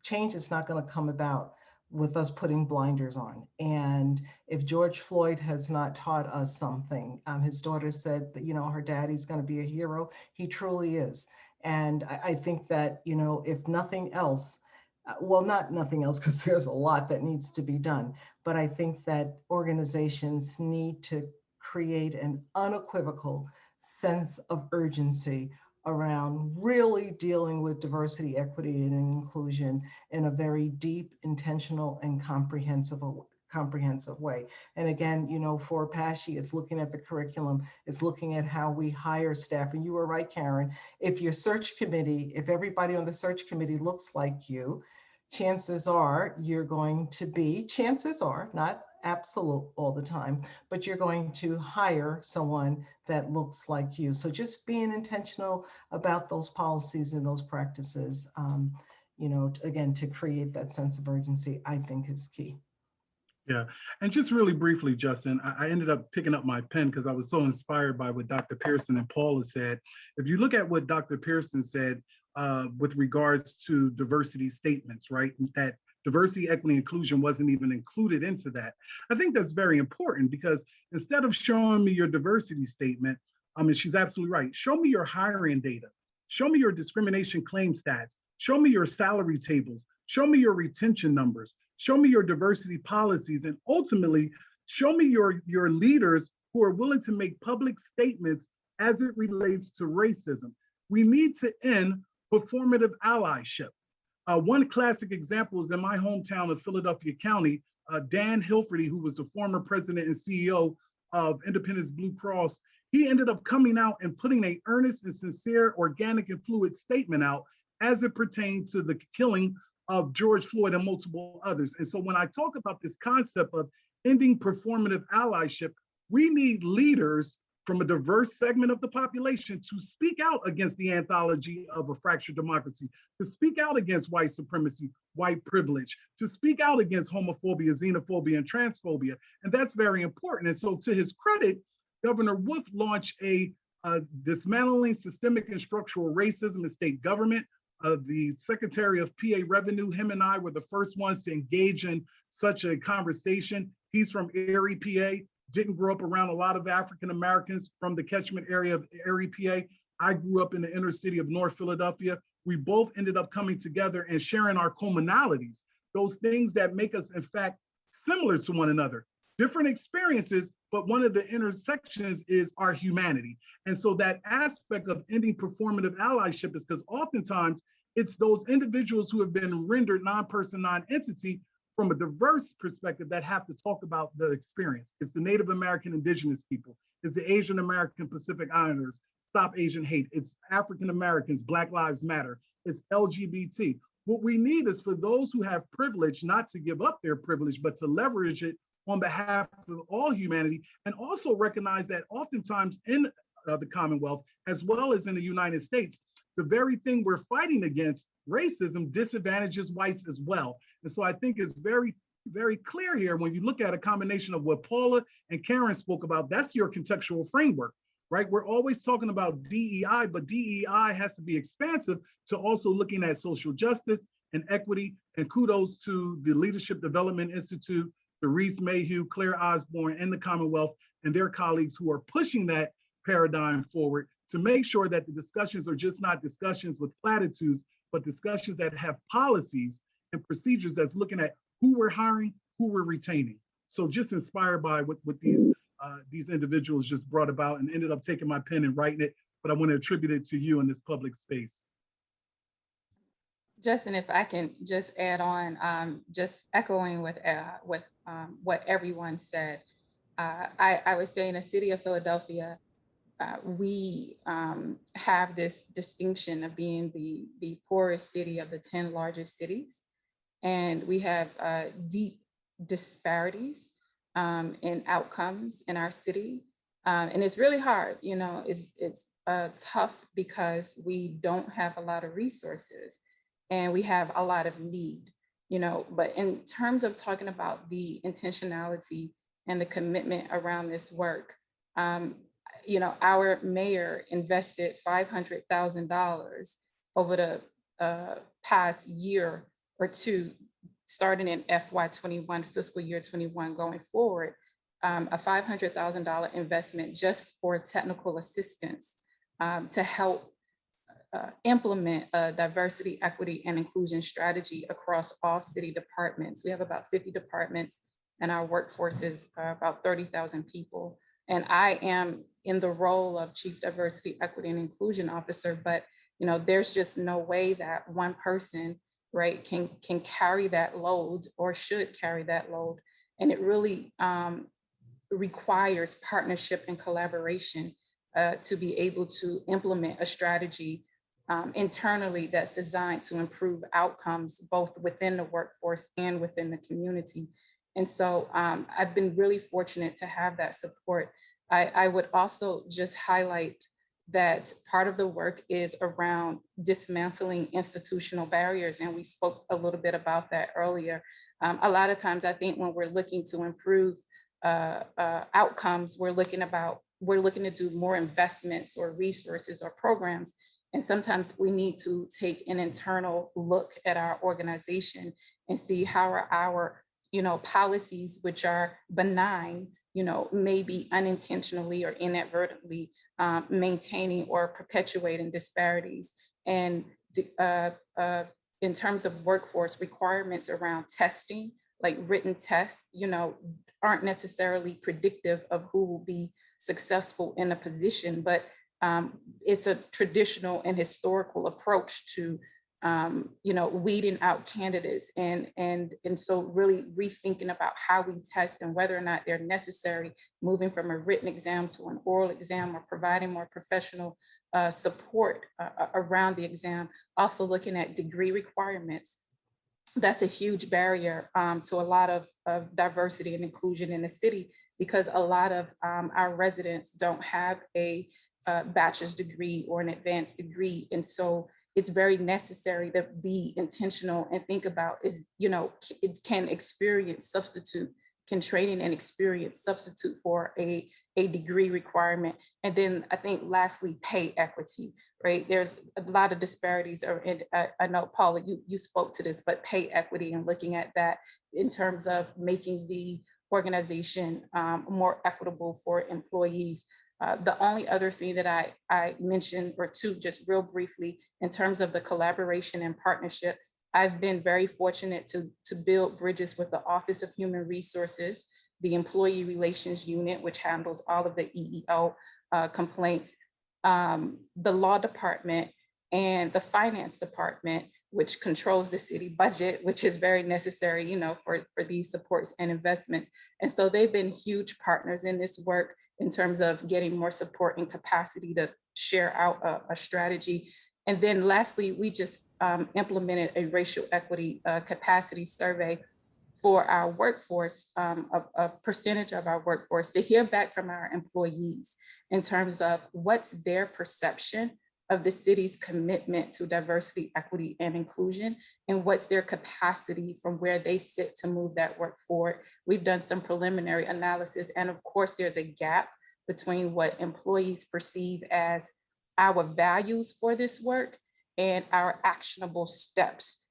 change is not going to come about with us putting blinders on. And if George Floyd has not taught us something, his daughter said that, her daddy's going to be a hero. He truly is. And I think that, if nothing else, well, not nothing else, because there's a lot that needs to be done, but I think that organizations need to create an unequivocal sense of urgency around really dealing with diversity, equity, and inclusion in a very deep, intentional, and comprehensive way. And again, for PASHI, it's looking at the curriculum, it's looking at how we hire staff. And you were right, Karen, if your search committee, if everybody on the search committee looks like you, chances are you're going to be, chances are, not absolute all the time, but you're going to hire someone that looks like you. So just being intentional about those policies and those practices, again, to create that sense of urgency, I think is key. Yeah, and just really briefly, Justin, I ended up picking up my pen because I was so inspired by what Dr. Pearson and Paula said. If you look at what Dr. Pearson said with regards to diversity statements, right, that diversity, equity, inclusion wasn't even included into that. I think that's very important because instead of showing me your diversity statement, and she's absolutely right, show me your hiring data, show me your discrimination claim stats, show me your salary tables, show me your retention numbers, show me your diversity policies, and ultimately, show me your leaders who are willing to make public statements as it relates to racism. We need to end performative allyship. One classic example is in my hometown of Philadelphia County, Dan Hilferty, who was the former president and CEO of Independence Blue Cross, he ended up coming out and putting an earnest and sincere, organic and fluid statement out as it pertained to the killing of George Floyd and multiple others. And so when I talk about this concept of ending performative allyship, we need leaders from a diverse segment of the population to speak out against the anthology of a fractured democracy, to speak out against white supremacy, white privilege, to speak out against homophobia, xenophobia, and transphobia. And that's very important. And so to his credit, Governor Wolf launched a dismantling systemic and structural racism in state government. The Secretary of PA Revenue, him and I were the first ones to engage in such a conversation. He's from Erie, PA, didn't grow up around a lot of African Americans from the catchment area of Erie, PA. I grew up in the inner city of North Philadelphia. We both ended up coming together and sharing our commonalities, those things that make us, in fact, similar to one another. Different experiences, but one of the intersections is our humanity. And so that aspect of ending performative allyship is because oftentimes it's those individuals who have been rendered non-person, non-entity from a diverse perspective that have to talk about the experience. It's the Native American indigenous people. It's the Asian American Pacific Islanders, Stop Asian Hate. It's African Americans, Black Lives Matter. It's LGBT. What we need is for those who have privilege not to give up their privilege, but to leverage it on behalf of all humanity, and also recognize that oftentimes in the Commonwealth, as well as in the United States, the very thing we're fighting against, racism, disadvantages whites as well. And so I think it's very, very clear here when you look at a combination of what Paula and Karen spoke about, that's your contextual framework, right? We're always talking about DEI, but DEI has to be expansive to also looking at social justice and equity, and kudos to the Leadership Development Institute, the Reese Mayhew, Claire Osborne, and the Commonwealth and their colleagues who are pushing that paradigm forward to make sure that the discussions are just not discussions with platitudes, but discussions that have policies and procedures that's looking at who we're hiring, who we're retaining. So just inspired by what these individuals just brought about, and ended up taking my pen and writing it, but I want to attribute it to you in this public space. Justin, if I can just add on, just echoing with what everyone said, I would say in the city of Philadelphia, we have this distinction of being the poorest city of the 10 largest cities. And we have deep disparities in outcomes in our city. And it's really hard, it's tough because we don't have a lot of resources and we have a lot of need, but in terms of talking about the intentionality and the commitment around this work, our mayor invested $500,000 over the past year or two starting in FY21, fiscal year 21 going forward, a $500,000 investment just for technical assistance to help implement a diversity, equity, and inclusion strategy across all city departments. We have about 50 departments, and our workforce is about 30,000 people. And I am in the role of Chief Diversity, Equity, and Inclusion Officer, but there's just no way that one person, right, can carry that load or should carry that load. And it really requires partnership and collaboration to be able to implement a strategy internally that's designed to improve outcomes both within the workforce and within the community. And so I've been really fortunate to have that support. I would also just highlight that part of the work is around dismantling institutional barriers. And we spoke a little bit about that earlier. A lot of times I think when we're looking to improve outcomes, we're looking to do more investments or resources or programs. And sometimes we need to take an internal look at our organization and see how are our, policies, which are benign, maybe unintentionally or inadvertently maintaining or perpetuating disparities. And in terms of workforce requirements around testing, like written tests, aren't necessarily predictive of who will be successful in a position, but it's a traditional and historical approach to, weeding out candidates. And so really rethinking about how we test and whether or not they're necessary, moving from a written exam to an oral exam or providing more professional support around the exam. Also looking at degree requirements. That's a huge barrier to a lot of diversity and inclusion in the city, because a lot of our residents don't have a bachelor's degree or an advanced degree. And so it's very necessary to be intentional and think about can training and experience substitute for a degree requirement? And then I think lastly, pay equity, right? There's a lot of disparities, and I know Paula, you spoke to this, but pay equity and looking at that in terms of making the organization more equitable for employees. The only other thing that I mentioned, or two, just real briefly, in terms of the collaboration and partnership, I've been very fortunate to build bridges with the Office of Human Resources, the Employee Relations Unit, which handles all of the EEO complaints, the Law Department, and the Finance Department, which controls the city budget, which is very necessary, for these supports and investments. And so they've been huge partners in this work in terms of getting more support and capacity to share out a strategy. And then lastly, we just implemented a racial equity capacity survey for our workforce, a percentage of our workforce, to hear back from our employees in terms of what's their perception of the city's commitment to diversity, equity, and inclusion, and what's their capacity from where they sit to move that work forward. We've done some preliminary analysis, and of course, there's a gap between what employees perceive as our values for this work and our actionable steps,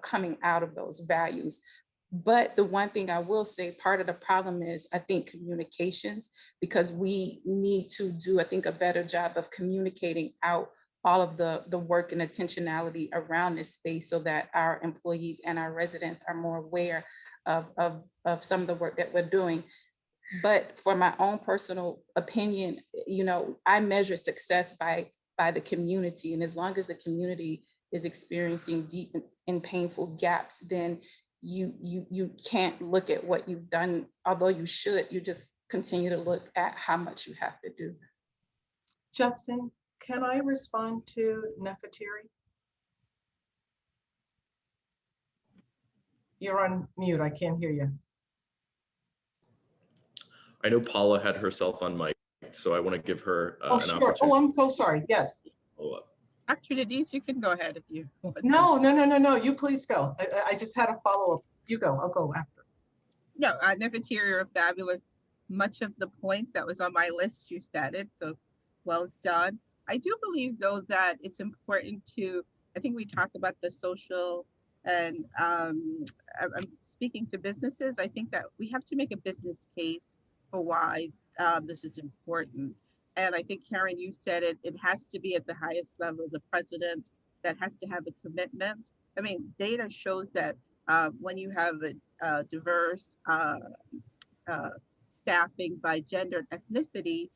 coming out of those values. But the one thing I will say, part of the problem is, I think, communications, because we need to do, I think, a better job of communicating out all of the work and intentionality around this space so that our employees and our residents are more aware of some of the work that we're doing. But for my own personal opinion, I measure success by the community. And as long as the community is experiencing deep and painful gaps, then you can't look at what you've done, although you should. You just continue to look at how much you have to do. Justin, can I respond to Nefertiri? You're on mute, I can't hear you. I know Paula had herself on mic, so I want to give her an opportunity. Oh, I'm so sorry, yes. Dr. Denise, you can go ahead if you want. No, you please go. I just had a follow-up. You go, I'll go after. No, Nefertiri are fabulous. Much of the points that was on my list you stated, so well done. I do believe, though, that it's important to, I think we talk about the social And I'm speaking to businesses. I think that we have to make a business case for why this is important. And I think, Karen, you said it, it has to be at the highest level, the president that has to have a commitment. I mean, data shows that when you have a diverse staffing by gender and ethnicity,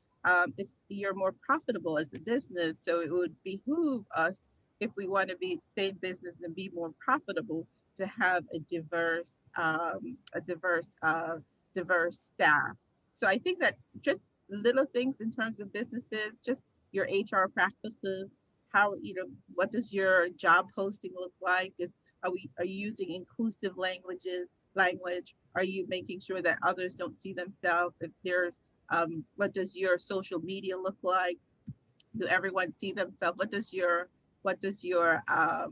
you're more profitable as a business. So it would behoove us, if we want to stay in business and be more profitable, to have a diverse staff. So I think that just little things in terms of businesses, just your HR practices, how, what does your job posting look like? Are you using inclusive language? Are you making sure that others don't see themselves? If there's, what does your social media look like? Do everyone see themselves? What does your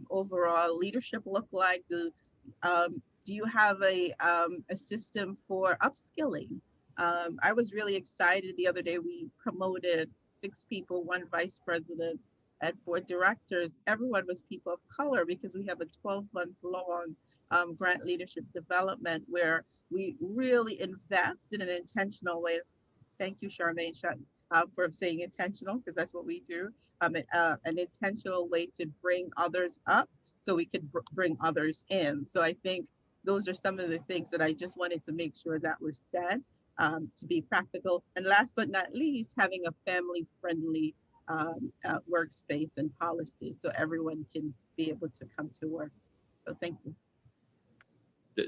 overall leadership look like? Do you have a system for upskilling? I was really excited the other day. We promoted 6 people, 1 vice president, and 4 directors. Everyone was people of color because we have a 12-month long grant leadership development where we really invest in an intentional way. Thank you, Charmaine, for saying intentional, because that's what we do. An intentional way to bring others up so we could bring others in. So I think those are some of the things that I just wanted to make sure that was said, to be practical. And last but not least, having a family-friendly workspace and policy so everyone can be able to come to work. So thank you.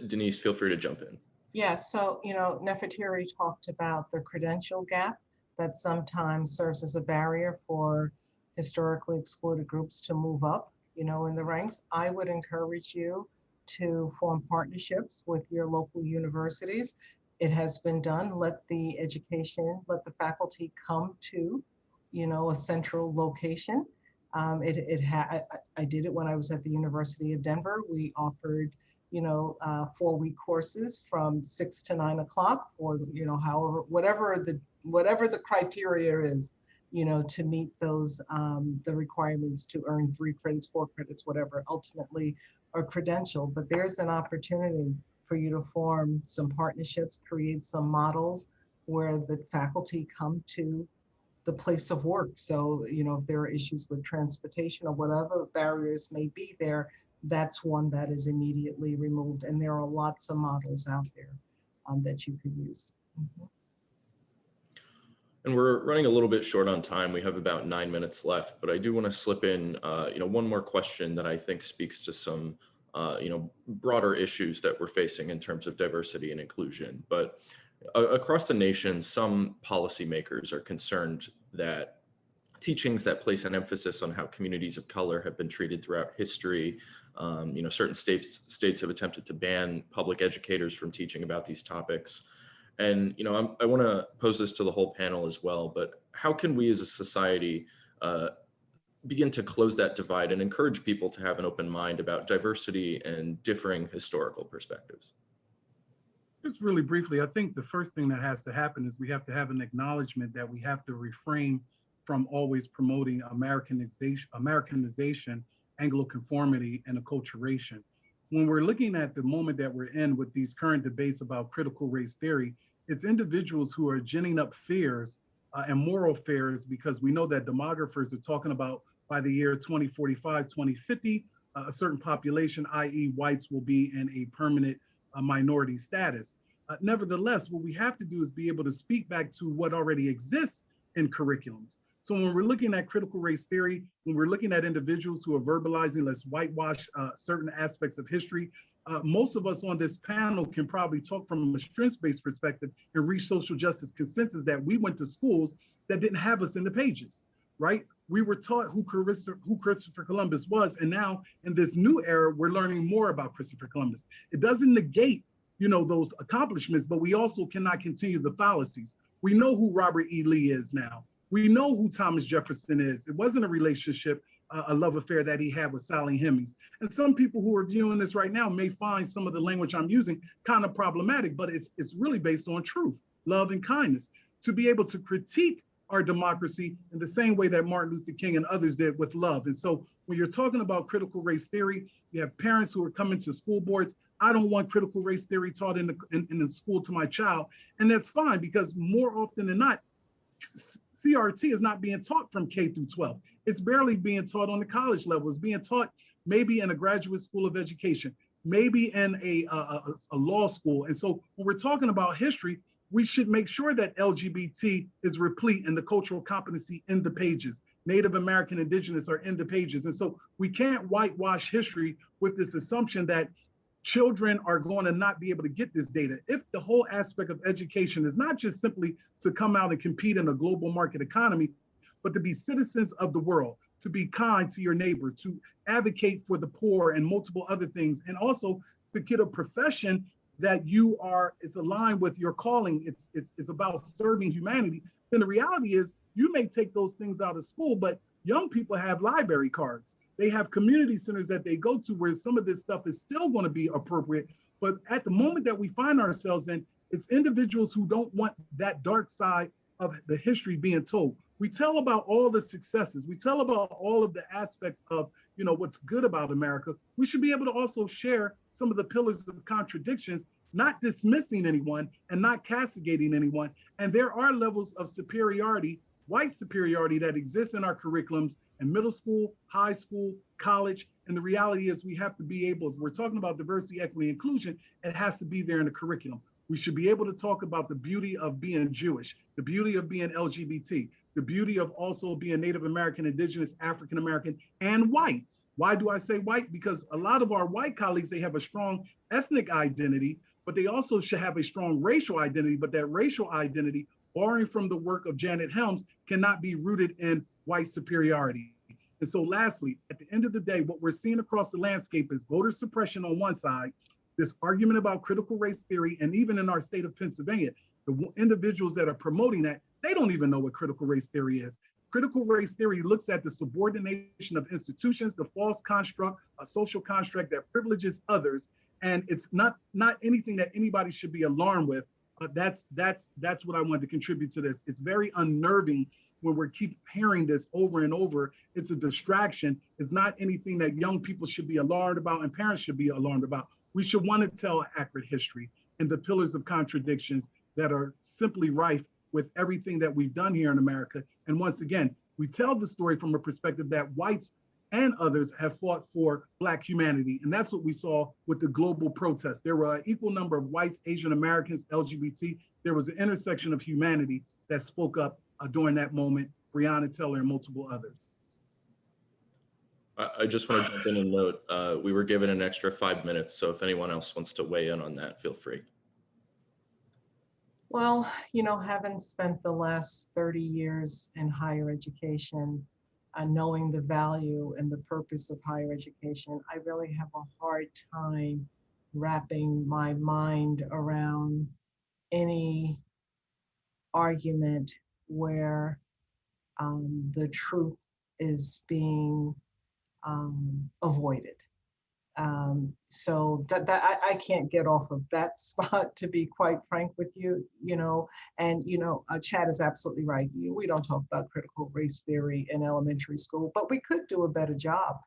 Denise, feel free to jump in. Yeah, so, Nefertiti talked about the credential gap that sometimes serves as a barrier for historically excluded groups to move up, in the ranks. I would encourage you to form partnerships with your local universities. It has been done. Let the faculty come to, a central location. I did it when I was at the University of Denver. We offered 4-week courses from 6 to 9 o'clock, or however, whatever the criteria is, to meet those the requirements to earn 3 credits, 4 credits, whatever ultimately are credentialed. But there's an opportunity for you to form some partnerships, create some models where the faculty come to the place of work. So if there are issues with transportation or whatever barriers may be there, that's one that is immediately removed. And there are lots of models out there that you could use. Mm-hmm. And we're running a little bit short on time. We have about 9 minutes left, but I do want to slip in, one more question that I think speaks to some, broader issues that we're facing in terms of diversity and inclusion. But across the nation, some policymakers are concerned that teachings that place an emphasis on how communities of color have been treated throughout history. Certain states have attempted to ban public educators from teaching about these topics. And, I want to pose this to the whole panel as well, but how can we as a society begin to close that divide and encourage people to have an open mind about diversity and differing historical perspectives? Just really briefly, I think the first thing that has to happen is we have to have an acknowledgement that we have to refrain from always promoting Americanization, Anglo-conformity, and acculturation. When we're looking at the moment that we're in with these current debates about critical race theory, it's individuals who are ginning up fears and moral fears, because we know that demographers are talking about by the year 2045, 2050, a certain population, i.e. whites, will be in a permanent minority status. Nevertheless, what we have to do is be able to speak back to what already exists in curriculums. So when we're looking at critical race theory, when we're looking at individuals who are verbalizing, let's whitewash certain aspects of history, most of us on this panel can probably talk from a strengths-based perspective and reach social justice consensus that we went to schools that didn't have us in the pages, right? We were taught who Christopher Columbus was, and now in this new era, we're learning more about Christopher Columbus. It doesn't negate, those accomplishments, but we also cannot continue the fallacies. We know who Robert E. Lee is now. We know who Thomas Jefferson is. It wasn't a relationship, a love affair that he had with Sally Hemings. And some people who are viewing this right now may find some of the language I'm using kind of problematic, but it's really based on truth, love, and kindness. To be able to critique our democracy in the same way that Martin Luther King and others did, with love. And so when you're talking about critical race theory, you have parents who are coming to school boards. I don't want critical race theory taught in the school to my child. And that's fine, because more often than not, CRT is not being taught from K through 12. It's barely being taught on the college level. It's being taught maybe in a graduate school of education, maybe in a law school. And so when we're talking about history, we should make sure that LGBT is replete and the cultural competency in the pages. Native American, Indigenous are in the pages. And so we can't whitewash history with this assumption that children are going to not be able to get this data. If the whole aspect of education is not just simply to come out and compete in a global market economy, but to be citizens of the world, to be kind to your neighbor, to advocate for the poor and multiple other things, and also to get a profession that is aligned with your calling, it's about serving humanity, then the reality is you may take those things out of school, but young people have library cards. They have community centers that they go to where some of this stuff is still going to be appropriate. But at the moment that we find ourselves in, it's individuals who don't want that dark side of the history being told. We tell about all the successes. We tell about all of the aspects of, what's good about America. We should be able to also share some of the pillars of contradictions, not dismissing anyone and not castigating anyone. And there are levels of superiority, white superiority, that exists in our curriculums in middle school, high school, college. And the reality is we have to be able, if we're talking about diversity, equity, inclusion, it has to be there in the curriculum. We should be able to talk about the beauty of being Jewish, the beauty of being LGBT, the beauty of also being Native American, Indigenous, African American, and white. Why do I say white? Because a lot of our white colleagues, they have a strong ethnic identity, but they also should have a strong racial identity. But that racial identity, borrowing from the work of Janet Helms, cannot be rooted in white superiority. And so lastly, at the end of the day, what we're seeing across the landscape is voter suppression on one side, this argument about critical race theory, and even in our state of Pennsylvania, the individuals that are promoting that, they don't even know what critical race theory is. Critical race theory looks at the subordination of institutions, the false construct, a social construct that privileges others, and it's not anything that anybody should be alarmed with. But that's what I wanted to contribute to this. It's very unnerving when we keep hearing this over and over. It's a distraction. It's not anything that young people should be alarmed about and parents should be alarmed about. We should want to tell accurate history and the pillars of contradictions that are simply rife with everything that we've done here in America. And once again, we tell the story from a perspective that whites and others have fought for Black humanity. And that's what we saw with the global protests. There were an equal number of whites, Asian Americans, LGBT. There was an intersection of humanity that spoke up during that moment, Breonna Taylor and multiple others. I just want to jump in and note, we were given an extra 5 minutes. So if anyone else wants to weigh in on that, feel free. Well, having spent the last 30 years in higher education, knowing the value and the purpose of higher education, I really have a hard time wrapping my mind around any argument where the truth is being avoided. So that I can't get off of that spot, to be quite frank with you, and Chad is absolutely right. We don't talk about critical race theory in elementary school, but we could do a better job,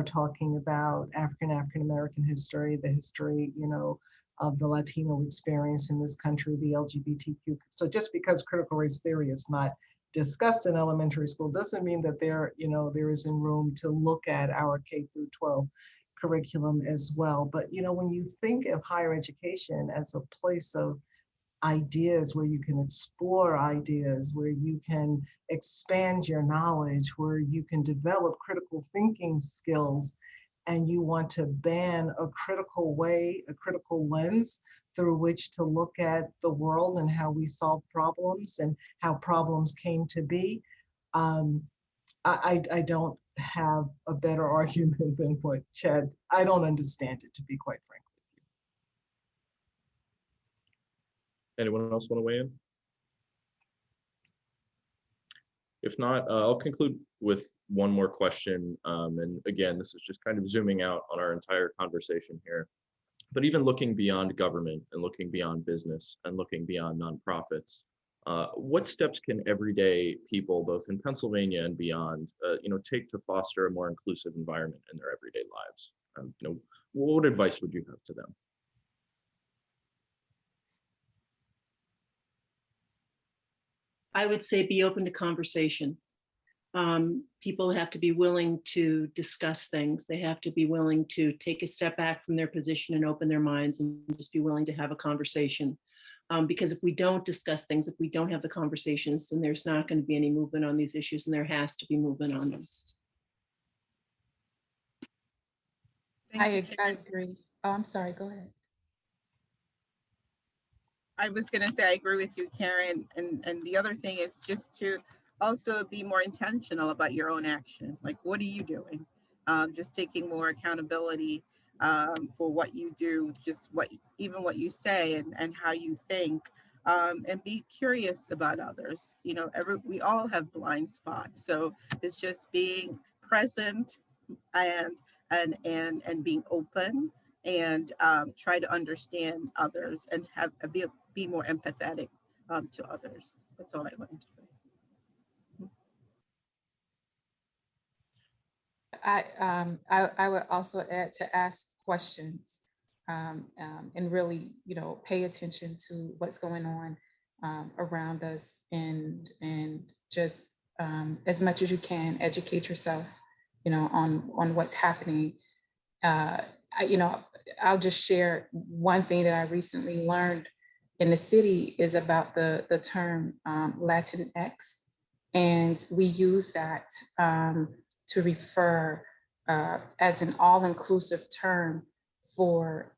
talking about African American history, the history, of the Latino experience in this country, the LGBTQ. So just because critical race theory is not discussed in elementary school doesn't mean that there isn't room to look at our K through 12 curriculum as well. But when you think of higher education as a place of ideas, where you can explore ideas, where you can expand your knowledge, where you can develop critical thinking skills, and you want to ban a critical lens through which to look at the world and how we solve problems and how problems came to be, I don't have a better argument than what Chad. I don't understand it, to be quite frank with you. Anyone else want to weigh in? If not, I'll conclude with one more question. And again, this is just kind of zooming out on our entire conversation here. But even looking beyond government and looking beyond business and looking beyond nonprofits, What steps can everyday people, both in Pennsylvania and beyond, take to foster a more inclusive environment in their everyday lives? What advice would you have to them? I would say be open to conversation. People have to be willing to discuss things. They have to be willing to take a step back from their position and open their minds and just be willing to have a conversation. Because if we don't discuss things, if we don't have the conversations, then there's not going to be any movement on these issues, and there has to be movement on them. I agree. Oh, I'm sorry, go ahead. I was going to say, I agree with you, Karen. And the other thing is just to also be more intentional about your own action. Like, what are you doing? Just taking more accountability for what you do, just even what you say and how you think, and be curious about others. We all have blind spots. So it's just being present and being open and try to understand others and be more empathetic to others. That's all I wanted to say. I would also add to ask questions and really, pay attention to what's going on around us and just as much as you can educate yourself, on what's happening. I'll just share one thing that I recently learned in the city is about the term Latinx, and we use that to refer as an all-inclusive term for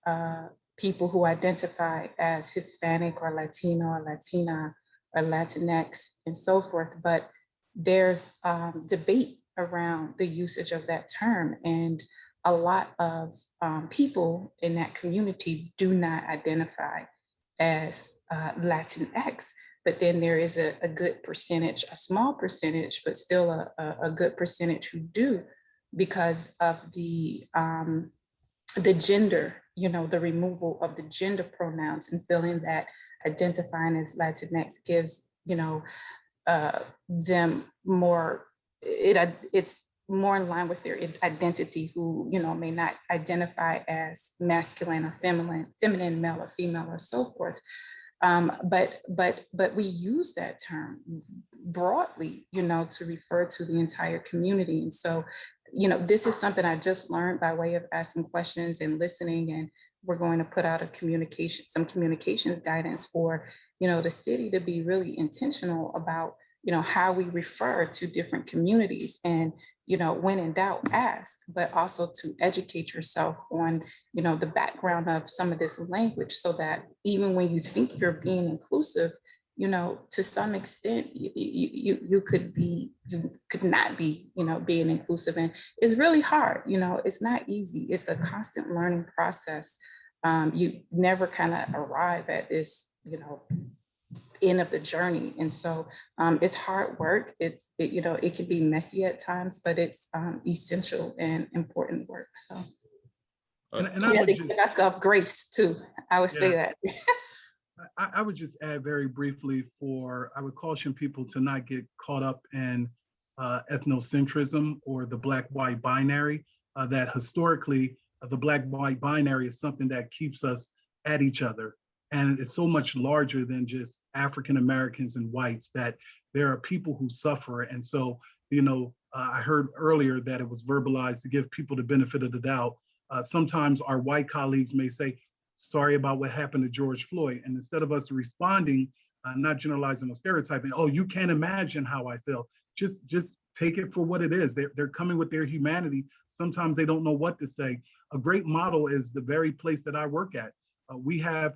people who identify as Hispanic or Latino or Latina or Latinx and so forth. But there's debate around the usage of that term, and a lot of people in that community do not identify as Latinx. But then there is a good percentage, a small percentage, but still a good percentage who do, because of the gender, the removal of the gender pronouns, and feeling that identifying as Latinx gives, them more, it's more in line with their identity, who, may not identify as masculine or feminine, male or female or so forth. But we use that term broadly, to refer to the entire community. And so, this is something I just learned by way of asking questions and listening. And we're going to put out some communications guidance for, the city to be really intentional about, how we refer to different communities. And, when in doubt, ask, but also to educate yourself on, the background of some of this language, so that even when you think you're being inclusive, to some extent, you could not be, being inclusive. And it's really hard, it's not easy. It's a constant learning process. You never kind of arrive at this, end of the journey. And so it's hard work. It can be messy at times, but it's essential and important work. So and I would just give myself grace too. I would say that. I would just add very briefly I would caution people to not get caught up in ethnocentrism or the black-white binary, that historically the black-white binary is something that keeps us at each other. And it's so much larger than just African Americans and whites, that there are people who suffer. And so, I heard earlier that it was verbalized to give people the benefit of the doubt. Sometimes our white colleagues may say, sorry about what happened to George Floyd. And instead of us responding, not generalizing or stereotyping, oh, you can't imagine how I feel. Just take it for what it is. They're coming with their humanity. Sometimes they don't know what to say. A great model is the very place that I work at. We have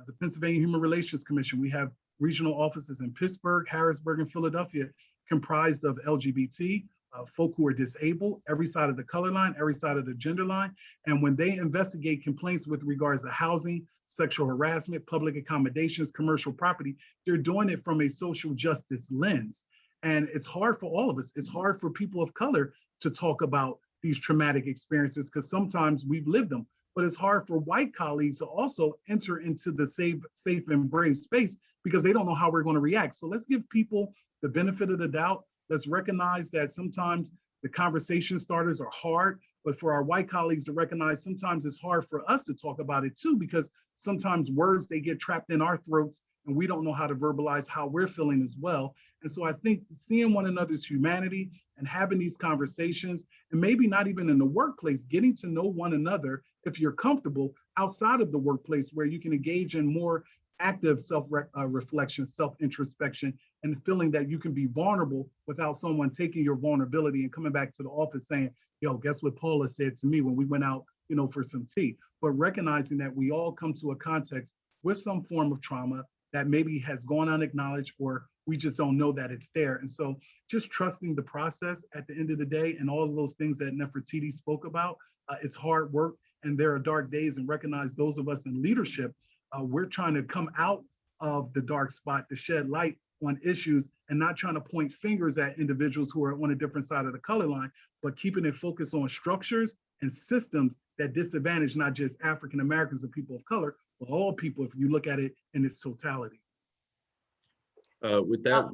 the Pennsylvania Human Relations Commission. We have regional offices in Pittsburgh, Harrisburg, and Philadelphia, comprised of LGBT, folk who are disabled, every side of the color line, every side of the gender line. And when they investigate complaints with regards to housing, sexual harassment, public accommodations, commercial property, they're doing it from a social justice lens. And it's hard for all of us. It's hard for people of color to talk about these traumatic experiences, because sometimes we've lived them. but it's hard for white colleagues to also enter into the safe and brave space because they don't know how we're going to react. So let's give people the benefit of the doubt. Let's recognize that sometimes the conversation starters are hard, but for our white colleagues to recognize sometimes it's hard for us to talk about it too, because sometimes words, they get trapped in our throats and we don't know how to verbalize how we're feeling as well. And so I think seeing one another's humanity and having these conversations, and maybe not even in the workplace, getting to know one another if you're comfortable outside of the workplace where you can engage in more active self-reflection, self-introspection, and feeling that you can be vulnerable without someone taking your vulnerability and coming back to the office saying, yo, guess what Paula said to me when we went out, for some tea. But recognizing that we all come to a context with some form of trauma that maybe has gone unacknowledged, or we just don't know that it's there. And so just trusting the process at the end of the day, and all of those things that Nefertiti spoke about, it's hard work and there are dark days, and recognize those of us in leadership, we're trying to come out of the dark spot to shed light on issues and not trying to point fingers at individuals who are on a different side of the color line, but keeping it focused on structures and systems that disadvantage not just African Americans and people of color, but all people if you look at it in its totality. With that,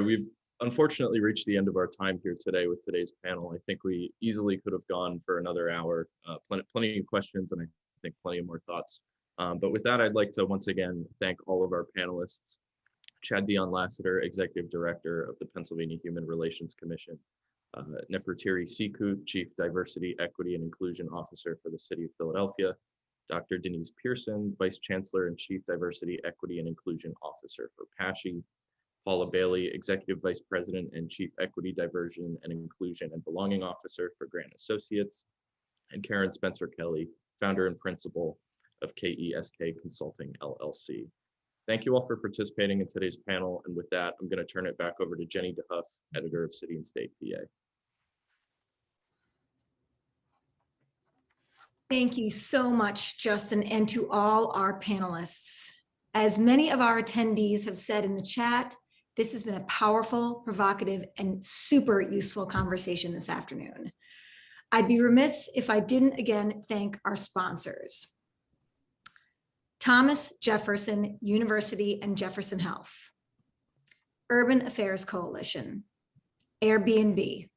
we've unfortunately reached the end of our time here today with today's panel. I think we easily could have gone for another hour, plenty of questions, and I think plenty of more thoughts. But with that, I'd like to once again thank all of our panelists. Chad Dion Lassiter, Executive Director of the Pennsylvania Human Relations Commission, Nefertiti Sekou, Chief Diversity, Equity, and Inclusion Officer for the City of Philadelphia, Dr. Denise Pearson, Vice Chancellor and Chief Diversity, Equity, and Inclusion Officer for PASHI, Paula Bailey, Executive Vice President and Chief Equity, Diversion, and Inclusion and Belonging Officer for Grant Associates, and Karen Spencer Kelly, Founder and Principal of KESK Consulting, LLC. Thank you all for participating in today's panel. And with that, I'm going to turn it back over to Jenny DeHuff, Editor of City and State PA. Thank you so much, Justin, and to all our panelists. As many of our attendees have said in the chat, this has been a powerful, provocative, and super useful conversation this afternoon. I'd be remiss if I didn't again thank our sponsors. Thomas Jefferson University and Jefferson Health, Urban Affairs Coalition, Airbnb,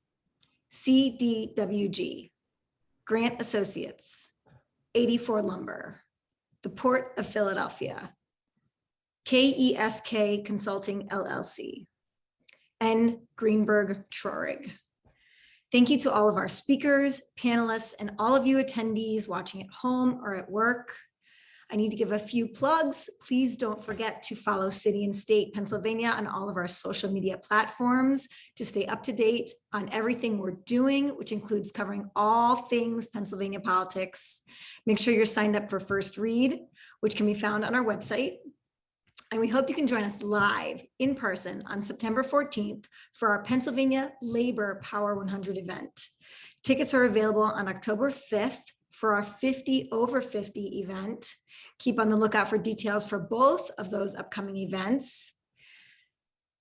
CDWG, Grant Associates, 84 Lumber, the Port of Philadelphia, KESK Consulting LLC, and Greenberg Traurig. Thank you to all of our speakers, panelists, and all of you attendees watching at home or at work. I need to give a few plugs. Please don't forget to follow City and State Pennsylvania on all of our social media platforms to stay up to date on everything we're doing, which includes covering all things Pennsylvania politics. Make sure you're signed up for First Read, which can be found on our website. And we hope you can join us live in person on September 14th for our Pennsylvania Labor Power 100 event. Tickets are available on October 5th for our 50 over 50 event. Keep on the lookout for details for both of those upcoming events.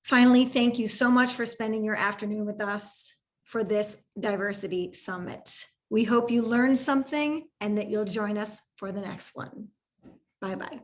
Finally, thank you so much for spending your afternoon with us for this Diversity Summit. We hope you learned something and that you'll join us for the next one. Bye-bye.